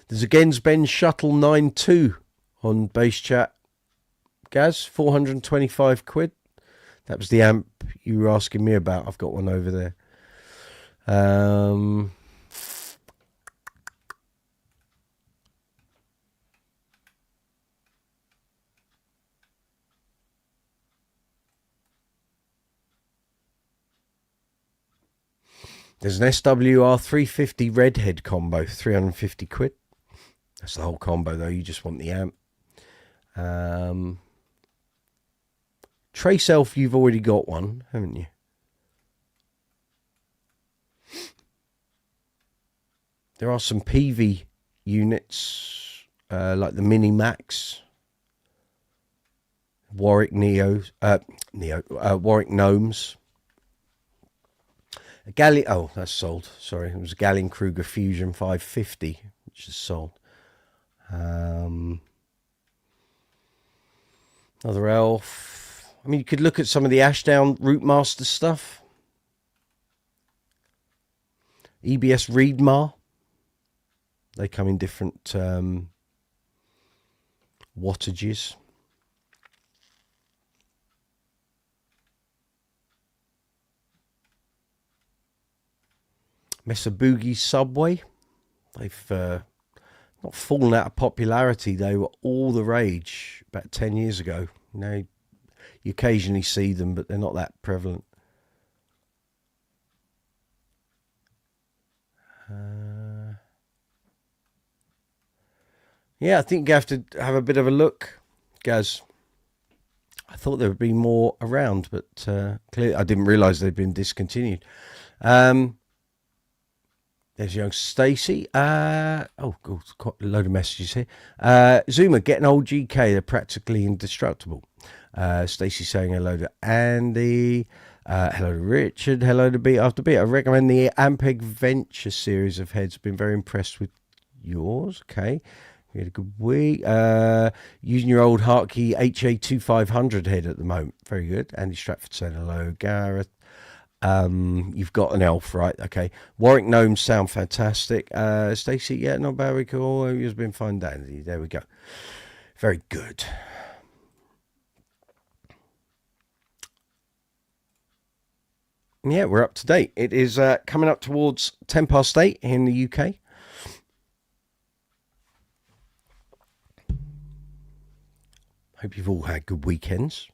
There's a Gensben Shuttle 9.2 on Bass Chat. Gaz, 425 quid. That was the amp you were asking me about. I've got one over there. There's an SWR 350 Redhead combo, 350 quid. That's the whole combo, though. You just want the amp. Trace Elf, you've already got one, haven't you? There are some PV units, like the Mini Max, Warwick Warwick Gnomes. That's sold. Sorry, it was a Gallien-Kruger Fusion 550, which is sold. Another elf. I mean, you could look at some of the Ashdown Rootmaster stuff. EBS Reedmar. They come in different wattages. Mesa Boogie Subway. They've not fallen out of popularity. They were all the rage about 10 years ago. Now you occasionally see them, but they're not that prevalent. Yeah, I think you have to have a bit of a look, guys. I thought there would be more around, but clearly I didn't realise they'd been discontinued. There's young Stacey. Oh, God, quite a load of messages here. Zuma, get an old GK. They're practically indestructible. Stacey saying hello to Andy. Hello to Richard. Hello to Beat After Beat. I recommend the Ampeg Venture series of heads. Been very impressed with yours. Okay. We had a good week. Using your old Hartkey HA2500 head at the moment. Very good. Andy Stratford saying hello. Gareth. You've got an elf, right? Okay. Warwick Gnomes sound fantastic. Stacey, yeah, not bad. We cool. You've been fine, Dandy. There we go. Very good. Yeah, we're up to date. It is coming up towards 8:10 in the UK. Hope you've all had good weekends.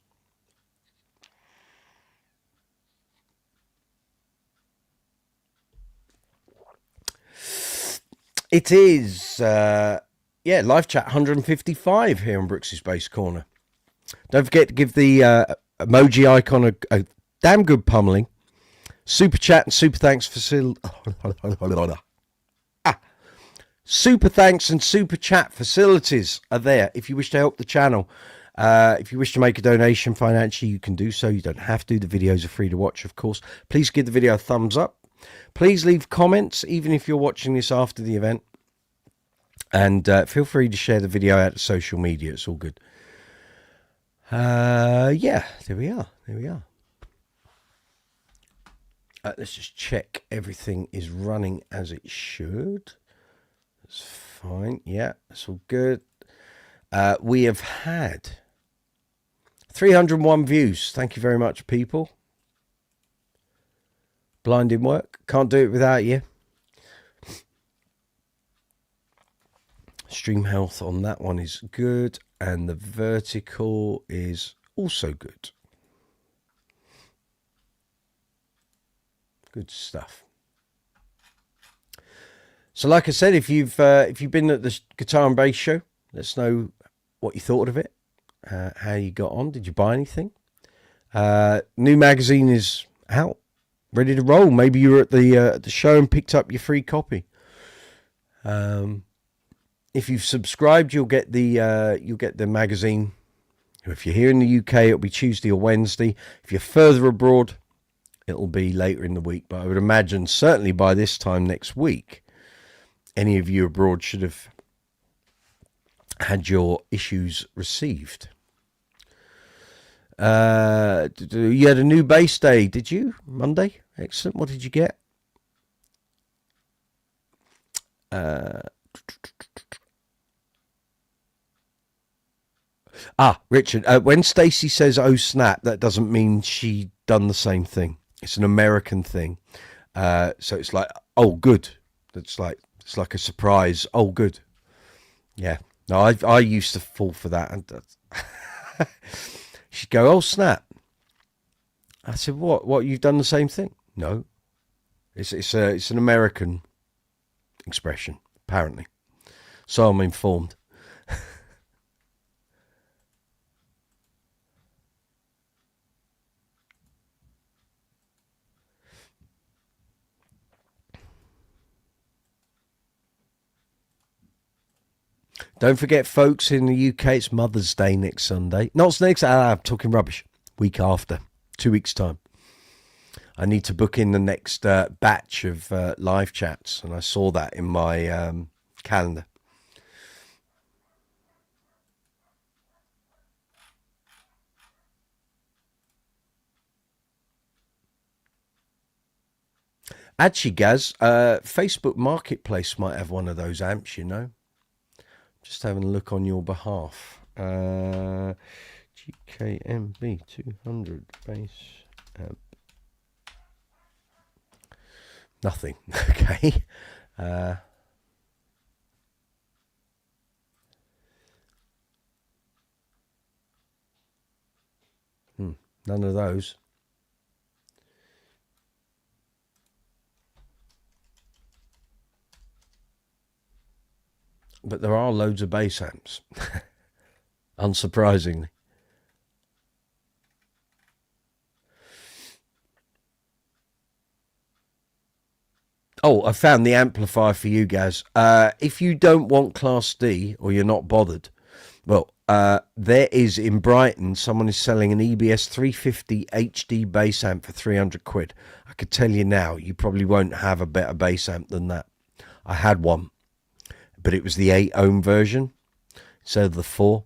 It is, live chat 155 here on Brooksy's Bass Corner. Don't forget to give the emoji icon a damn good pummeling. Super chat and super thanks super thanks and super chat facilities are there if you wish to help the channel. If you wish to make a donation financially, you can do so. You don't have to. The videos are free to watch, of course. Please give the video a thumbs up. Please leave comments, even if you're watching this after the event. And feel free to share the video out to social media. It's all good. Yeah, there we are. There we are. Let's just check everything is running as it should. That's fine. Yeah, that's all good. We have had 301 views. Thank you very much, people. Blinding work. Can't do it without you. Stream health on that one is good. And the vertical is also good. Good stuff. So like I said, if you've been at the Guitar and Bass show, let us know what you thought of it. How you got on. Did you buy anything? New magazine is out. Ready to roll. Maybe you were at the show and picked up your free copy. If you've subscribed, you'll get the magazine. If you're here in the UK, it'll be Tuesday or Wednesday. If you're further abroad, it'll be later in the week. But I would imagine certainly by this time next week, any of you abroad should have had your issues received. You had a new bass day, did you? Monday? Excellent. What did you get? Richard, when Stacey says, oh snap, that doesn't mean she done the same thing. It's an American thing. So it's like, oh good. It's like a surprise. Oh good. Yeah. No, I used to fall for that. And she'd go, oh snap. I said, what? You've done the same thing? No. It's an American expression, apparently. So I'm informed. Don't forget, folks, in the UK, it's Mother's Day next Sunday. Not next, I'm talking rubbish. Week after. 2 weeks' time. I need to book in the next batch of live chats, and I saw that in my calendar. Actually, Gaz, Facebook Marketplace might have one of those amps, you know. Just having a look on your behalf. GKMB 200 bass amp. Nothing. Okay. None of those. But there are loads of bass amps, unsurprisingly. Oh, I found the amplifier for you, Gaz. If you don't want Class D or you're not bothered, well, there is in Brighton, someone is selling an EBS 350 HD bass amp for 300 quid. I could tell you now, you probably won't have a better bass amp than that. I had one, but it was the 8 ohm version instead of the 4.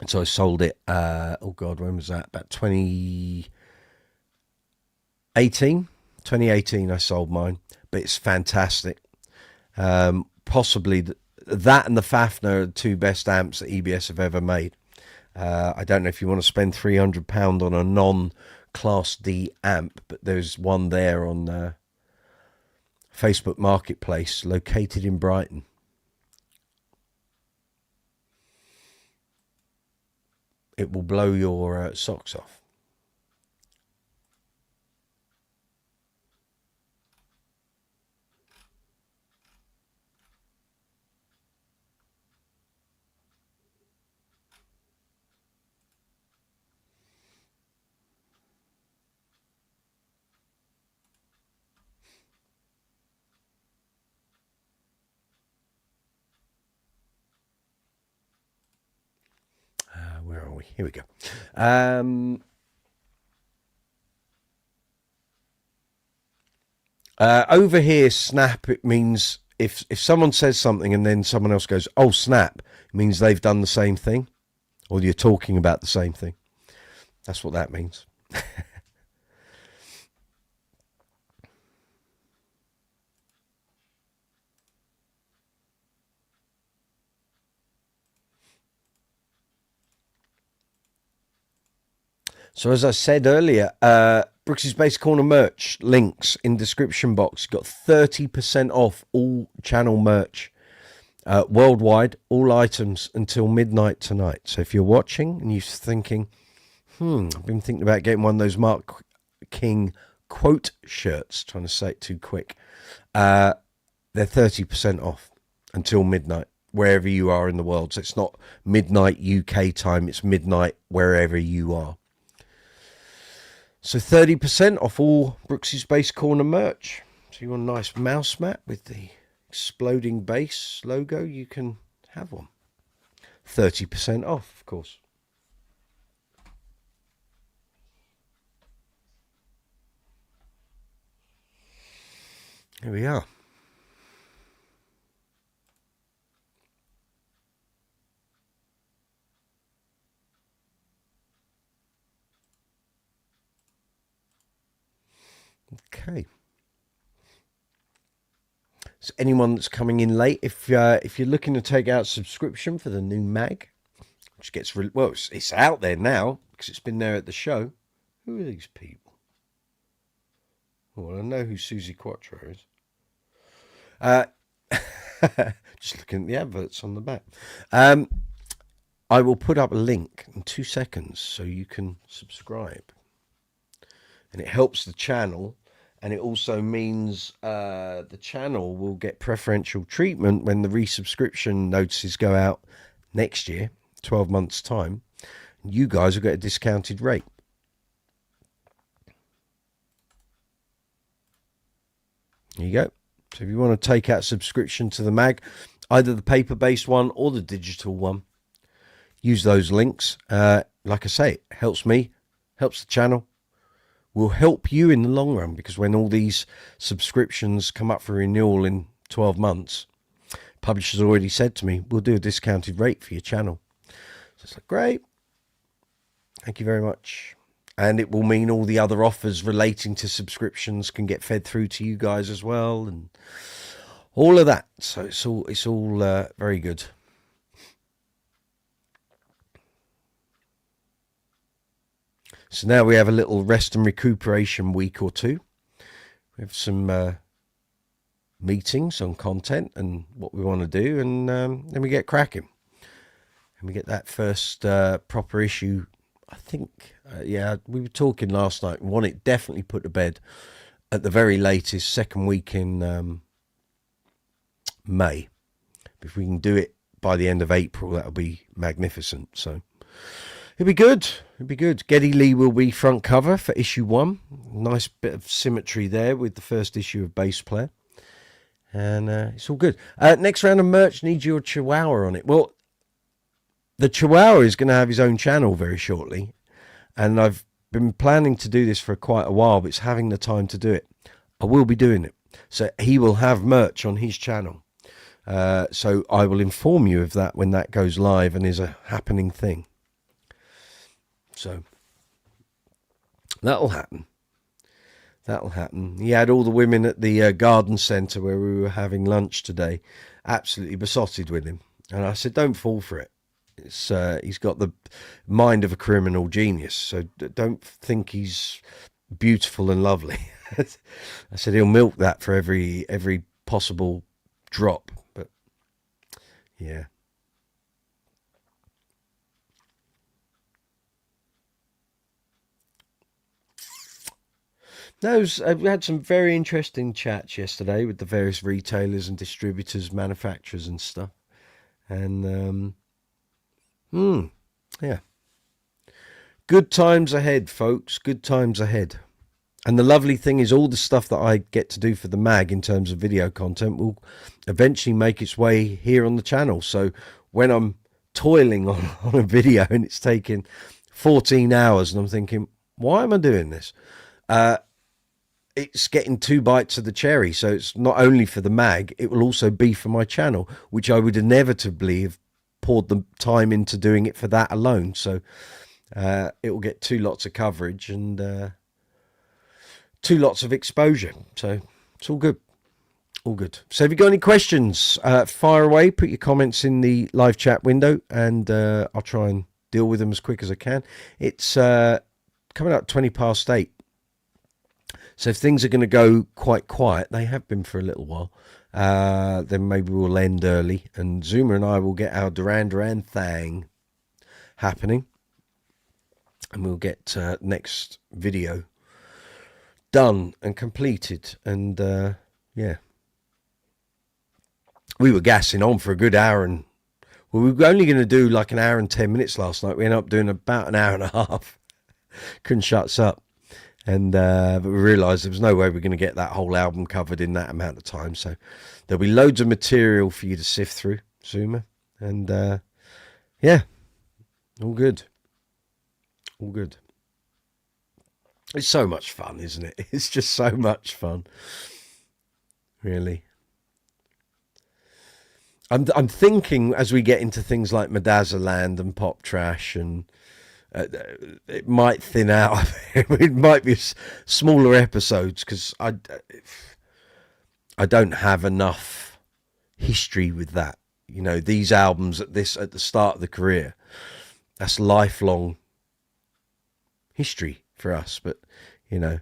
And so I sold it, oh God, when was that? About 2018. 2018 I sold mine, but it's fantastic. Possibly that and the Fafner are the two best amps that EBS have ever made. I don't know if you want to spend £300 on a non-Class D amp, but there's one there on Facebook Marketplace located in Brighton. It will blow your socks off. Where are we? Here we go. Over here, snap, it means if someone says something and then someone else goes, oh, snap, it means they've done the same thing or you're talking about the same thing. That's what that means. So as I said earlier, Brooksy's Bass Corner merch, links in description box. Got 30% off all channel merch worldwide, all items until midnight tonight. So if you're watching and you're thinking, I've been thinking about getting one of those Mark King quote shirts, trying to say it too quick. They're 30% off until midnight, wherever you are in the world. So it's not midnight UK time, it's midnight wherever you are. So 30% off all Brooksy's Bass Corner merch. So you want a nice mouse mat with the exploding bass logo, you can have one. 30% off, of course. Here we are. Okay. So anyone that's coming in late, if you're looking to take out a subscription for the new mag, which gets well, it's out there now because it's been there at the show. Who are these people? Well, I know who Susie Quattro is. Just looking at the adverts on the back. I will put up a link in 2 seconds so you can subscribe, and it helps the channel. And it also means the channel will get preferential treatment when the resubscription notices go out next year, 12 months' time. You guys will get a discounted rate. There you go. So if you want to take out a subscription to the mag, either the paper-based one or the digital one, use those links. Like I say, it helps me, helps the channel. Will help you in the long run, because when all these subscriptions come up for renewal in 12 months, publishers already said to me, we'll do a discounted rate for your channel. So it's like, great. Thank you very much. And it will mean all the other offers relating to subscriptions can get fed through to you guys as well, and all of that. So it's all very good. So now we have a little rest and recuperation week or two. We have some meetings on content and what we want to do, and then we get cracking. And we get that first proper issue. I think, yeah, we were talking last night. We want it definitely put to bed at the very latest, second week in May. If we can do it by the end of April, that'll be magnificent. So it'll be good. It'll be good. Geddy Lee will be front cover for issue 1. Nice bit of symmetry there with the first issue of Bass Player. And it's all good. Next round of merch needs your Chihuahua on it. Well, the Chihuahua is going to have his own channel very shortly. And I've been planning to do this for quite a while, but it's having the time to do it. I will be doing it. So he will have merch on his channel. So I will inform you of that when that goes live and is a happening thing. So that'll happen. That'll happen. He had all the women at the garden centre where we were having lunch today absolutely besotted with him. And I said, don't fall for it. He's got the mind of a criminal genius. So don't think he's beautiful and lovely. I said he'll milk that for every possible drop. But yeah. We had some very interesting chats yesterday with the various retailers and distributors, manufacturers and stuff. And, yeah. Good times ahead, folks. Good times ahead. And the lovely thing is all the stuff that I get to do for the mag in terms of video content will eventually make its way here on the channel. So when I'm toiling on a video and it's taking 14 hours and I'm thinking, why am I doing this? It's getting 2 bites of the cherry. So it's not only for the mag, it will also be for my channel, which I would inevitably have poured the time into doing it for that alone. So it will get 2 lots of coverage and 2 lots of exposure. So it's all good. All good. So if you've got any questions, fire away, put your comments in the live chat window and I'll try and deal with them as quick as I can. It's coming up 8:20. So if things are going to go quite quiet, they have been for a little while, then maybe we'll end early and Zuma and I will get our Duran thing happening and we'll get next video done and completed. And yeah, we were gassing on for a good hour and well, we were only going to do like an hour and 10 minutes last night. We ended up doing about an hour and a half. Couldn't shut us up. And but we realised there was no way we're going to get that whole album covered in that amount of time. So there'll be loads of material for you to sift through, Zuma. And yeah, all good. All good. It's so much fun, isn't it? It's just so much fun. Really. I'm thinking as we get into things like Medazzaland and Pop Trash and it might thin out. It might be smaller episodes because I don't have enough history with that. You know, these albums at the start of the career, that's lifelong history for us. But you know,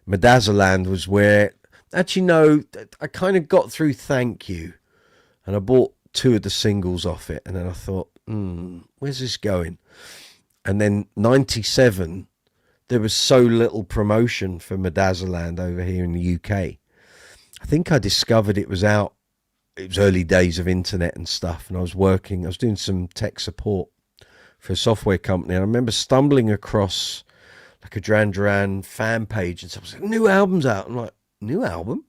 Medazzaland was where actually no, I kind of got through Thank You, and I bought 2 of the singles off it, and then I thought, where's this going? And then 97, there was so little promotion for Medazzaland over here in the UK. I think I discovered it was out. It was early days of internet and stuff. And I was doing some tech support for a software company. And I remember stumbling across like a Duran fan page. And someone said, new album's out. I'm like, new album?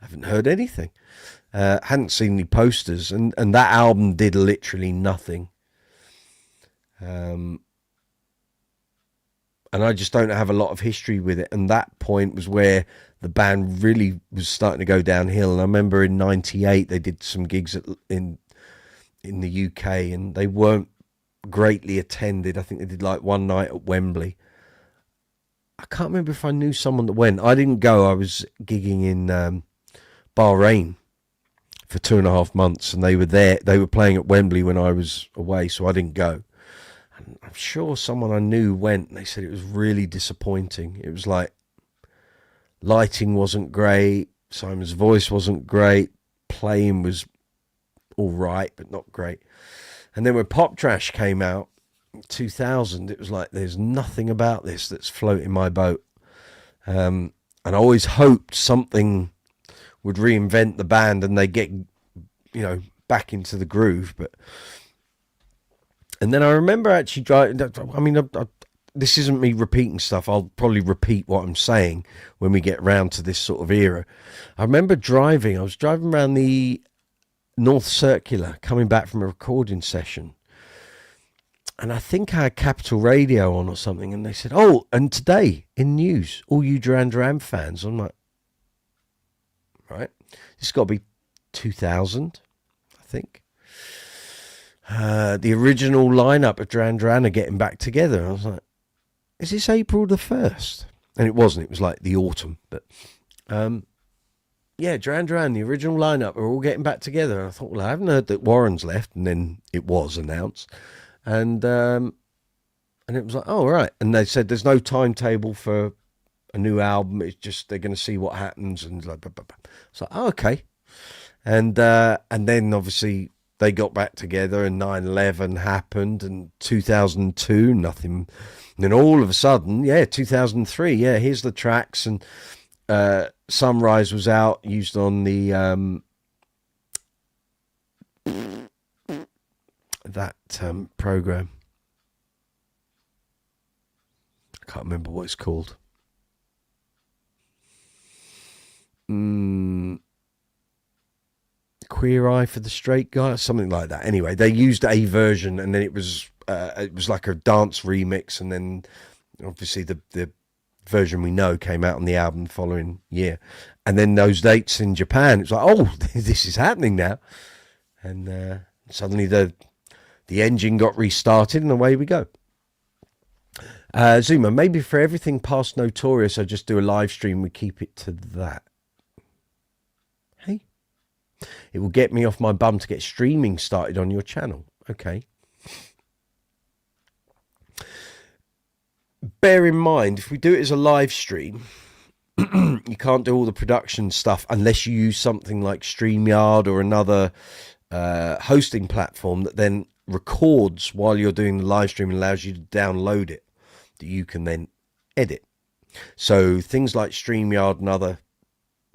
I haven't heard anything. Hadn't seen any posters. And that album did literally nothing. And I just don't have a lot of history with it. And that point was where the band really was starting to go downhill. And I remember in 98, they did some gigs in the UK and they weren't greatly attended. I think they did like one night at Wembley. I can't remember if I knew someone that went. I didn't go. I was gigging in Bahrain for 2.5 months, and they were there. They were playing at Wembley when I was away, so I didn't go. And I'm sure someone I knew went, and they said it was really disappointing. It was like lighting wasn't great, Simon's voice wasn't great, playing was all right, but not great. And then when Pop Trash came out, 2000, it was like, there's nothing about this that's floating my boat. And I always hoped something would reinvent the band and they get, back into the groove. And then I remember actually driving. I mean, this isn't me repeating stuff. I'll probably repeat what I'm saying when we get round to this sort of era. I remember driving. I was driving around the North Circular, coming back from a recording session. And I think I had Capital Radio on or something. And they said, oh, and today in news, all you Duran fans. I'm like, right. This has got to be 2000, I think. The original lineup of Duran are getting back together. I was like, is this April the 1st? And it wasn't. It was like the autumn. But, yeah, Duran, the original lineup are all getting back together. And I thought, well, I haven't heard that Warren's left. And then it was announced. And it was like, oh, right. And they said there's no timetable for a new album. It's just they're going to see what happens. And like, blah, blah, blah. It's like, oh, okay. And then obviously they got back together and 9/11 happened and 2002, nothing. And then all of a sudden, 2003, here's the tracks. And Sunrise was out, used on the program. I can't remember what it's called. Queer Eye for the Straight Guy, something like that. Anyway, they used a version, and then it was like a dance remix, and then obviously the version we know came out on the album the following year. And then those dates in Japan, it's like, oh, this is happening now. And suddenly the engine got restarted, and away we go. Zuma, maybe for everything past Notorious, I just do a live stream. We keep it to that. Hey, it will get me off my bum to get streaming started on your channel. Okay. Bear in mind, if we do it as a live stream, you can't do all the production stuff unless you use something like StreamYard or another hosting platform that then records while you're doing the live stream and allows you to download it that you can then edit. So things like StreamYard and other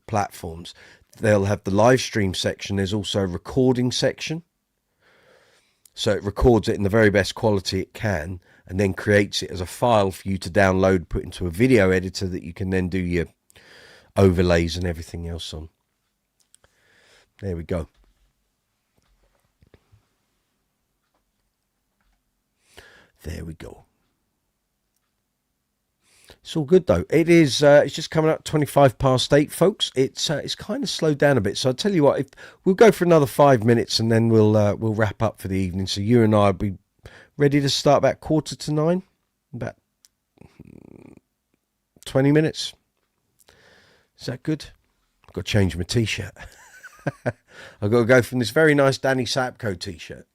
platforms, they'll have the live stream section. There's also a recording section. So it records it in the very best quality it can and then creates it as a file for you to download, put into a video editor that you can then do your overlays and everything else on. There we go. There we go. It's all good though. It is. It's just coming up 8:25, folks. It's kind of slowed down a bit. So I'll tell you what. If we'll go for another 5 minutes and then we'll wrap up for the evening. So you and I will be ready to start about 8:45. About 20 minutes. Is that good? I've got to change my t-shirt. I've got to go from this very nice Danny Sapko t-shirt,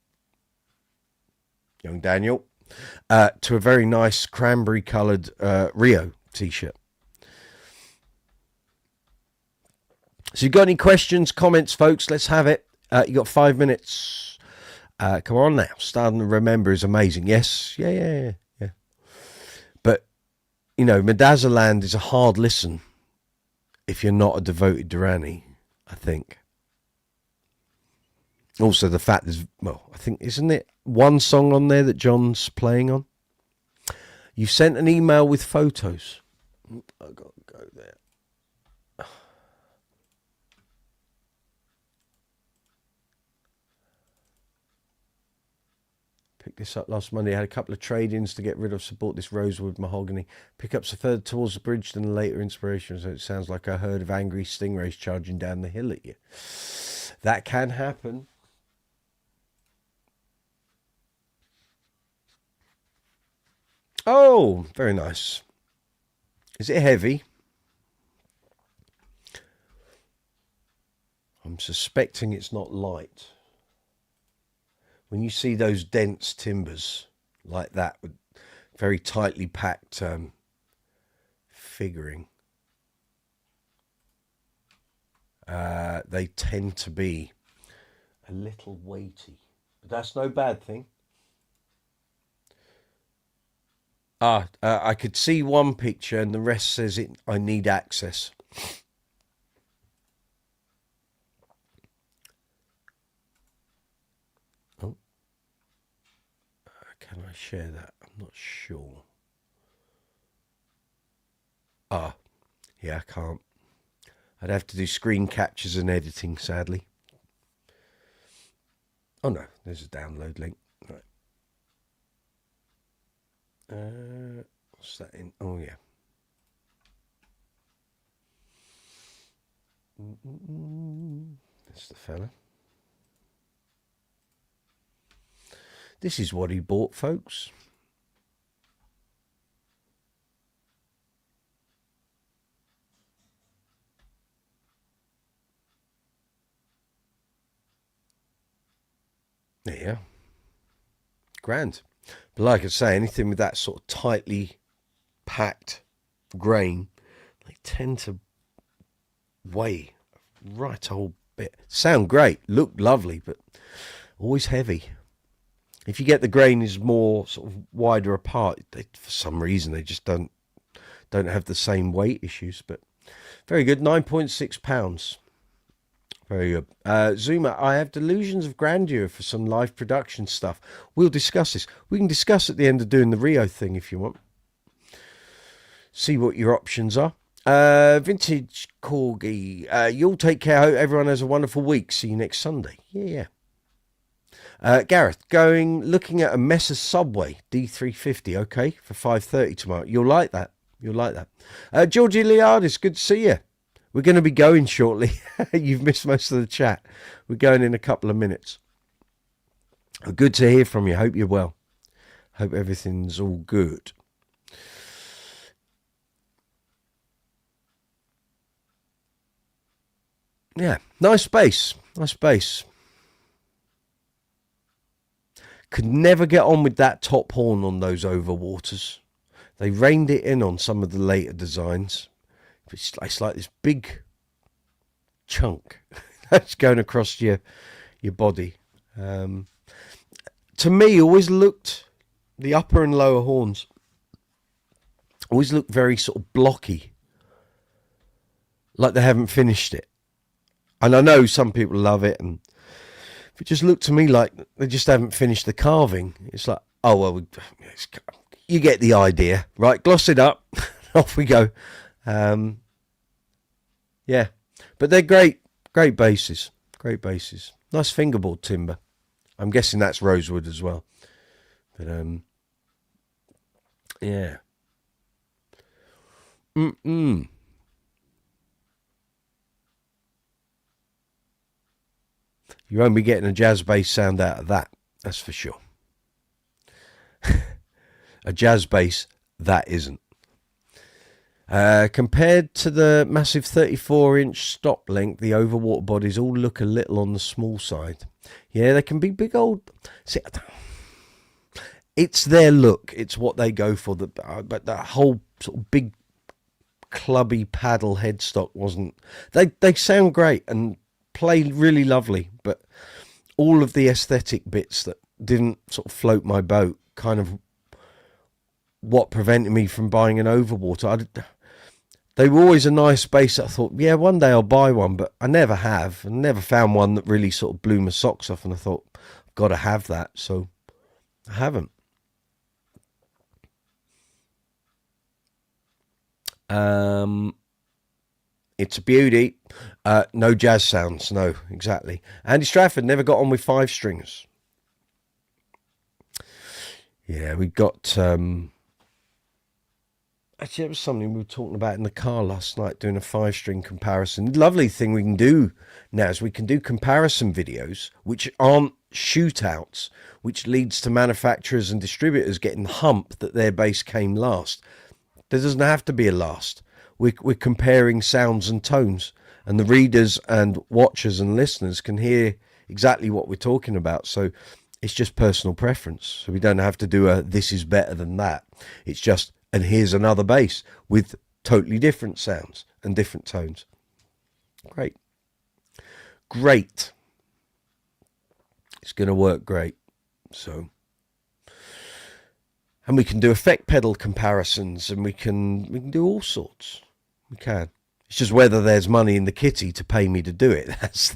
young Daniel, to a very nice cranberry coloured Rio t-shirt. So you got any questions, comments, folks? Let's have it. You got 5 minutes. Come on now. Starting to Remember is amazing. Yes. Yeah. But, Medazaland is a hard listen if you're not a devoted Durani, I think. Also, the fact is, I think, isn't it one song on there that John's playing on? You sent an email with photos. I've got to go there. Picked this up last Monday. I had a couple of trade-ins to get rid of. Support this rosewood mahogany. Pickups are further towards the bridge than the later inspiration. So it sounds like a herd of angry stingrays charging down the hill at you. That can happen. Oh, very nice. Is it heavy? I'm suspecting it's not light. When you see those dense timbers like that with very tightly packed figuring, they tend to be a little weighty. But that's no bad thing. I could see one picture and the rest says I need access. Oh, can I share that? I'm not sure. Yeah, I can't. I'd have to do screen captures and editing, sadly. Oh no, there's a download link. Right. What's that in? Oh yeah. That's the fella. This is what he bought, folks. Yeah. Grand. But like I say, anything with that sort of tightly packed grain, they tend to weigh right a whole bit. Sound great, look lovely, but always heavy. If you get the grain is more sort of wider apart, for some reason they just don't have the same weight issues. But very good, £9.6. Very good. Zuma, I have delusions of grandeur for some live production stuff. We'll discuss this. We can discuss at the end of doing the Rio thing if you want. See what your options are. Vintage Corgi, you'll take care. Hope everyone has a wonderful week. See you next Sunday. Yeah. Gareth, looking at a Messer Subway D350, okay, for 5:30 tomorrow. You'll like that. Georgie Liardis, good to see you. We're going to be going shortly. You've missed most of the chat. We're going in a couple of minutes. Good to hear from you. Hope you're well. Hope everything's all good. Yeah, nice space. Could never get on with that top horn on those overwaters. They reined it in on some of the later designs. It's like this big chunk that's going across your body. To me, always looked, the upper and lower horns always look very sort of blocky, like they haven't finished it. And I know some people love it, and it just looked to me like they just haven't finished the carving. It's like, oh well, you get the idea, right? Gloss it up, off we go. Yeah, but they're great basses. Nice fingerboard timber. I'm guessing that's rosewood as well. But yeah. You won't be getting a jazz bass sound out of that. That's for sure. A jazz bass, that isn't. Compared to the massive 34-inch stop length, the overwater bodies all look a little on the small side. Yeah, they can be big old. See, it's their look. It's what they go for. But the whole sort of big clubby paddle headstock wasn't. They sound great and play really lovely, but all of the aesthetic bits that didn't sort of float my boat, kind of what prevented me from buying an overwater. They were always a nice bass. I thought, yeah, one day I'll buy one, but I never have. I never found one that really sort of blew my socks off, and I thought, I've got to have that, so I haven't. It's a beauty. No jazz sounds, no, exactly. Andy Stratford never got on with 5 strings. Yeah, we got... Actually, it was something we were talking about in the car last night, doing a 5-string comparison. The lovely thing we can do now is we can do comparison videos, which aren't shootouts, which leads to manufacturers and distributors getting the hump that their bass came last. There doesn't have to be a last. We're comparing sounds and tones, and the readers and watchers and listeners can hear exactly what we're talking about. So it's just personal preference. So we don't have to do a this is better than that. It's just, and here's another bass with totally different sounds and different tones. Great. It's going to work great. So, and we can do effect pedal comparisons, and we can do all sorts. We can. It's just whether there's money in the kitty to pay me to do it. That's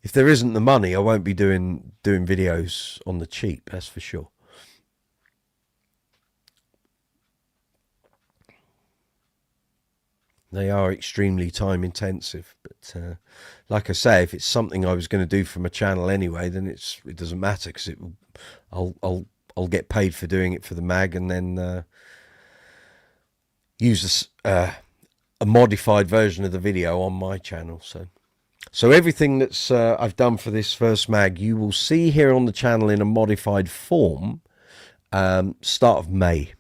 if there isn't the money, I won't be doing videos on the cheap. That's for sure. They are extremely time intensive, but like I say, if it's something I was going to do for my channel anyway, then it doesn't matter, because I'll get paid for doing it for the mag, and then use a modified version of the video on my channel. So everything that's I've done for this first mag, you will see here on the channel in a modified form, start of May.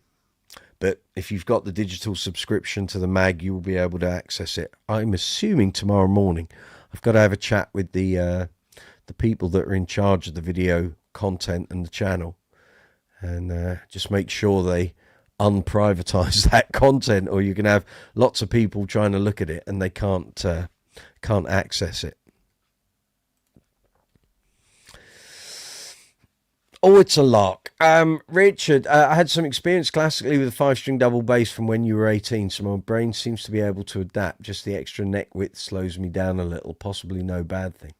But if you've got the digital subscription to the mag, you will be able to access it. I'm assuming tomorrow morning. I've got to have a chat with the people that are in charge of the video content and the channel, and just make sure they unprivatize that content, or you can have lots of people trying to look at it and they can't access it. Oh, it's a lark. Richard, I had some experience classically with a 5-string double bass from when you were 18, so my brain seems to be able to adapt. Just the extra neck width slows me down a little. Possibly no bad thing.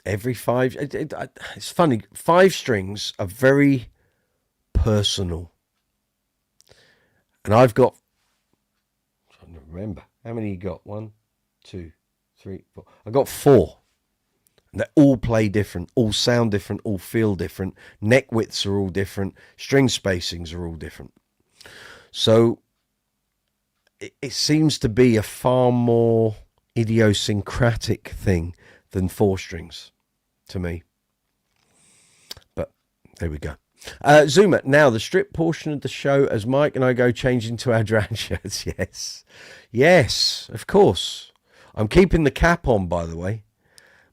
Every five... it's funny. 5 strings are very personal. And I've got... I'm trying to remember. How many you got? 1, 2, 3, 4. I got 4. They all play different, all sound different, all feel different. Neck widths are all different. String spacings are all different. So it seems to be a far more idiosyncratic thing than 4 strings to me. But there we go. Zuma, now the strip portion of the show as Mike and I go change into our Duran shirts. Yes, of course. I'm keeping the cap on, by the way.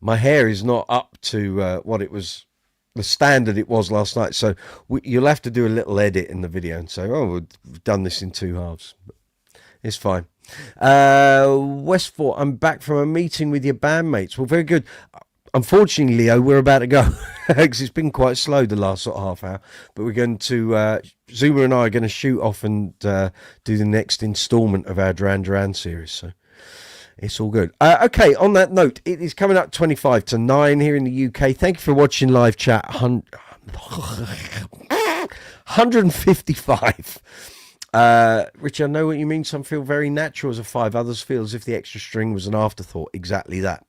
My hair is not up to what it was, the standard it was last night. So you'll have to do a little edit in the video and say, oh, we've done this in 2 halves. But it's fine. Westford, I'm back from a meeting with your bandmates. Well, very good. Unfortunately, Leo, we're about to go because it's been quite slow the last sort of half hour. But we're going to, Zuma and I are going to shoot off and do the next installment of our Duran series. So it's all good. Okay, on that note, it is coming up 25 to 9 here in the UK. Thank you for watching live chat. 155. Richard, I know what you mean. Some feel very natural as a 5. Others feel as if the extra string was an afterthought. Exactly that.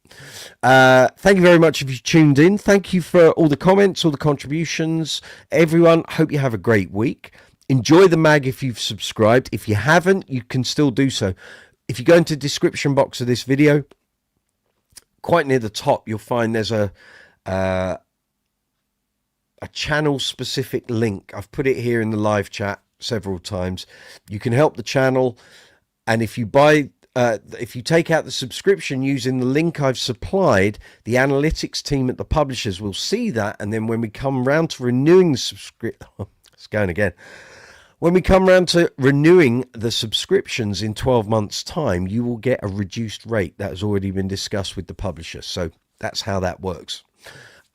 Thank you very much if you tuned in. Thank you for all the comments, all the contributions. Everyone, hope you have a great week. Enjoy the mag if you've subscribed. If you haven't, you can still do so. If you go into the description box of this video, quite near the top, you'll find there's a channel specific link. I've put it here in the live chat several times. You can help the channel, and if you take out the subscription using the link I've supplied, the analytics team at the publishers will see that, and then when we come round to renewing the subscription, it's going again. When we come around to renewing the subscriptions in 12 months' time, you will get a reduced rate. That has already been discussed with the publisher. So that's how that works.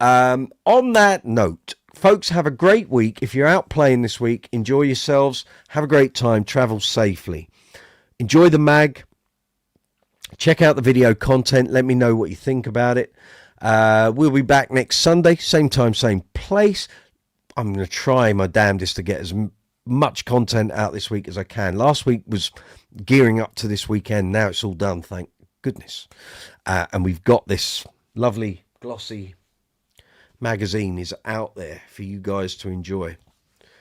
On that note, folks, have a great week. If you're out playing this week, enjoy yourselves. Have a great time. Travel safely. Enjoy the mag. Check out the video content. Let me know what you think about it. We'll be back next Sunday. Same time, same place. I'm going to try my damnedest to get as much content out this week as I can. Last week was gearing up to this weekend. Now it's all done, thank goodness. And we've got this lovely glossy magazine is out there for you guys to enjoy.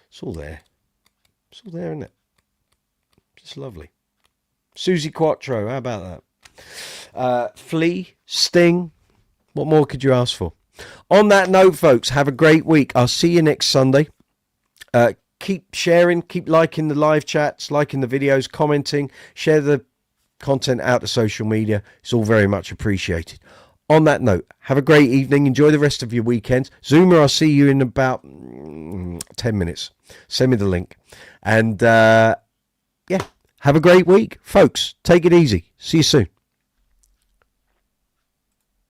It's all there. It's all there, isn't it? Just lovely. Susie Quattro, how about that? Flea, Sting, what more could you ask for? On that note, folks, have a great week. I'll see you next Sunday. keep sharing, keep liking the live chats, liking the videos, commenting, share the content out to social media. It's all very much appreciated. On that note, have a great evening. Enjoy the rest of your weekend. Zuma, I'll see you in about 10 minutes. Send me the link. And, yeah, have a great week. Folks, take it easy. See you soon.